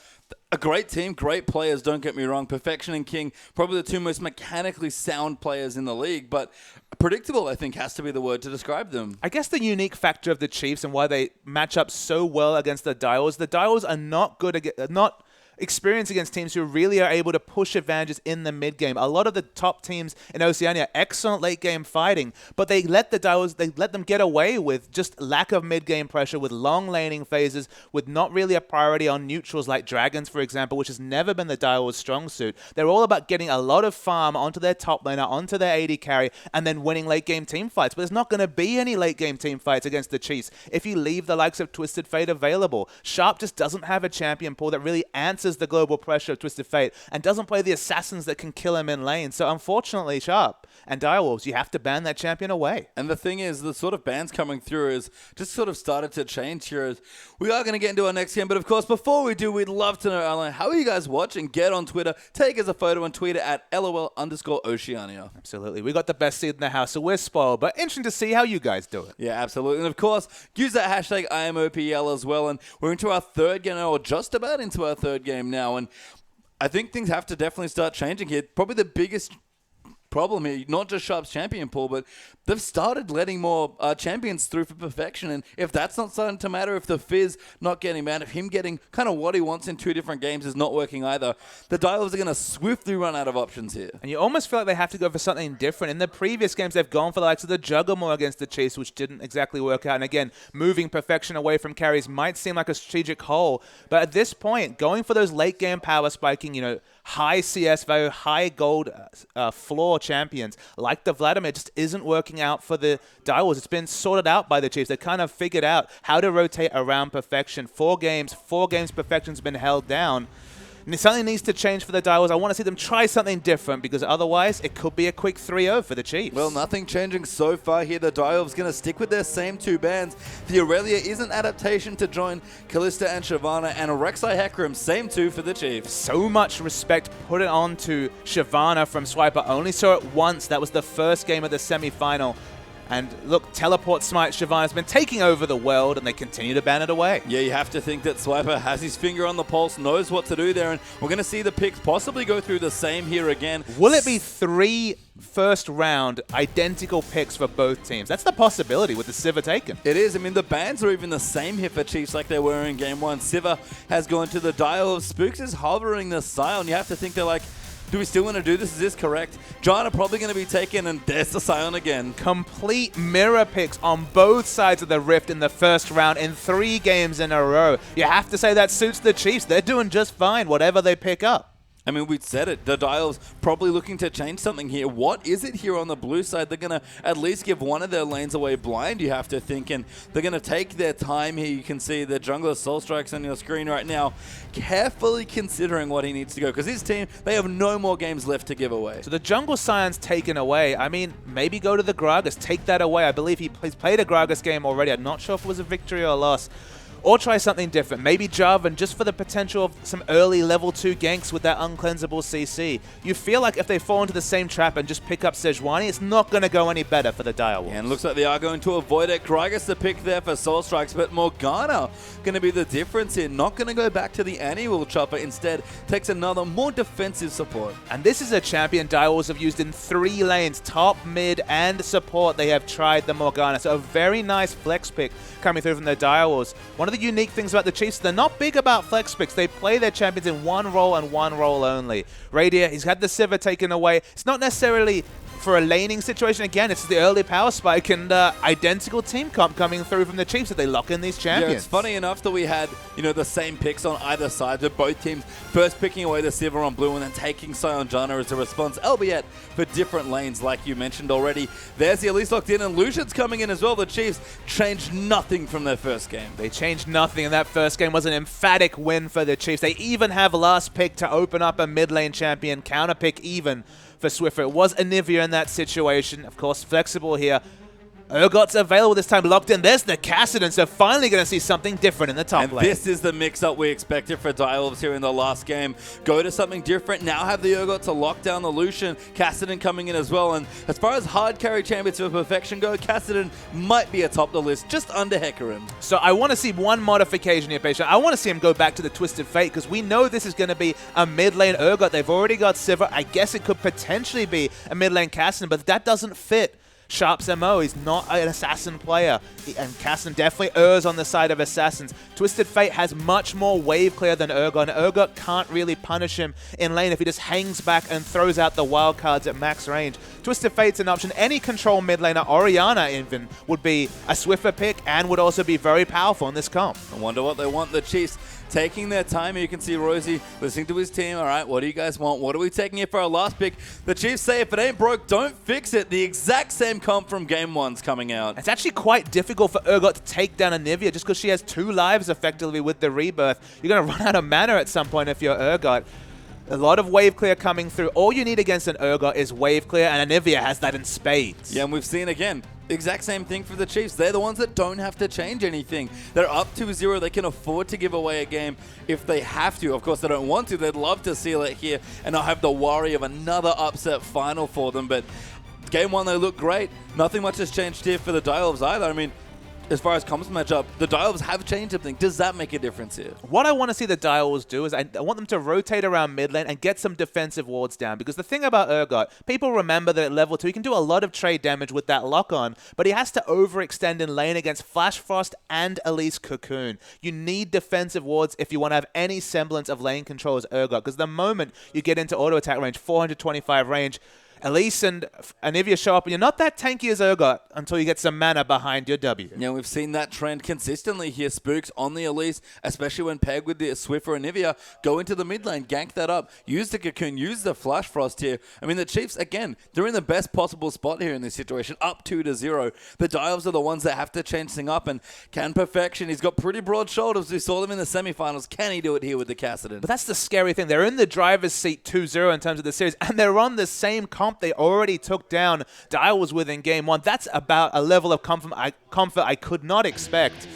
a great team, great players, don't get me wrong. Perfection and King, probably the 2 most mechanically sound players in the league, but predictable, I think, has to be the word to describe them. I guess the unique factor of the Chiefs and why they match up so well against the Direwolves are not good, not experience against teams who really are able to push advantages in the mid game. A lot of the top teams in Oceania, excellent late game fighting, but they let the Direwolves, they let them get away with just lack of mid game pressure, with long laning phases, with not really a priority on neutrals like Dragons, for example, which has never been the Direwolves' strong suit. They're all about getting a lot of farm onto their top laner, onto their AD carry, and then winning late game team fights. But there's not going to be any late game team fights against the Chiefs if you leave the likes of Twisted Fate available. Sharp just doesn't have a champion pool that really answers the global pressure of Twisted Fate and doesn't play the assassins that can kill him in lane. So unfortunately, Sharp and Direwolves, you have to ban that champion away. And the thing is, the sort of bans coming through is just sort of started to change here. We are going to get into our next game, but of course, before we do, we'd love to know, Alan, how are you guys watching? Get on Twitter, take us a photo and tweet it at LOL_Oceania. Absolutely. We got the best seed in the house, so we're spoiled, but interesting to see how you guys do it. Yeah, absolutely. And of course, use that hashtag IamOPL as well. And we're into our 3rd game now, or just about into our 3rd game now. And I think things have to definitely start changing here. Probably the biggest problem here, not just Sharp's champion pool, but they've started letting more champions through for Perfection. And if that's not starting to matter, if the Fizz not getting mad, if him getting kind of what he wants in 2 different games is not working either, the Direwolves are going to swiftly run out of options here. And you almost feel like they have to go for something different. In the previous games, they've gone for the likes of the Juggernaut against the Chiefs, which didn't exactly work out. And again, moving Perfection away from carries might seem like a strategic hole. But at this point, going for those late game power spiking, high CS value, high gold floor champions like the Vladimir just isn't working out for the Direwolves. It's been sorted out by the Chiefs. They kind of figured out how to rotate around Perfection. 4 games Perfection's been held down. And something needs to change for the Direwolves. I want to see them try something different, because otherwise it could be a quick 3-0 for the Chiefs. Well, nothing changing so far here. The Direwolves going to stick with their same 2 bans. The Aurelia is an adaptation to join Kalista and Shyvana, and Rek'Sai Hecarim, same 2 for the Chiefs. So much respect put it on to Shyvana from Swiper. Only saw it once. That was the first game of the semi-final. And look, Teleport Smite Shyvana's been taking over the world, and they continue to ban it away. Yeah, you have to think that Swiper has his finger on the pulse, knows what to do there, and we're going to see the picks possibly go through the same here again. Will it be 3 first-round identical picks for both teams? That's the possibility with the Sivir taken. It is. I mean, the bans are even the same here for Chiefs like they were in Game 1. Sivir has gone to the Direwolves. Spooks is hovering the Scion. You have to think they're like, do we still want to do this? Is this correct? Giant are probably going to be taken, and there's the Scion again. Complete mirror picks on both sides of the Rift in the first round in 3 games in a row. You have to say that suits the Chiefs. They're doing just fine, whatever they pick up. I mean, we said it. The Direwolves probably looking to change something here. What is it here on the blue side? They're going to at least give one of their lanes away blind, you have to think. And they're going to take their time here. You can see the jungler Soul Strikes on your screen right now, carefully considering what he needs to go. Because his team, they have no more games left to give away. So the jungle Scion's taken away. I mean, maybe go to the Gragas. Take that away. I believe he's played a Gragas game already. I'm not sure if it was a victory or a loss. Or try something different. Maybe Jarvan, just for the potential of some early level 2 ganks with that uncleansable CC. You feel like if they fall into the same trap and just pick up Sejuani, it's not going to go any better for the Direwolves. Yeah, and looks like they are going to avoid it. Gragas the pick there for Soul Strikes, but Morgana going to be the difference here. Not going to go back to the annual chopper. Instead, takes another more defensive support. And this is a champion Direwolves have used in 3 lanes, top, mid, and support. They have tried the Morgana. So a very nice flex pick coming through from the Direwolves. One of of the unique things about the Chiefs, they're not big about flex picks. They play their champions in one role and one role only. Radier, he's had the Sivir taken away. It's not necessarily for a laning situation. Again, it's the early power spike and identical team comp coming through from the Chiefs that they lock in these champions. Yeah, it's funny enough that we had, the same picks on either side, with both teams first picking away the Sivir on blue and then taking Sion Janna as a response, albeit for different lanes, like you mentioned already. There's the Elise locked in, and Lucian's coming in as well. The Chiefs changed nothing from their first game. They changed nothing, and that first game was an emphatic win for the Chiefs. They even have last pick to open up a mid lane champion, counter pick even for Swiffer. It was Anivia in that situation. Of course, flexible here. Urgot's available this time, locked in. There's the Kassadin, so finally going to see something different in the top lane. This is the mix-up we expected for Direwolves here in the last game. Go to something different. Now have the Urgot to lock down the Lucian. Kassadin coming in as well. And as far as hard carry champions for perfection go, Kassadin might be atop the list, just under Hecarim. So I want to see one modification here, Patient. I want to see him go back to the Twisted Fate, because we know this is going to be a mid lane Urgot. They've already got Sivir. I guess it could potentially be a mid lane Kassadin, but that doesn't fit Sharp's MO. He's not an assassin player, and Kassadin definitely errs on the side of assassins. Twisted Fate has much more wave clear than Urgot, and Urgot can't really punish him in lane if he just hangs back and throws out the wild cards at max range. Twisted Fate's an option. Any control mid laner, Orianna even, would be a Swiffer pick and would also be very powerful in this comp. I wonder what they want. The Chiefs taking their time. You can see Rosie listening to his team. All right, what do you guys want? What are we taking here for our last pick? The Chiefs say if it ain't broke, don't fix it. The exact same comp from Game 1's coming out. It's actually quite difficult for Urgot to take down Anivia just because she has 2 lives effectively with the rebirth. You're going to run out of mana at some point if you're Urgot. A lot of wave clear coming through. All you need against an Urgot is wave clear, and Anivia has that in spades. Yeah, and we've seen again, exact same thing for the Chiefs. They're the ones that don't have to change anything. They're up 2-0. They can afford to give away a game if they have to. Of course, they don't want to. They'd love to seal it here and not have the worry of another upset final for them. But Game 1, they look great. Nothing much has changed here for the Direwolves either. I mean, as far as comps match up, the Direwolves have changed something. Does that make a difference here? What I want to see the Direwolves do is I want them to rotate around mid lane and get some defensive wards down. Because the thing about Urgot, people remember that at level 2, he can do a lot of trade damage with that lock-on, but he has to overextend in lane against Flash Frost and Elise Cocoon. You need defensive wards if you want to have any semblance of lane control as Urgot. Because the moment you get into auto attack range, 425 range, Elise and Anivia show up, and you're not that tanky as Urgot until you get some mana behind your W. Yeah, we've seen that trend consistently here. Spooks on the Elise, especially when paired with the Swiffer and Anivia, go into the mid lane, gank that up, use the Cocoon, use the Flash Frost here. I mean, the Chiefs, again, they're in the best possible spot here in this situation, up 2-0. The Direwolves are the ones that have to change things up, and can Perfection, he's got pretty broad shoulders. We saw them in the semifinals. Can he do it here with the Kassadin? But that's the scary thing. They're in the driver's seat 2-0 in terms of the series, and they're on the same comp they already took down Direwolves with in Game 1. That's about a level of comfort I could not expect.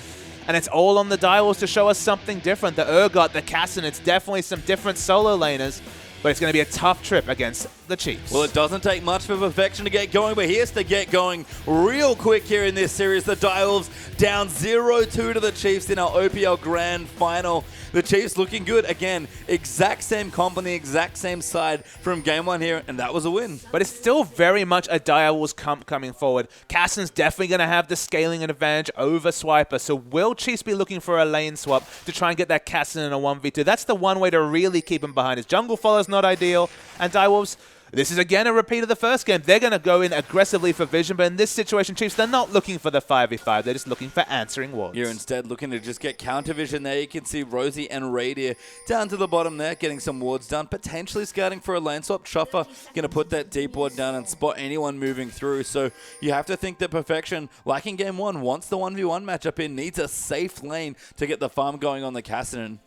And it's all on the Direwolves to show us something different. The Urgot, the Kassadin, it's definitely some different solo laners, but it's going to be a tough trip against the Chiefs. Well, it doesn't take much for Perfection to get going, but he has to get going real quick here in this series. The Direwolves down 0-2 to the Chiefs in our OPL Grand Final. The Chiefs looking good. Again, exact same comp on the exact same side from Game 1 here, and that was a win. But it's still very much a Direwolves comp coming forward. Kassadin's definitely going to have the scaling advantage over Swiper, so will Chiefs be looking for a lane swap to try and get that Kassadin in a 1v2? That's the one way to really keep him behind. His jungle follower's not ideal, and Direwolves, this is again a repeat of the first game. They're going to go in aggressively for vision, but in this situation, Chiefs, they're not looking for the 5v5. They're just looking for answering wards. You're instead looking to just get counter vision there. You can see Rosie and Radier down to the bottom there, getting some wards done, potentially scouting for a lane swap. Chuffer going to put that deep ward down and spot anyone moving through. So you have to think that Perfection, like in Game 1, wants the 1v1 matchup in, needs a safe lane to get the farm going on the Kassadin.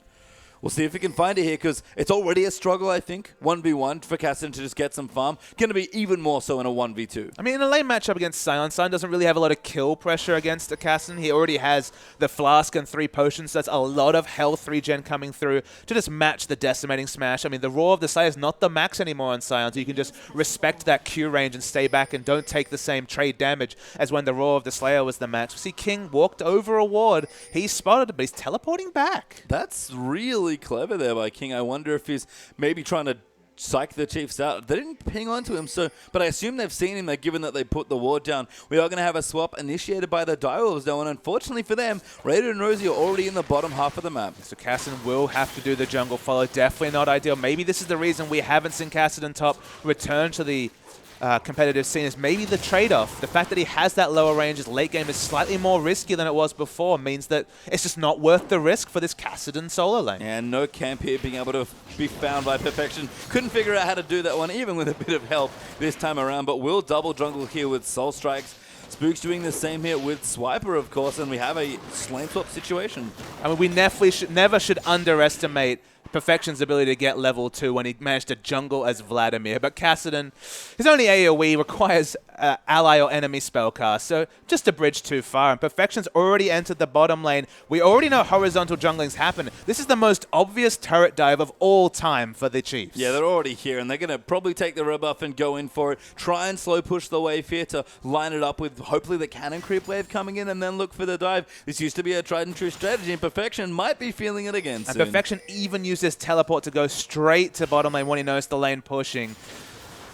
We'll see if we can find it here, because it's already a struggle, I think, 1v1 for Kassadin to just get some farm. Going to be even more so in a 1v2. I mean, in a lane matchup against Sion, Sion doesn't really have a lot of kill pressure against the Kassadin. He already has the Flask and 3 potions, so that's a lot of health regen coming through to just match the Decimating Smash. I mean, the Roar of the Slayer is not the max anymore on Sion, so you can just respect that Q range and stay back and don't take the same trade damage as when the Roar of the Slayer was the max. We see King walked over a ward. He's spotted, but he's teleporting back. That's really clever there by King. I wonder if he's maybe trying to psych the Chiefs out. They didn't ping onto him, but I assume they've seen him there, given that they put the ward down. We are going to have a swap initiated by the Direwolves, though, and unfortunately for them, Raider and Rosie are already in the bottom half of the map. So Cassidy will have to do the jungle follow. Definitely not ideal. Maybe this is the reason we haven't seen Cassidy top return to the competitive scene, is maybe the trade-off. The fact that he has that lower range, his late game is slightly more risky than it was before, means that it's just not worth the risk for this Cassidy solo lane. And no camp here being able to be found by Perfection. Couldn't figure out how to do that one, even with a bit of help this time around, but will double jungle here with Soul Strikes. Spook's doing the same here with Swiper, of course, and we have a lane swap situation. I mean, we never should underestimate Perfection's ability to get level 2 when he managed to jungle as Vladimir. But Cassidy, his only AoE requires ally or enemy spellcast, so just a bridge too far. And Perfection's already entered the bottom lane. We already know horizontal junglings happen. This is the most obvious turret dive of all time for the Chiefs. Yeah, they're already here, and they're going to probably take the rebuff and go in for it. Try and slow push the wave here to line it up with hopefully the cannon creep wave coming in, and then look for the dive. This used to be a tried and true strategy, and Perfection might be feeling it again soon. And Perfection even used his teleport to go straight to bottom lane when he knows the lane pushing.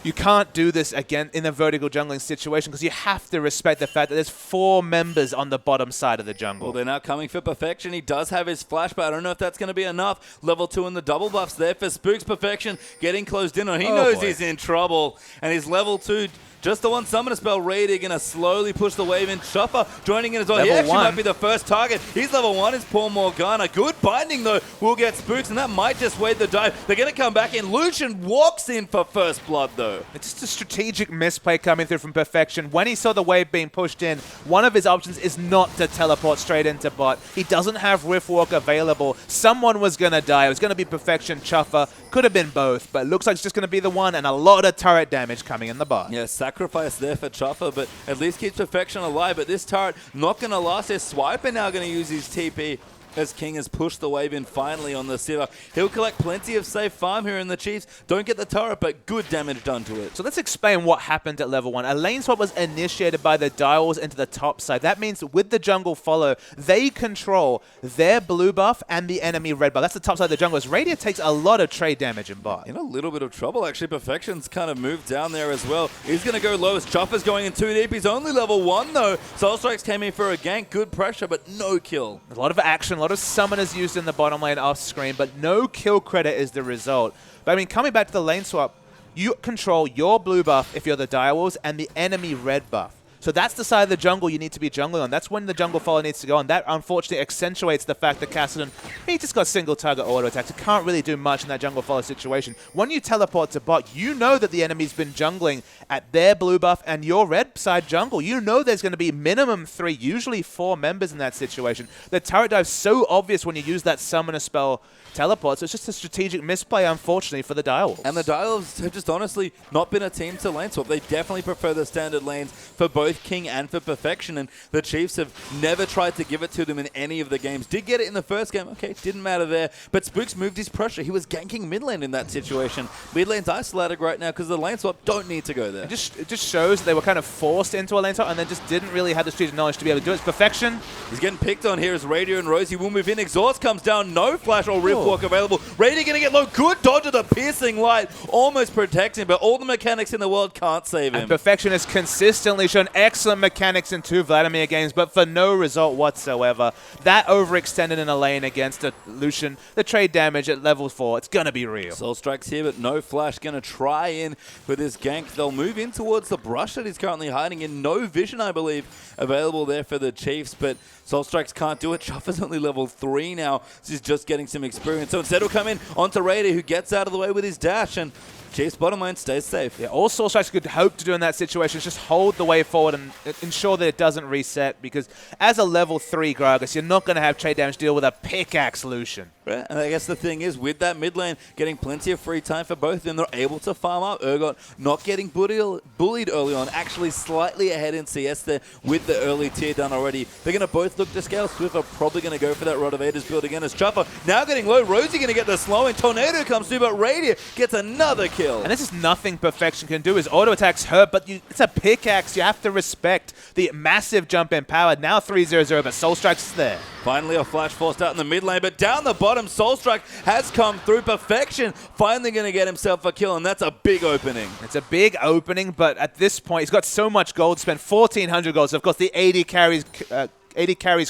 You can't do this again in a vertical jungling situation because you have to respect the fact that there's 4 members on the bottom side of the jungle. Well, they're now coming for Perfection. He does have his flash, but I don't know if that's going to be enough. Level 2 in the double buffs there for Spook's. Perfection getting closed in on. He knows he's in trouble. And his level 2... just the one summoner spell. Raider going to slowly push the wave in. Chopper joining in as well. He actually might be the first target. He's level 1. Is Paul Morgana. Good binding, though, will get Spooks, and that might just wait the dive. They're going to come back in. Lucian walks in for first blood, though. It's just a strategic misplay coming through from Perfection. When he saw the wave being pushed in, one of his options is not to teleport straight into bot. He doesn't have Riftwalk available. Someone was going to die. It was going to be Perfection, Chuffer. Could have been both, but it looks like it's just going to be the one, and a lot of turret damage coming in the bot. Yeah, sacrifice there for Chuffer, but at least keeps Perfection alive. But this turret not going to last. His Swiper now going to use his TP as King has pushed the wave in finally on the Sivir. He'll collect plenty of safe farm here, and the Chiefs don't get the turret, but good damage done to it. So let's explain what happened at level 1. A lane swap was initiated by the Direwolves into the top side. That means with the jungle follow, they control their blue buff and the enemy red buff. That's the top side of the jungle. As Radiant takes a lot of trade damage in bot. In a little bit of trouble, actually. Perfection's kind of moved down there as well. He's going to go low as Chopper's going in too deep. He's only level 1, though. Soul Strikes came in for a gank. Good pressure, but no kill. A lot of action, a lot of summoners used in the bottom lane off screen, but no kill credit is the result. But I mean, coming back to the lane swap, you control your blue buff if you're the Direwolves and the enemy red buff. So that's the side of the jungle you need to be jungling on. That's when the jungle follow needs to go on. That unfortunately accentuates the fact that Cassidy, he just got single target auto attacks. He can't really do much in that jungle follow situation. When you teleport to bot, you know that the enemy's been jungling at their blue buff and your red side jungle. You know there's going to be minimum 3, usually 4 members in that situation. The turret dive's so obvious when you use that summoner spell teleport, so it's just a strategic misplay, unfortunately, for the Direwolves. And the Direwolves have just honestly not been a team to lane swap. They definitely prefer the standard lanes for both King and for Perfection, and the Chiefs have never tried to give it to them in any of the games. Did get it in the first game, okay, didn't matter there, but Spooks moved his pressure. He was ganking mid lane in that situation. Mid lane's isolated right now because the lane swap don't need to go there. It just shows that they were kind of forced into a lane swap and then just didn't really have the strategic knowledge to be able to do it. It's Perfection. He's getting picked on here as Radiant and Rosie will move in. Exhaust comes down, no flash or Riftwalk available. Radiant going to get low. Good dodge of the piercing light. Almost protects him, but all the mechanics in the world can't save him. And Perfection has consistently shown excellent mechanics in 2 Vladimir games, but for no result whatsoever. That overextended in a lane against a Lucian. The trade damage at level 4, it's going to be real. Soul Strikes here, but no flash. Going to try in with this gank. They'll move in towards the brush that he's currently hiding in. No vision, I believe, available there for the Chiefs, but Soul Strikes can't do it. Chuffer's only level 3 now. So he's just getting some experience. So instead he'll come in onto Raider, who gets out of the way with his dash, and Chiefs bottom lane stays safe. Yeah, all Soul Strikes could hope to do in that situation is just hold the way forward and ensure that it doesn't reset, because as a level 3 Gragas, you're not going to have trade damage deal with a pickaxe Lucian. Right. And I guess the thing is, with that mid lane getting plenty of free time for both of them, they're able to farm up. Urgot not getting bullied early on, actually slightly ahead in CS there with the early tier done already. They're going to both look to scale. Swift are probably going to go for that Rod of Ages build again as Chuffer now getting low. Rosie going to get the slow, and Tornado comes through, but Radiant gets another kill. And this is nothing Perfection can do. His auto attacks hurt, but it's a pickaxe. You have to respect the massive jump in power. Now 3-0-0, but Soul Strikes is there. Finally, a flash forced out in the mid lane, but down the bottom, Soulstrike has come through. Perfection finally going to get himself a kill, and that's a big opening. It's a big opening, but at this point, he's got so much gold, spent 1,400 gold. So, of course, the 80 carries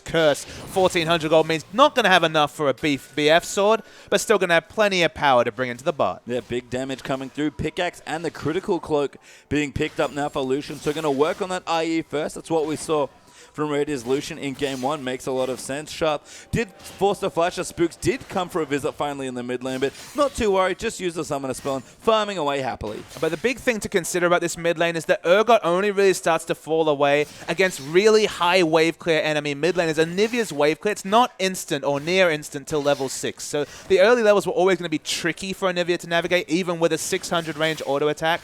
curse, 1,400 gold means not going to have enough for a BF sword, but still going to have plenty of power to bring into the bot. Yeah, big damage coming through. Pickaxe and the critical cloak being picked up now for Lucian. So going to work on that IE first. That's what we saw from Radia's Lucian in game 1. Makes a lot of sense. Sharp did force the flash. The Spooks did come for a visit finally in the mid lane, but not too worried. Just use the Summoner spell and farming away happily. But the big thing to consider about this mid lane is that Urgot only really starts to fall away against really high wave clear enemy mid laners. And Nivea's wave clear, it's not instant or near instant till level 6. So the early levels were always going to be tricky for Nivea to navigate, even with a 600 range auto attack.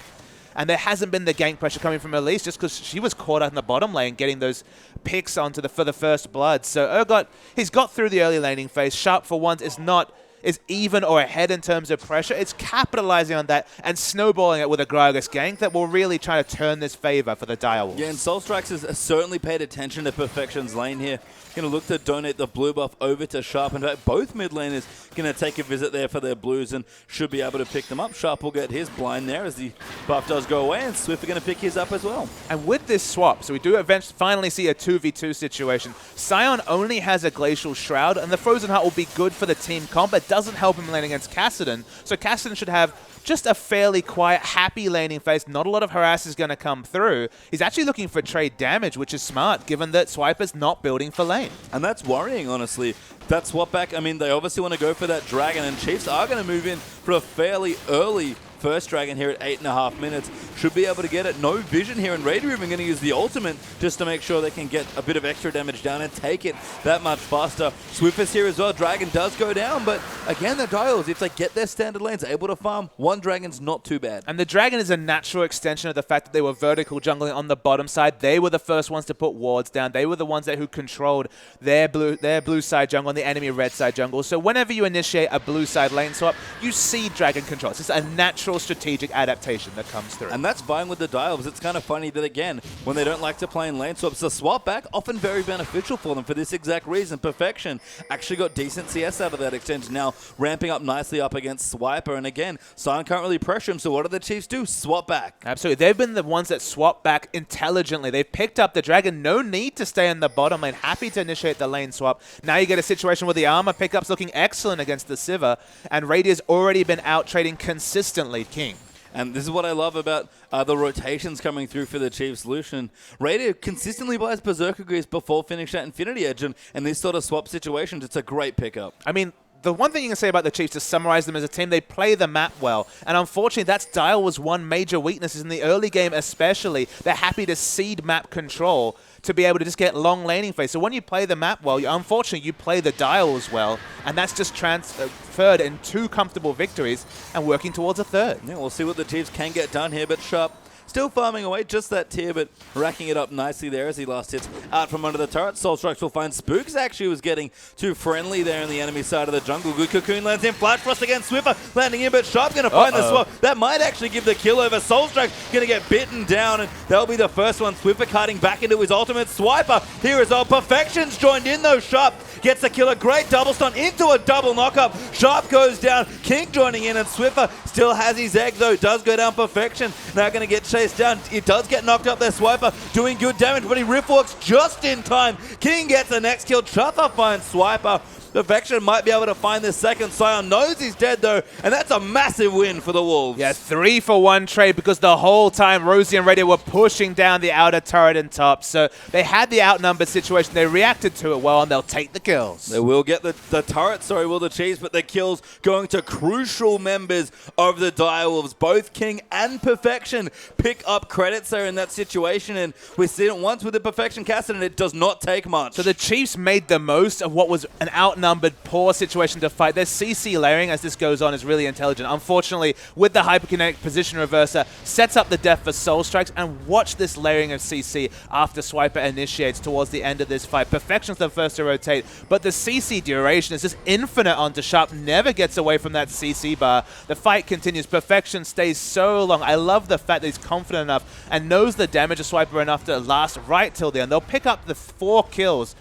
And there hasn't been the gank pressure coming from Elise just because she was caught out in the bottom lane getting those picks onto for the first blood. So Urgot, he's got through the early laning phase. Sharp for once is even or ahead in terms of pressure. It's capitalizing on that and snowballing it with a Gragas gank that will really try to turn this favor for the Direwolves. Yeah, and Soulstrike has certainly paid attention to Perfection's lane here. Going to look to donate the blue buff over to Sharp. In fact, both mid laners going to take a visit there for their blues and should be able to pick them up. Sharp will get his blind there as the buff does go away, and Swift are going to pick his up as well. And with this swap, so we do eventually finally see a 2v2 situation. Sion only has a Glacial Shroud, and the Frozen Heart will be good for the team comp. It doesn't help him lane against Kassadin, so Kassadin should have just a fairly quiet, happy laning phase. Not a lot of harass is going to come through. He's actually looking for trade damage, which is smart, given that Swiper's not building for lane. And that's worrying, honestly. That swap back, I mean, they obviously want to go for that dragon, and Chiefs are going to move in for a fairly early first dragon here at 8.5 minutes. Should be able to get it. No vision here, and Raider even going to use the ultimate just to make sure they can get a bit of extra damage down and take it that much faster. Swift is here as well. Dragon does go down, but again, the Dials, if they get their standard lanes able to farm, one dragon's not too bad. And the dragon is a natural extension of the fact that they were vertical jungling on the bottom side. They were the first ones to put wards down. They were the ones who controlled their blue side jungle and the enemy red side jungle. So whenever you initiate a blue side lane swap, you see dragon control. It's just a natural strategic adaptation that comes through. And that's fine with the Dials. It's kind of funny that, again, when they don't like to play in lane swaps, the swap back often very beneficial for them for this exact reason. Perfection actually got decent CS out of that extension, now ramping up nicely up against Swiper. And again, Sion can't really pressure him, so what do the Chiefs do? Swap back. Absolutely. They've been the ones that swap back intelligently. They've picked up the dragon. No need to stay in the bottom lane. Happy to initiate the lane swap. Now you get a situation where the armor pickup's looking excellent against the Sivir, and Radia's already been out trading consistently King. And this is what I love about the rotations coming through for the Chiefs. Lucian Raider consistently buys Berserker Grease before finishing that Infinity Edge, and these sort of swap situations, it's a great pickup. I mean, the one thing you can say about the Chiefs, to summarize them as a team, they play the map well. And unfortunately, that's Dial's one major weakness in the early game especially. They're happy to cede map control to be able to just get long laning phase. So when you play the map well, unfortunately, you play the Dials well. And that's just transferred in 2 comfortable victories and working towards a 3rd. Yeah, we'll see what the Chiefs can get done here, but Sharp still farming away, just that tier, but racking it up nicely there as he last hits out from under the turret. Soulstrike will find Spooks actually was getting too friendly there in the enemy side of the jungle. Good Cocoon lands in, Flash Frost against Swiffer, landing in, but Sharp going to find the swap. That might actually give the kill over. Soulstrike going to get bitten down, and that'll be the first one. Swiffer cutting back into his ultimate. Swiper here as well. Perfection's joined in though. Sharp gets the kill. A great double stun into a double knockup. Sharp goes down. King joining in, and Swiffer still has his egg though. Does go down. Perfection now going to get chased down. It does get knocked up there. Swiper doing good damage, but he riftwalks just in time. King gets the next kill. Chuffer finds Swiper. Perfection might be able to find this second. Sion knows he's dead though, and that's a massive win for the Wolves. Yeah, 3-for-1 trade because the whole time Rosie and Radiant were pushing down the outer turret and top. So they had the outnumbered situation. They reacted to it well, and they'll take the kills. They will get the turret, will the Chiefs, but the kills going to crucial members of the Direwolves. Both King and Perfection pick up credits there in that situation, and we've seen it once with the Perfection cast, and it does not take much. So the Chiefs made the most of what was an outnumbered poor situation to fight. Their CC layering as this goes on is really intelligent. Unfortunately, with the hyperkinetic position reverser, sets up the death for Soul Strikes, and watch this layering of CC after Swiper initiates towards the end of this fight. Perfection's the first to rotate, but the CC duration is just infinite onto Sharp, never gets away from that CC bar. The fight continues. Perfection stays so long. I love the fact that he's confident enough and knows the damage of Swiper enough to last right till the end. They'll pick up the 4 kills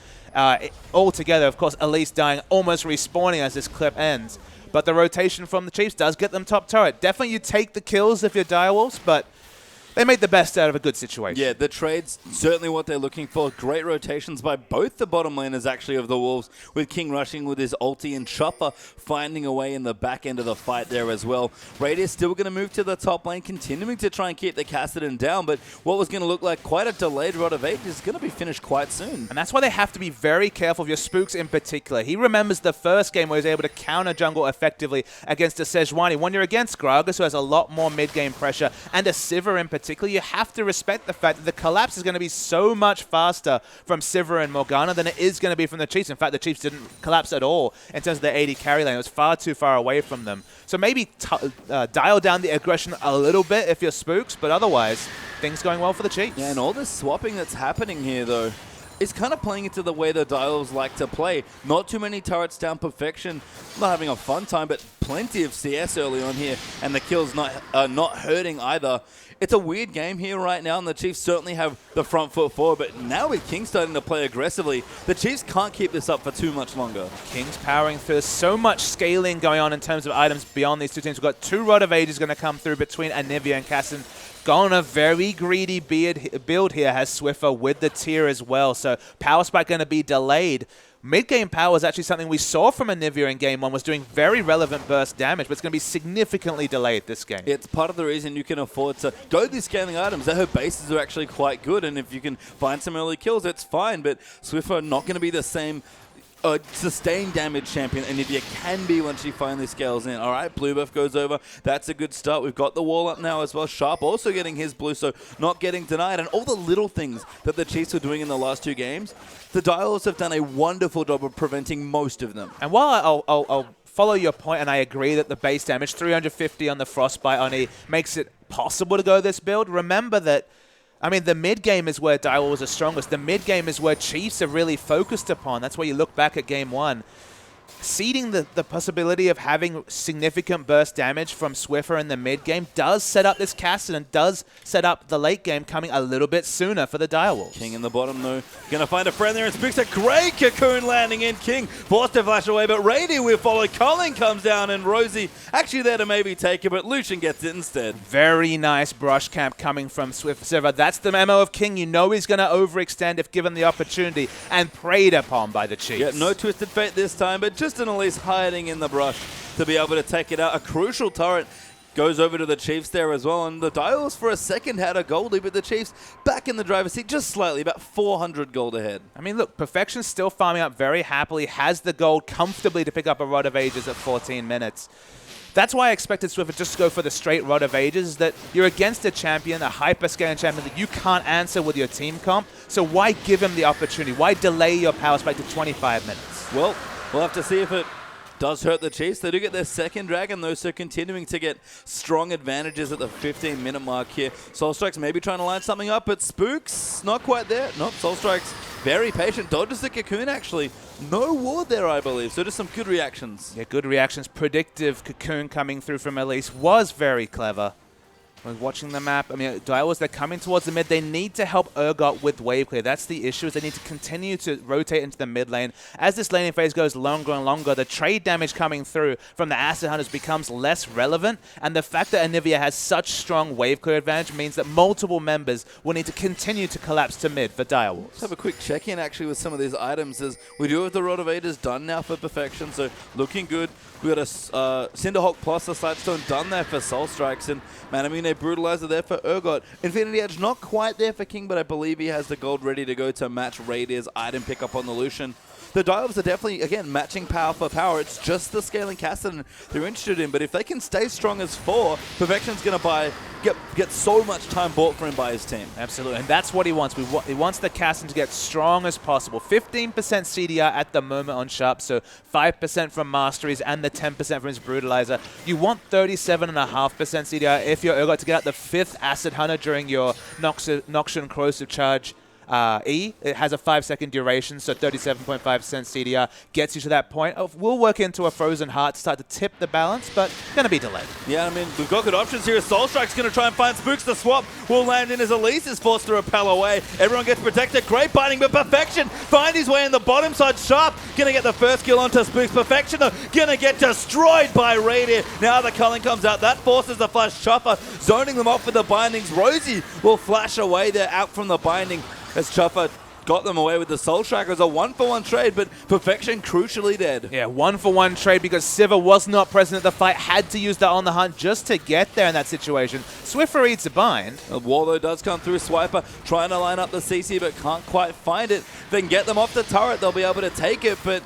All together, of course, Elise dying, almost respawning as this clip ends. But the rotation from the Chiefs does get them top turret. Definitely you take the kills if you're Direwolves, but they made the best out of a good situation. Yeah, the trade's certainly what they're looking for. Great rotations by both the bottom laners, actually, of the Wolves, with King rushing with his ulti and Chopper finding a way in the back end of the fight there as well. Radius still going to move to the top lane, continuing to try and keep the Kassadin down, but what was going to look like quite a delayed Rod of Ages is going to be finished quite soon. And that's why they have to be very careful of your Spooks in particular. He remembers the first game where he was able to counter jungle effectively against a Sejuani. When you're against Gragas, who has a lot more mid-game pressure, and a Sivir in particular, you have to respect the fact that the collapse is going to be so much faster from Sivir and Morgana than it is going to be from the Chiefs. In fact, the Chiefs didn't collapse at all in terms of their AD carry lane. It was far too far away from them. So maybe dial down the aggression a little bit if you're Spooks, but otherwise, things going well for the Chiefs. Yeah, and all this swapping that's happening here, though, is kind of playing into the way the Dials like to play. Not too many turrets down perfection, not having a fun time, but plenty of CS early on here, and the kills not hurting either. It's a weird game here right now, and the Chiefs certainly have the front foot forward, but now with King starting to play aggressively, the Chiefs can't keep this up for too much longer. King's powering through. So much scaling going on in terms of items beyond these two teams. We've got 2 Rod of Ages going to come through between Anivia and Kassadin. Gone a very greedy build here, has Swiffer with the tier as well, so power spike going to be delayed. Mid-game power is actually something we saw from Anivia in Game 1, was doing very relevant burst damage, but it's going to be significantly delayed this game. It's part of the reason you can afford to go these scaling items. Her bases are actually quite good, and if you can find some early kills, it's fine, but Swiffer not going to be the same sustained damage champion Anivia can be when she finally scales in. All right, blue buff goes over. That's a good start. We've got the wall up now as well. Sharp also getting his blue, so not getting denied. And all the little things that the Chiefs were doing in the last 2 games, the Dials have done a wonderful job of preventing most of them. And while I'll follow your point, and I agree that the base damage, 350 on the Frostbite on E, makes it possible to go this build, remember that the mid-game is where Direwolves are strongest. The mid-game is where Chiefs are really focused upon. That's why you look back at Game 1. Seeding the possibility of having significant burst damage from Swiffer in the mid-game does set up this Kassadin and does set up the late game coming a little bit sooner for the Direwolves. King in the bottom, though. Going to find a friend there and Spooks. A great cocoon landing in. King forced to flash away, but Rady will follow. Colin comes down, and Rosie actually there to maybe take it, but Lucian gets it instead. Very nice brush camp coming from Swiffer. That's the MO of King. You know he's going to overextend if given the opportunity, and preyed upon by the Chiefs. Yeah, no Twisted Fate this time, but just an Elise hiding in the brush to be able to take it out. A crucial turret goes over to the Chiefs there as well, and the Dials for a second had a goldie, but the Chiefs back in the driver's seat just slightly, about 400 gold ahead. Look, Perfection's still farming up very happily, has the gold comfortably to pick up a Rod of Ages at 14 minutes. That's why I expected Swiffer just to go for the straight Rod of Ages, is that you're against a champion, a hyper-scaling champion that you can't answer with your team comp, so why give him the opportunity? Why delay your power spike to 25 minutes? Well, we'll have to see if it does hurt the Chiefs. They do get their second dragon, though, so continuing to get strong advantages at the 15-minute mark here. Soul Strike's maybe trying to line something up, but Spooks not quite there. Nope, Soul Strike's very patient. Dodges the cocoon, actually. No ward there, I believe, so just some good reactions. Yeah, good reactions. Predictive cocoon coming through from Elise was very clever. We're watching the map. Direwolves, they're coming towards the mid. They need to help Urgot with wave clear. That's the issue, is they need to continue to rotate into the mid lane. As this laning phase goes longer and longer, the trade damage coming through from the Acid Hunters becomes less relevant, and the fact that Anivia has such strong wave clear advantage means that multiple members will need to continue to collapse to mid for Direwolves. Let's have a quick check-in, actually, with some of these items, as we do have the Rod of Ages done now for Perfection, so looking good. We got a Cinderhawk plus a Sightstone done there for Soul Strikes, and Manamune Brutalizer there for Urgot. Infinity Edge not quite there for King, but I believe he has the gold ready to go to match Raidier's item pickup on the Lucian. The Dials are definitely, again, matching power for power. It's just the scaling Kassadin they're interested in, but if they can stay strong as 4, Perfection's going to get so much time bought for him by his team. Absolutely, and that's what he wants. He wants the Kassadin to get strong as possible. 15% CDR at the moment on Sharp, so 5% from Masteries and the 10% from his Brutalizer. You want 37.5% CDR if you're Urgot to get out the 5th Acid Hunter during your Noxian Corrosive Charge E. It has a 5-second duration, so 37.5% CDR gets you to that point. We'll work into a Frozen Heart to start to tip the balance, but going to be delayed. Yeah, I mean, we've got good options here. Soul Strike's going to try and find Spooks. The swap will land in as Elise is forced to repel away. Everyone gets protected. Great biting, but Perfection find his way in the bottom side. Sharp going to get the first kill onto Spooks. Perfection going to get destroyed by Radiant. Now the culling comes out. That forces the flash. Chuffer zoning them off with the bindings. Rosie will flash away. They're out from the binding as Chuffer got them away with the Soul Strike. It was a 1-for-1 trade, but Perfection crucially dead. Yeah, 1-for-1 trade because Sivir was not present at the fight, had to use the On the Hunt just to get there in that situation. Swiffer eats a bind. Warlow does come through. Swiper trying to line up the CC, but can't quite find it. Then get them off the turret. They'll be able to take it, but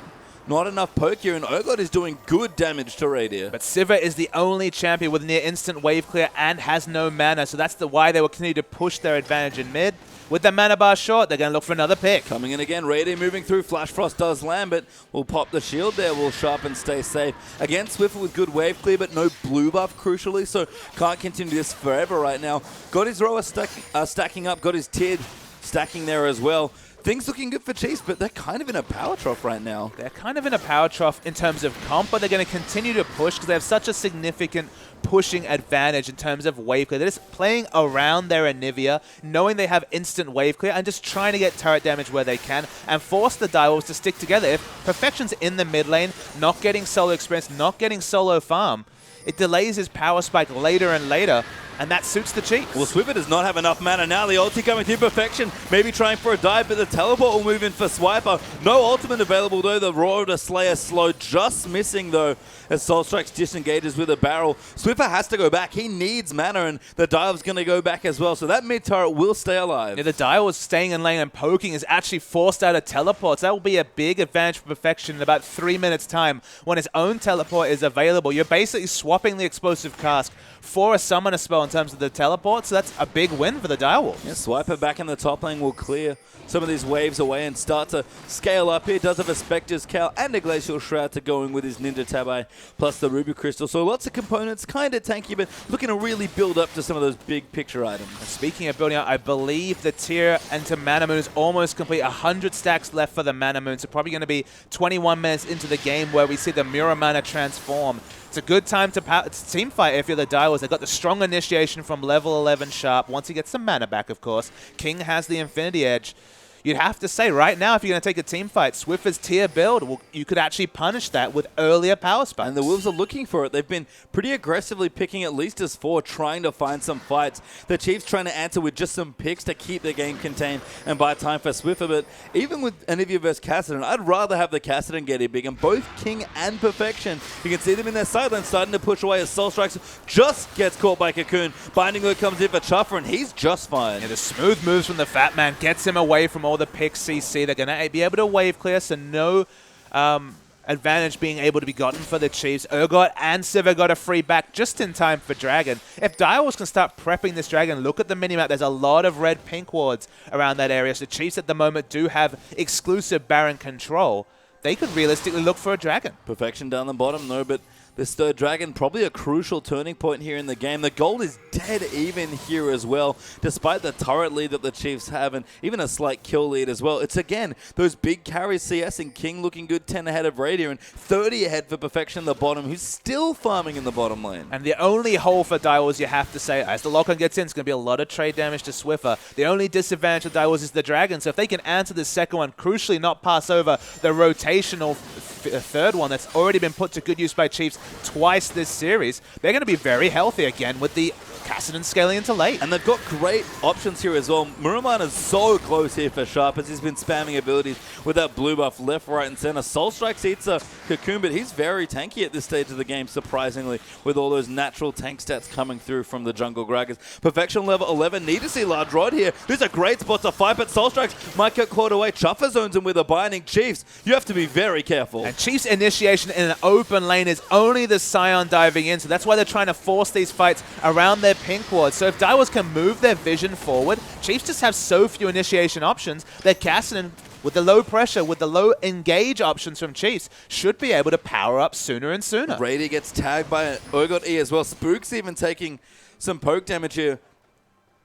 not enough poke here, and Urgot is doing good damage to Radiant. But Sivir is the only champion with near instant wave clear and has no mana, so that's why they will continue to push their advantage in mid. With the mana bar short, they're going to look for another pick. Coming in again, Radiant moving through. Flash Frost does land, but will pop the shield there. Will Sharp and stay safe. Again, Swiffer with good wave clear, but no blue buff, crucially, so can't continue this forever right now. Got his rower stacking up, got his Tid stacking there as well. Things looking good for Chiefs, but they're kind of in a power trough right now. They're kind of in a power trough in terms of comp, but they're going to continue to push because they have such a significant pushing advantage in terms of wave clear. They're just playing around their Anivia, knowing they have instant wave clear, and just trying to get turret damage where they can and force the Direwolves to stick together. If Perfection's in the mid lane, not getting solo experience, not getting solo farm, it delays his power spike later and later, and that suits the Chiefs. Well, Swiffer does not have enough mana now. The ulti coming through. Perfection, maybe trying for a dive, but the teleport will move in for Swiper. No ultimate available, though. The Roar of the Slayer slow, just missing, though, as Soul Strikes disengages with a barrel. Swiffer has to go back. He needs mana, and the dive's going to go back as well, so that mid turret will stay alive. Yeah, the dive was staying in lane and poking is actually forced out of teleports. That will be a big advantage for Perfection in about 3 minutes' time when his own teleport is available. You're basically swapping the explosive cask for a summoner spell in terms of the teleport, so that's a big win for the Direwolves. Yeah, Swiper back in the top lane will clear some of these waves away and start to scale up here. Does have a Spectre's Cowl and a Glacial Shroud to go in with his Ninja Tabai plus the Ruby Crystal. So lots of components, kind of tanky, but looking to really build up to some of those big picture items. And speaking of building out, I believe the tier into Mana Moon is almost complete. 100 stacks left for the Mana Moon, so probably going to be 21 minutes into the game where we see the Mirror Mana transform. It's a good time to team fight if you're the Direwolves. They've got the strong initiation from level 11 Sharp. Once he gets some mana back, of course. King has the Infinity Edge. You'd have to say right now, if you're going to take a team fight, Swiffer's tier build, well, you could actually punish that with earlier power spikes. And the Wolves are looking for it. They've been pretty aggressively picking at least as 4, trying to find some fights. The Chiefs trying to answer with just some picks to keep the game contained and buy time for Swiffer. But even with Anivia versus Kassadin, I'd rather have the Kassadin get it big. And both King and Perfection, you can see them in their sideline starting to push away as Soul Strikes just gets caught by Cocoon. Binding Hook comes in for Chuffer, and he's just fine. Yeah, the smooth moves from the Fat Man gets him away from all the picks CC. They're going to be able to wave clear, so no advantage being able to be gotten for the Chiefs. Urgot and Sivir got a free back just in time for Dragon. If Direwolves can start prepping this Dragon, look at the minimap. There's a lot of red-pink wards around that area, so the Chiefs at the moment do have exclusive Baron control. They could realistically look for a Dragon. Perfection down the bottom, though, but this third Dragon, probably a crucial turning point here in the game. The gold is dead even here as well, despite the turret lead that the Chiefs have and even a slight kill lead as well. It's, again, those big carries, CS and King looking good, 10 ahead of Radiant and 30 ahead for Perfection in the bottom, who's still farming in the bottom lane. And the only hole for Direwolves, you have to say, as the lock-on gets in, it's going to be a lot of trade damage to Swiffer. The only disadvantage of Direwolves is the Dragon, so if they can answer this second one, crucially not pass over the rotational third one that's already been put to good use by Chiefs twice this series, they're going to be very healthy again with the Kassadin scaling into late. And they've got great options here as well. Muruman is so close here for Sharp as he's been spamming abilities with that blue buff left, right, and center. Soul Strikes eats a Cocoon, but he's very tanky at this stage of the game, surprisingly, with all those natural tank stats coming through from the jungle Gragas. Perfection level 11. Need to see large rod here. This is a great spot to fight, but Soul Strikes might get caught away. Chuffer zones him with a binding. Chiefs, you have to be very careful. And Chiefs' initiation in an open lane is only the Scion diving in, so that's why they're trying to force these fights around their pink ward. So if Direwolves can move their vision forward, Chiefs just have so few initiation options that Kassadin, with the low pressure, with the low engage options from Chiefs, should be able to power up sooner and sooner. Rady gets tagged by Urgot E as well. Spook's even taking some poke damage here.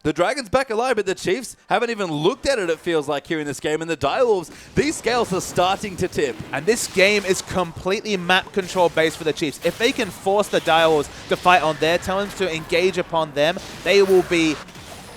The Dragons back alive, but the Chiefs haven't even looked at it feels like, here in this game. And the Direwolves, these scales are starting to tip. And this game is completely map control based for the Chiefs. If they can force the Direwolves to fight on their terms, to engage upon them, they will be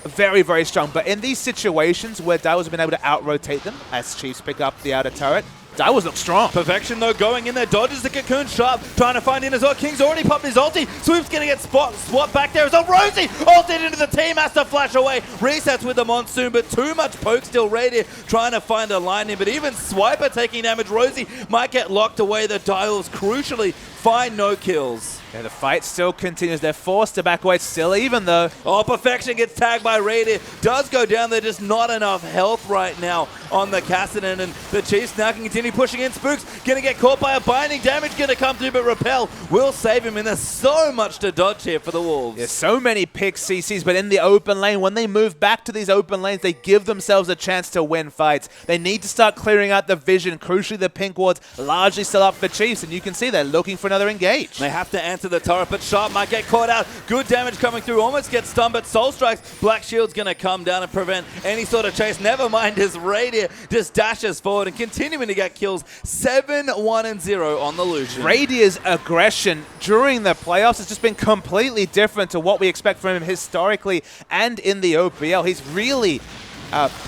very, very strong. But in these situations where Direwolves have been able to out-rotate them, as Chiefs pick up the outer turret, Direwolves look strong. Perfection, though, going in there. Dodges the Cocoon Sharp, trying to find in as well. King's already popped his ulti. Swoop's going to get swapped back there as well. Rosie ulted into the team, has to flash away. Resets with the Monsoon, but too much poke still. Radiant trying to find a line in, but even Swiper taking damage. Rosie might get locked away. The Direwolves, crucially, find no kills. Yeah, the fight still continues. They're forced to back away still, even though... Oh, Perfection gets tagged by Radiant. Does go down there, just not enough health right now on the Cassidy, and the Chiefs now can continue pushing in. Spooks going to get caught by a binding. Damage going to come through, but Repel will save him, and there's so much to dodge here for the Wolves. There's so many pick CCs, but in the open lane, when they move back to these open lanes, they give themselves a chance to win fights. They need to start clearing out the vision. Crucially, the pink wards largely still up for Chiefs, and you can see they're looking for another engage. They have to answer the turret, but Sharp might get caught out. Good damage coming through, almost gets stunned, but Soul Strikes. Black Shield's going to come down and prevent any sort of chase. Never mind his Radiant just dashes forward and continuing to get kills. 7-1-0 on the Lucian. Radia's aggression during the playoffs has just been completely different to what we expect from him historically and in the OPL. He's really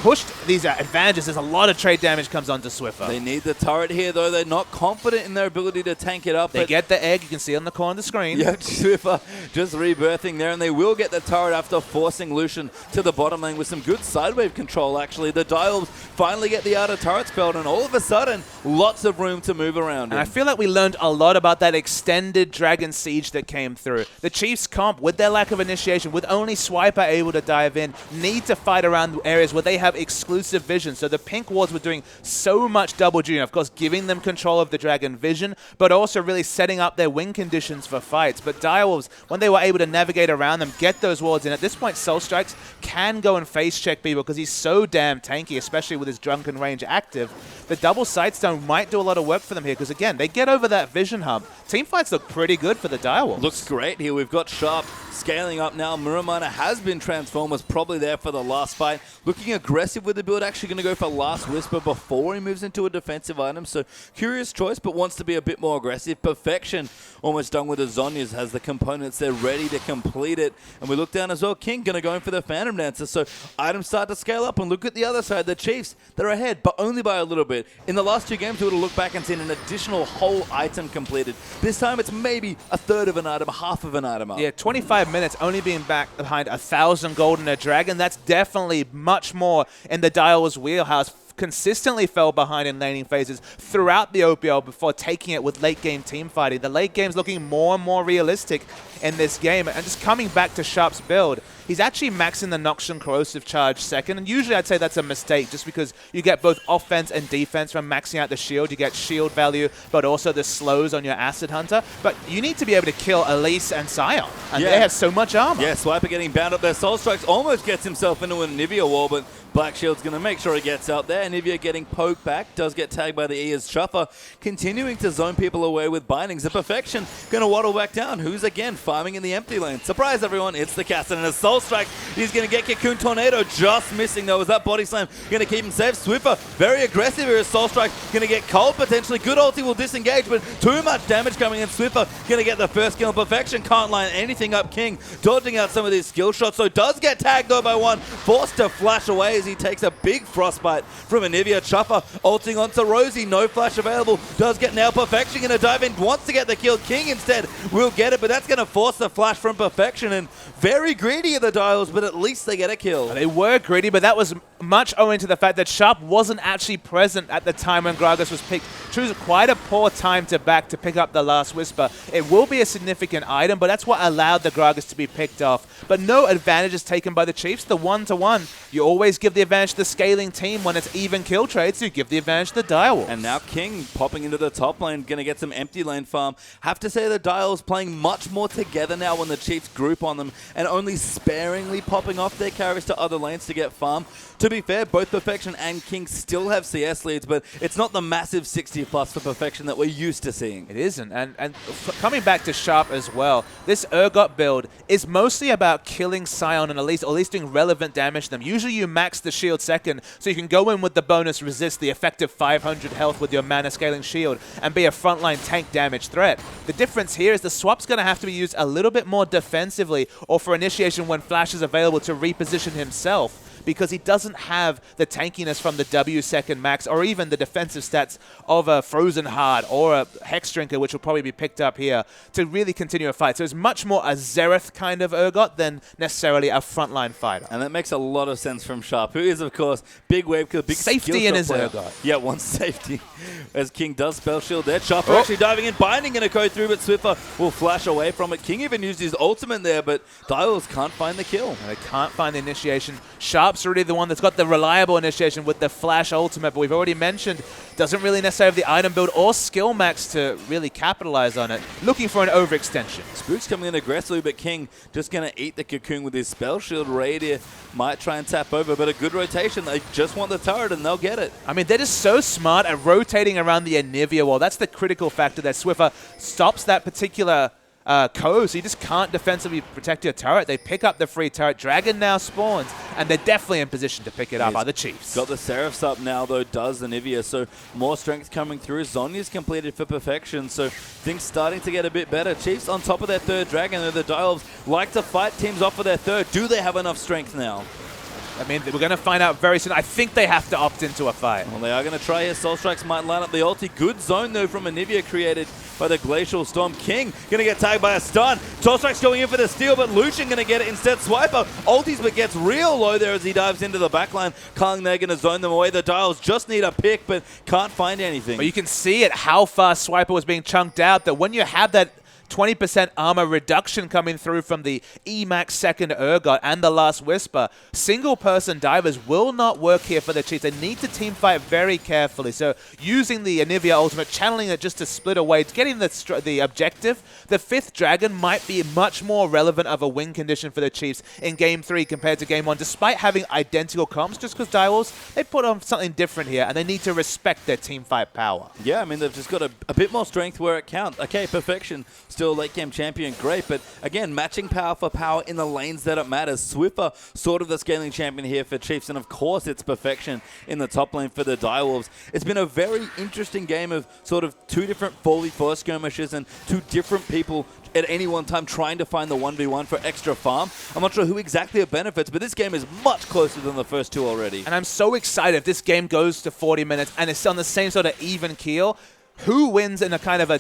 pushed these advantages as a lot of trade damage comes onto Swiffer. They need the turret here, though. They're not confident in their ability to tank it up. They get the egg. You can see on the corner of the screen. Yeah, Swiffer just rebirthing there, and they will get the turret after forcing Lucian to the bottom lane with some good sidewave control, actually. The Direwolves finally get the outer turret spelled, and all of a sudden, lots of room to move around. And I feel like we learned a lot about that extended Dragon Siege that came through. The Chiefs comp, with their lack of initiation, with only Swiper able to dive in, need to fight around areas where they have exclusive vision. So the pink wards were doing so much double duty, of course giving them control of the dragon vision, but also really setting up their win conditions for fights. But Direwolves, when they were able to navigate around them, get those wards in, at this point Soul Strikes can go and face check people because he's so damn tanky, especially with his Drunken Range active. The double Sightstone might do a lot of work for them here because, again, they get over that vision hub. Team fights look pretty good for the Direwolves. Looks great here. We've got Sharp scaling up now. Muramana has been transformed, was probably there for the last fight. Looking aggressive with the build, actually going to go for Last Whisper before he moves into a defensive item. So curious choice, but wants to be a bit more aggressive. Perfection almost done with the Zonyas, has the components there ready to complete it. And we look down as well. King going to go in for the Phantom Dancer. So items start to scale up, and look at the other side. The Chiefs, they're ahead, but only by a little bit. In the last two games, we would have looked back and seen an additional whole item completed. This time, it's maybe a third of an item, half of an item up. Yeah, 25 minutes, only being back behind 1,000 gold in a dragon. That's definitely much more in the Direwolves' wheelhouse. Consistently fell behind in laning phases throughout the OPL before taking it with late game team fighting. The late game's looking more and more realistic in this game. And just coming back to Sharp's build, he's actually maxing the Noxian Corrosive Charge second. And usually I'd say that's a mistake just because you get both offense and defense from maxing out the shield. You get shield value, but also the slows on your Acid Hunter. But you need to be able to kill Elise and Sion. And they have so much armor. Yeah, Swiper getting bound up there. Soul Strikes almost gets himself into a Nivea wall, but Black Shield's going to make sure he gets out there. Nivea getting poked back. Does get tagged by the E as Chuffer. Continuing to zone people away with bindings. A Perfection going to waddle back down. Who's again farming in the empty lane. Surprise everyone, it's the Cassidy. And a Soul Strike. He's going to get Cocoon Tornado. Just missing though. Was that body slam going to keep him safe? Swiffer very aggressive here as Soul Strike. Going to get cold potentially. Good ulti will disengage, but too much damage coming in. Swiffer going to get the first kill. Perfection can't line anything up. King dodging out some of these skill shots. So does get tagged though by one. Forced to flash away as he takes a big frostbite from Anivia. Chuffer ulting onto Rosie. No flash available. Does get now Perfection going to dive in. Wants to get the kill. King instead will get it, but that's going to force the flash from Perfection. And very greedy of the Dials, but at least they get a kill. They were greedy, but that was much owing to the fact that Sharp wasn't actually present at the time when Gragas was picked. Chose quite a poor time to back to pick up the Last Whisper. It will be a significant item, but that's what allowed the Gragas to be picked off. But no advantages taken by the Chiefs. The 1-to-1, you always give the advantage to the scaling team when it's even kill trades, so you give the advantage to the Direwolves. And now King popping into the top lane, going to get some empty lane farm. Have to say the Dials playing much more together now when the Chiefs group on them. and only sparingly popping off their carries to other lanes to get farm. To be fair, both Perfection and King still have CS leads, but it's not the massive 60 plus for Perfection that we're used to seeing. It isn't. And coming back to Sharp as well, this Urgot build is mostly about killing Sion and Elise, or at least doing relevant damage to them. Usually you max the shield second, so you can go in with the bonus resist, the effective 500 health with your mana scaling shield, and be a frontline tank damage threat. The difference here is the swap's going to have to be used a little bit more defensively, or for initiation when Flash is available to reposition himself, because he doesn't have the tankiness from the W second max, or even the defensive stats of a Frozen Heart or a Hex Drinker, which will probably be picked up here, to really continue a fight. So it's much more a Xerath kind of Urgot than necessarily a frontline fighter. And that makes a lot of sense from Sharp, who is, of course, big wave kill, big safety in his player. Urgot. Yeah, wants safety. As King does spell shield there. Sharp actually diving in, binding going to go through, but Swiffer will flash away from it. King even used his ultimate there, but Dials can't find the kill. And they can't find the initiation. Sharp's really the one that's got the reliable initiation with the flash ultimate, but we've already mentioned doesn't really necessarily have the item build or skill max to really capitalize on it. Looking for an overextension. Spook's coming in aggressively, but King just going to eat the cocoon with his spell shield. Radiant might try and tap over, but a good rotation. They just want the turret and they'll get it. I mean, they're just so smart at rotating around the Anivia wall. That's the critical factor there. Swiffer stops that particular so you just can't defensively protect your turret. They pick up the free turret. Dragon now spawns, and they're definitely in position to pick it up, are the Chiefs. Got the Seraphs up now, though, does the Nivea, so more strength coming through. Zonya's completed for Perfection, so things starting to get a bit better. Chiefs on top of their third Dragon, though the Dialves like to fight teams off of their third. Do they have enough strength now? I mean, we're going to find out very soon. I think they have to opt into a fight. Well, they are going to try here. Soul Strikes might line up the ulti. Good zone, though, from Anivia created by the Glacial Storm. King going to get tagged by a stun. Soul Strikes going in for the steal, but Lucian going to get it instead. Swiper ultis, but gets real low there as he dives into the backline. Kung, they're going to zone them away. The Dials just need a pick, but can't find anything. But you can see it, how fast Swiper was being chunked out, that when you have that 20% armor reduction coming through from the Emax second Urgot and the Last Whisper, single-person divers will not work here for the Chiefs. They need to team fight very carefully. So using the Anivia ultimate, channeling it just to split away, getting the objective, the fifth Dragon might be much more relevant of a win condition for the Chiefs in Game 3 compared to Game 1, despite having identical comps, just because Direwolves, they put on something different here, and they need to respect their team fight power. Yeah, I mean, they've just got a bit more strength where it counts. Okay, Perfection, still late game champion, great, but again, matching power for power in the lanes that it matters. Swiffer, sort of the scaling champion here for Chiefs, and of course it's Perfection in the top lane for the Direwolves. It's been a very interesting game of sort of two different 4v4 skirmishes and two different people at any one time trying to find the 1v1 for extra farm. I'm not sure who exactly it benefits, but this game is much closer than the first two already. And I'm so excited if this game goes to 40 minutes and it's on the same sort of even keel. Who wins in a kind of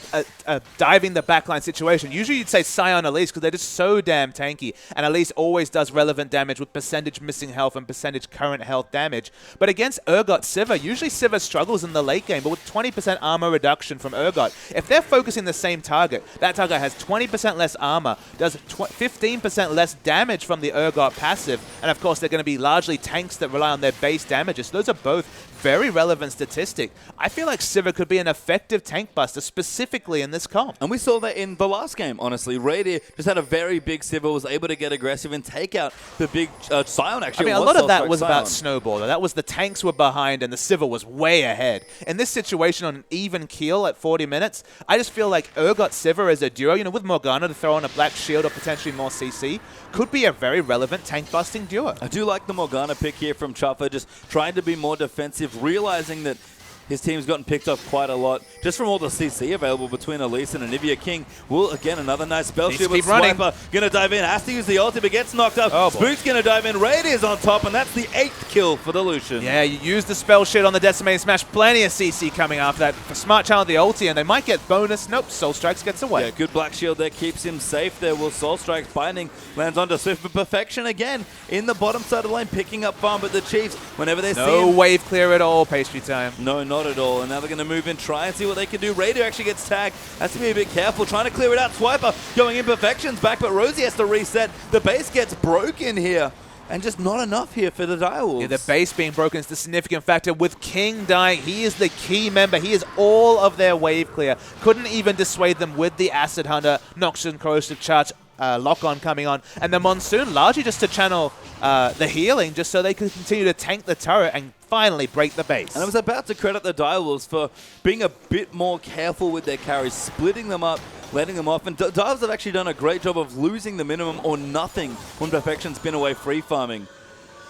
a diving the backline situation? Usually you'd say Sion Elise because they're just so damn tanky. And Elise always does relevant damage with percentage missing health and percentage current health damage. But against Urgot Sivir, usually Sivir struggles in the late game. But with 20% armor reduction from Urgot, if they're focusing the same target, that target has 20% less armor, does 15% less damage from the Urgot passive. And of course, they're going to be largely tanks that rely on their base damages. So those are both very relevant statistic. I feel like Sivir could be an effective tank buster, specifically in this comp. And we saw that in the last game, honestly. Radiant just had a very big Sivir, was able to get aggressive and take out the big Sion, actually. I mean, a lot of that was about Snowball. That was the tanks were behind and the Sivir was way ahead. In this situation, on an even keel at 40 minutes, I just feel like Urgot Sivir as a duo, you know, with Morgana to throw on a black shield or potentially more CC, could be a very relevant tank-busting duo. I do like the Morgana pick here from Chuffer, just trying to be more defensive, realizing that his team's gotten picked off quite a lot just from all the CC available between Elise and Anivia. King will, again, another nice spell shield, but Swiper going to dive in, has to use the ulti, but gets knocked up. Spook's going to dive in, Raid is on top, and that's the 8th kill for the Lucian. Yeah, you use the spell shield on the Decimating Smash, plenty of CC coming after that. For smart channel the ulti, and they might get bonus. Nope, Soul Strikes gets away. Yeah, good black shield there, keeps him safe there. Will Soul Strikes binding, lands onto Swift, but Perfection again in the bottom side of the lane, picking up farm, but the Chiefs, whenever they see no him, wave clear at all, pastry time. No, not at all. And now they're going to move in, try and see what they can do. Radio actually gets tagged. Has to be a bit careful, trying to clear it out. Swiper going in, Perfection's back, but Rosie has to reset. The base gets broken here. And just not enough here for the Direwolves. Yeah, the base being broken is the significant factor. With King dying, he is the key member. He is all of their wave clear. Couldn't even dissuade them with the Acid Hunter, Noxian Corrosive Charge. lock-on coming on, and the Monsoon largely just to channel the healing, just so they could continue to tank the turret and finally break the base. And I was about to credit the Direwolves for being a bit more careful with their carries, splitting them up, letting them off. And Direwolves have actually done a great job of losing the minimum or nothing when Perfection's been away free farming.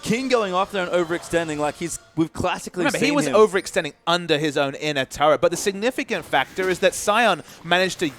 King going off there and overextending like we've classically Remember, seen he was him. overextending under his own inner turret, but the significant factor is that Sion managed to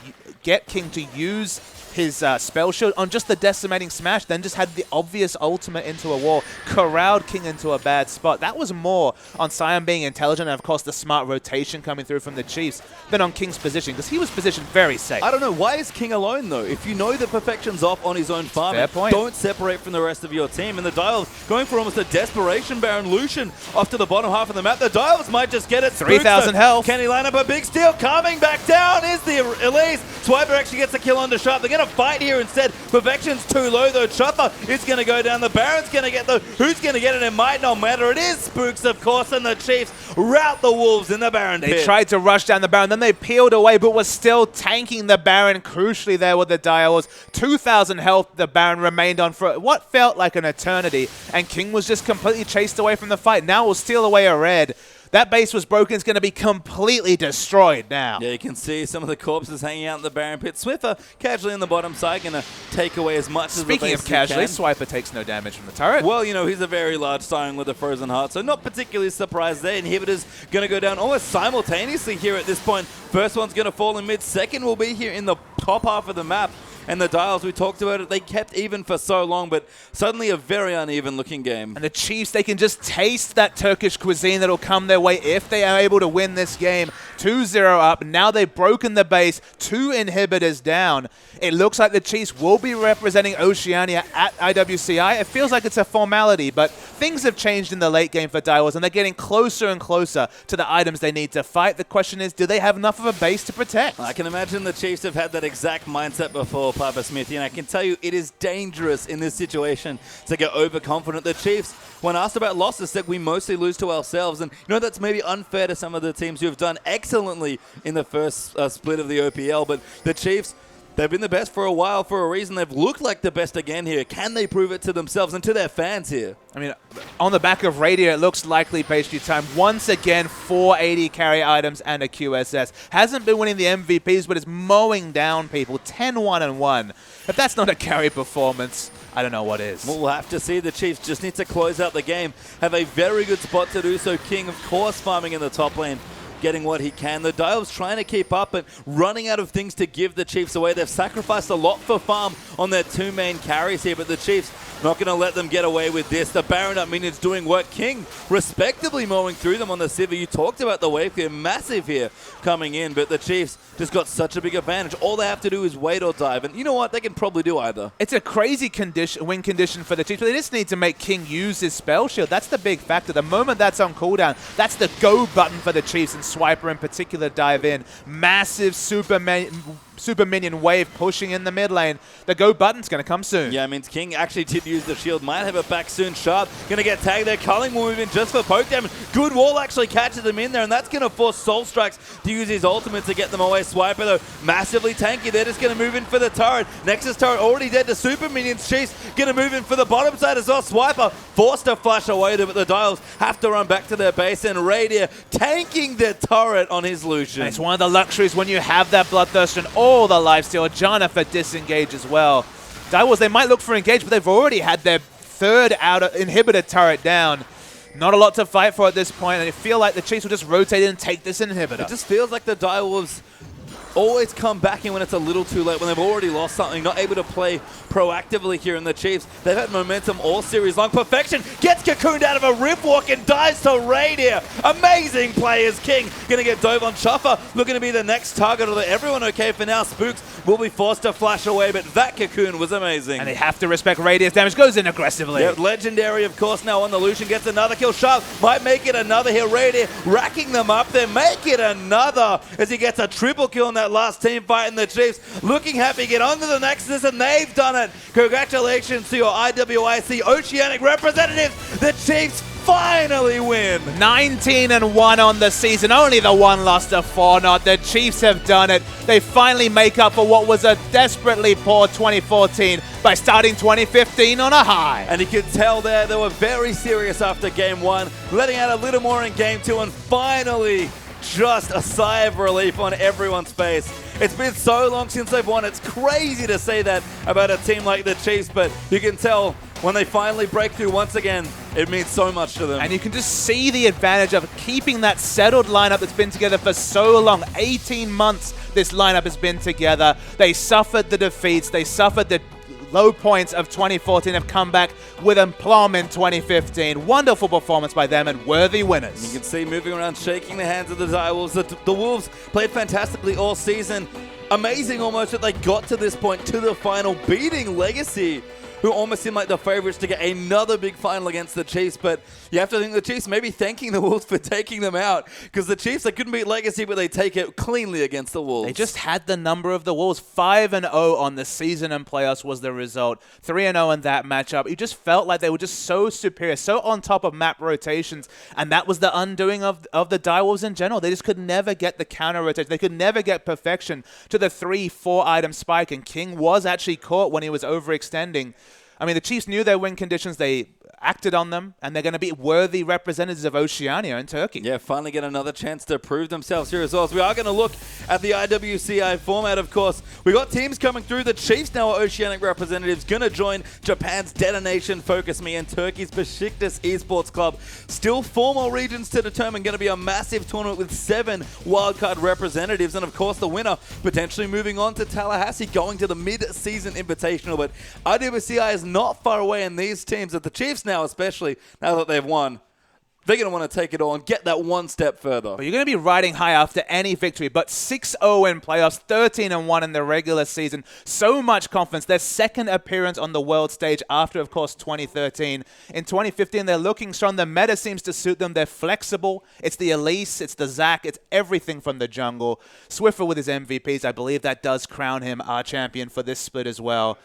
get King to use his spell shield on just the decimating smash, then just had the obvious ultimate into a wall, corralled King into a bad spot. That was more on Sion being intelligent and, of course, the smart rotation coming through from the Chiefs than on King's position, because he was positioned very safe. I don't know. Why is King alone, though? If you know that Perfection's off on his own farm, Fair point. don't separate from the rest of your team. And the Dials going for almost a desperation Baron Lucian off to the bottom half of the map. The Dials might just get it. 3,000 health. Can he line up a big steal? Coming back down is the Elise. Swiper actually gets a kill onto Sharp. They're going to fight here instead. Perfection's too low, though. Chopper is going to go down. The Baron's going to get the... Who's going to get it? It might not matter. It is Spooks, of course, and the Chiefs rout the Wolves in the Baron pit. They tried to rush down the Baron, then they peeled away, but was still tanking the Baron crucially there with the Dials. 2,000 health the Baron remained on for what felt like an eternity, and King was just completely chased away from the fight. Now will steal away a red. That base was broken. It's going to be completely destroyed now. Yeah, you can see some of the corpses hanging out in the Baron pit. Swiffer casually on the bottom side, going to take away as much as the base Speaking of he casually, can. Swiper takes no damage from the turret. Well, you know, he's a very large Siren with a Frozen Heart, so not particularly surprised there. Inhibitor's going to go down almost simultaneously here at this point. First one's going to fall in mid. Second will be here in the top half of the map. And the Dials, we talked about it, they kept even for so long, but suddenly a very uneven looking game. And the Chiefs, they can just taste that Turkish cuisine that'll come their way if they are able to win this game. 2-0 up. Now they've broken the base. 2 inhibitors down. It looks like the Chiefs will be representing Oceania at IWCI. It feels like it's a formality, but things have changed in the late game for Direwolves, and they're getting closer and closer to the items they need to fight. The question is, do they have enough of a base to protect? I can imagine the Chiefs have had that exact mindset before, Papa Smithy, and I can tell you it is dangerous in this situation to get overconfident. The Chiefs, when asked about losses, said we mostly lose to ourselves, and you know that's maybe unfair to some of the teams who have done excellently in the first split of the OPL, but the Chiefs, they've been the best for a while for a reason. They've looked like the best again here. Can they prove it to themselves and to their fans here? I mean, on the back of Radio, it looks likely pastry time. Once again, 480 carry items and a QSS. Hasn't been winning the MVPs, but is mowing down people. 10-1-1. If that's not a carry performance, I don't know what is. We'll have to see. The Chiefs just need to close out the game. Have a very good spot to do so. King, of course, farming in the top lane, getting what he can. The Dials trying to keep up, but running out of things to give the Chiefs away. They've sacrificed a lot for farm on their 2 main carries here, but the Chiefs not going to let them get away with this. The Baron up minions doing work. King respectably mowing through them on the Civi. You talked about the wave clear, massive here coming in, but the Chiefs just got such a big advantage. All they have to do is wait or dive, and you know what? They can probably do either. It's a crazy win condition for the Chiefs, but they just need to make King use his spell shield. That's the big factor. The moment that's on cooldown, that's the go button for the Chiefs, and Swiper in particular dive in. Massive super minion wave pushing in the mid lane. The go button's going to come soon. Yeah, I mean, King actually did use the shield. Might have it back soon. Sharp going to get tagged there. Culling will move in just for poke damage. Good wall actually catches him in there, and that's going to force Soul Strikes to use his ultimate to get them away. Swiper, though, massively tanky. They're just going to move in for the turret. Nexus turret already dead to super minions. Chiefs going to move in for the bottom side as well. Swiper forced to flash away, but the Dials have to run back to their base, and Radier tanking the turret on his Lucian. And it's one of the luxuries when you have that Bloodthirst and all the lifesteal. Janna for disengage as well. Direwolves, they might look for engage, but they've already had their 3rd outer inhibitor turret down. Not a lot to fight for at this point, and I feel like the Chiefs will just rotate in and take this inhibitor. It just feels like the Direwolves always come back in when it's a little too late, when they've already lost something, not able to play proactively here in the Chiefs. They've had momentum all series long. Perfection gets cocooned out of a rip walk and dies to Radier. Amazing play as King. Going to get dove on Chuffer, looking to be the next target. Although everyone okay for now. Spooks will be forced to flash away, but that cocoon was amazing. And they have to respect Radier's damage. Goes in aggressively. Yep, Legendary, of course, now on the Lucian. Gets another kill. Sharp might make it another here. Radier racking them up there. Make it another as he gets a triple kill in that last team fight, and the Chiefs looking happy. Get onto the Nexus, and they've done it. Congratulations to your IWIC Oceanic representatives. The Chiefs finally win. 19-1 on the season. Only the one loss to 4-0. The Chiefs have done it. They finally make up for what was a desperately poor 2014 by starting 2015 on a high. And you could tell there they were very serious after game one, letting out a little more in game two, and finally just a sigh of relief on everyone's face. It's been so long since they've won. It's crazy to say that about a team like the Chiefs, but you can tell when they finally break through once again, it means so much to them. And you can just see the advantage of keeping that settled lineup that's been together for so long. 18 months this lineup has been together. They suffered the defeats. They suffered the low points of 2014, have come back with aplomb in 2015. Wonderful performance by them and worthy winners. You can see moving around, shaking the hands of the Direwolves. The Wolves played fantastically all season. Amazing almost that they got to this point, to the final, beating Legacy, who almost seemed like the favorites to get another big final against the Chiefs. But you have to think the Chiefs may be thanking the Wolves for taking them out, because the Chiefs, they couldn't beat Legacy, but they take it cleanly against the Wolves. They just had the number of the Wolves. 5-0 on the season and playoffs was the result. 3-0 in that matchup. You just felt like they were just so superior, so on top of map rotations, and that was the undoing of the Direwolves in general. They just could never get the counter rotation. They could never get perfection to the 3-4 item spike, and King was actually caught when he was overextending. I mean, the Chiefs knew their win conditions. They acted on them, and they're going to be worthy representatives of Oceania in Turkey. Yeah, finally get another chance to prove themselves here as well. So we are going to look at the IWCI format, of course. We got teams coming through. The Chiefs now are Oceanic representatives, going to join Japan's Detonation Focus Me and Turkey's Besiktas Esports Club. Still 4 more regions to determine. Going to be a massive tournament with 7 wildcard representatives. And of course, the winner potentially moving on to Tallahassee, going to the mid-season invitational. But IWCI is not far away, and these teams, at the Chiefs now especially, now that they've won, they're going to want to take it all and get that one step further. But you're going to be riding high after any victory, but 6-0 in playoffs, 13-1 in the regular season. So much confidence. Their second appearance on the world stage after, of course, 2013. In 2015, they're looking strong. The meta seems to suit them. They're flexible. It's the Elise, it's the Zac, it's everything from the jungle. Swiffer with his MVPs, I believe that does crown him our champion for this split as well.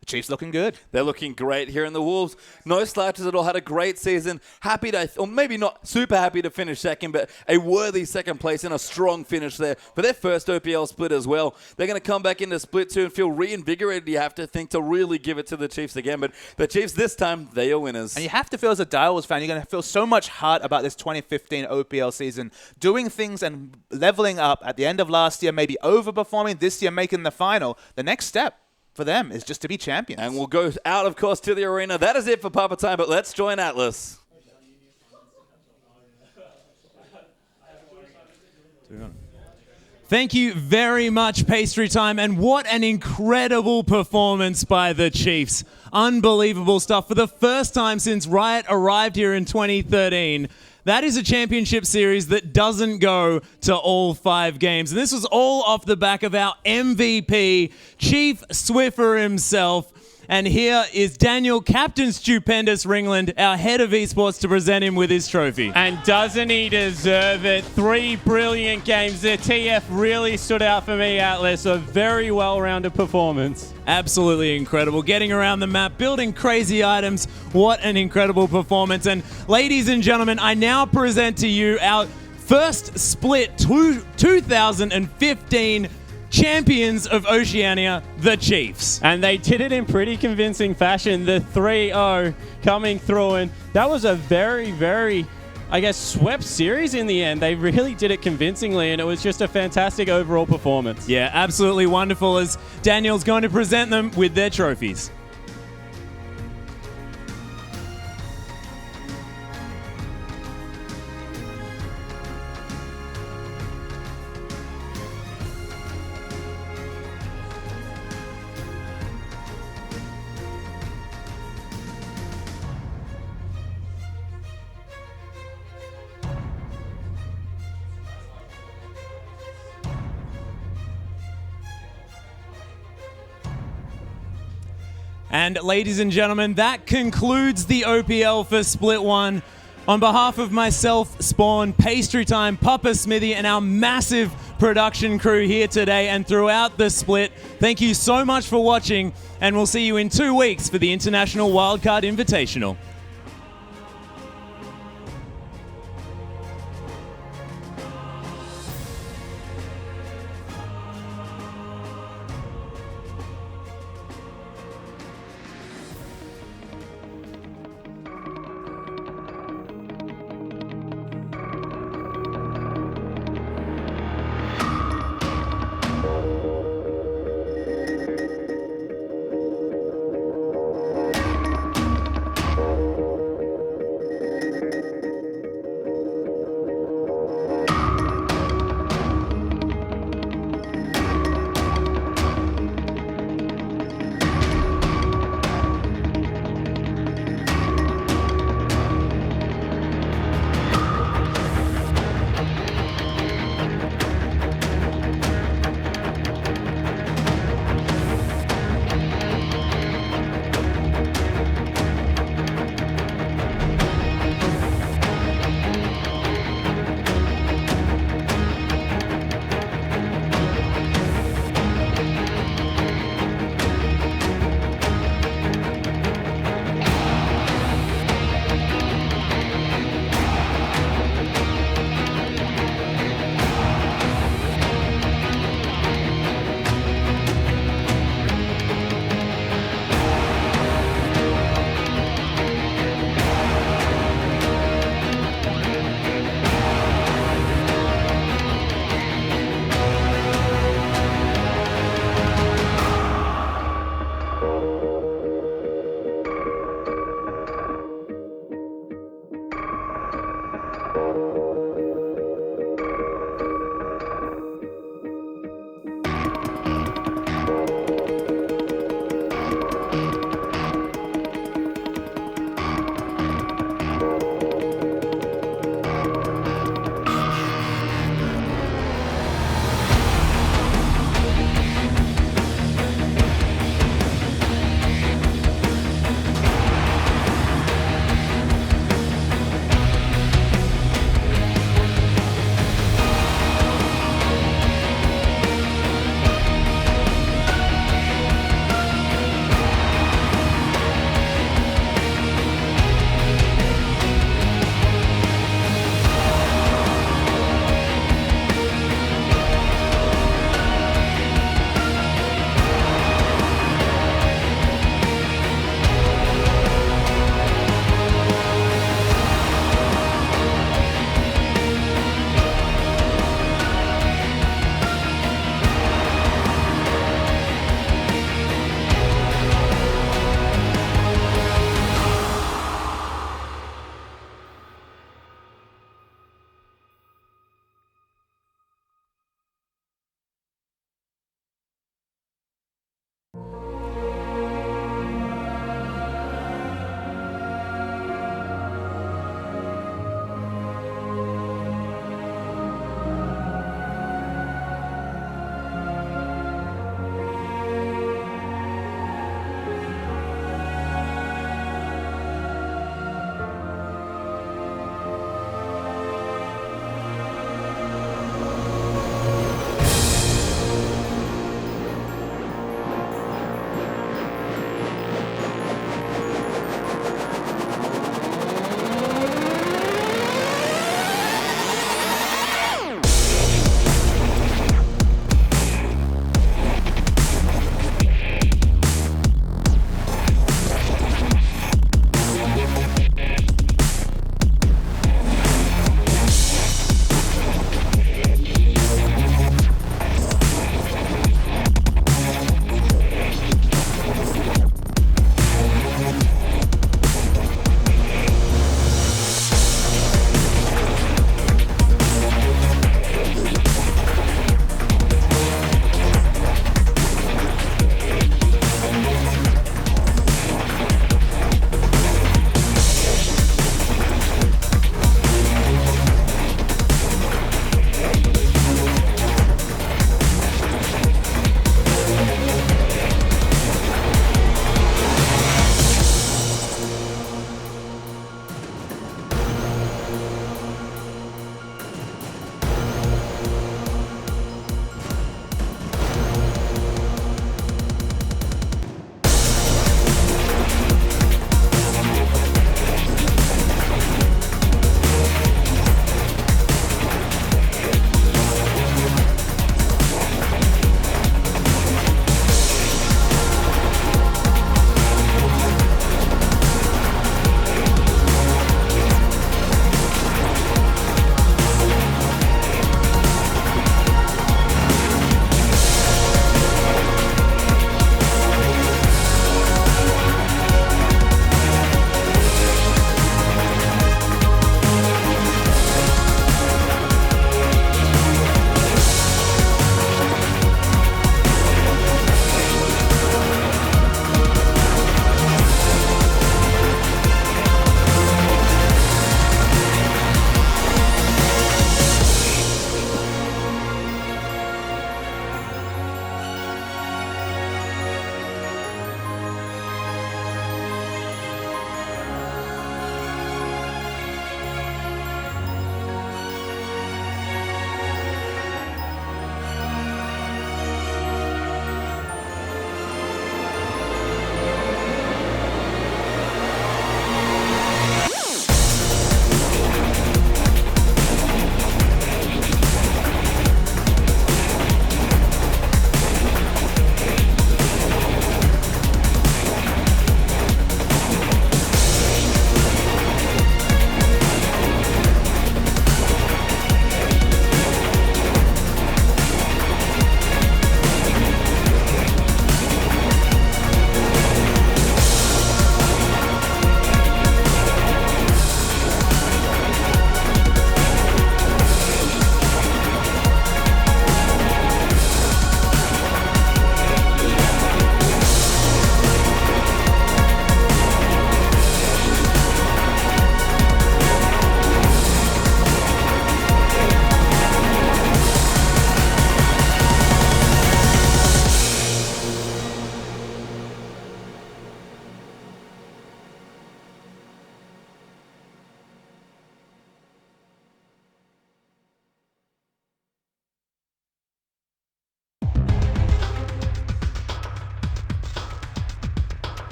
The Chiefs looking good. They're looking great here in the Wolves. No slouches at all. Had a great season. Happy to, or maybe not super happy to finish second, but a worthy second place and a strong finish there for their first OPL split as well. They're going to come back into split 2 and feel reinvigorated, you have to think, to really give it to the Chiefs again. But the Chiefs this time, they are winners. And you have to feel as a Direwolves fan, you're going to feel so much heart about this 2015 OPL season. Doing things and leveling up at the end of last year, maybe overperforming, this year making the final. The next step for them is just to be champions. And we'll go out, of course, to the arena. That is it for Papa Time, but let's join Atlas. Thank you very much, Pastry Time, and what an incredible performance by the Chiefs. Unbelievable stuff. For the first time since Riot arrived here in 2013, that is a championship series that doesn't go to all 5 games. And this was all off the back of our MVP, Chief Swiffer himself. And here is Daniel, Captain Stupendous Ringland, our head of esports, to present him with his trophy. And doesn't he deserve it? 3 brilliant games. The TF really stood out for me, Atlas. A very well-rounded performance. Absolutely incredible. Getting around the map, building crazy items. What an incredible performance. And ladies and gentlemen, I now present to you our first split 2015 champions of Oceania, the Chiefs. And they did it in pretty convincing fashion. The 3-0 coming through, and that was a very, very, I guess, swept series in the end. They really did it convincingly, and it was just a fantastic overall performance. Yeah, absolutely wonderful, as Daniel's going to present them with their trophies. And ladies and gentlemen, that concludes the OPL for Split 1. On behalf of myself, Spawn, Pastry Time, Papa Smithy, and our massive production crew here today and throughout the split, thank you so much for watching, and we'll see you in 2 weeks for the International Wildcard Invitational.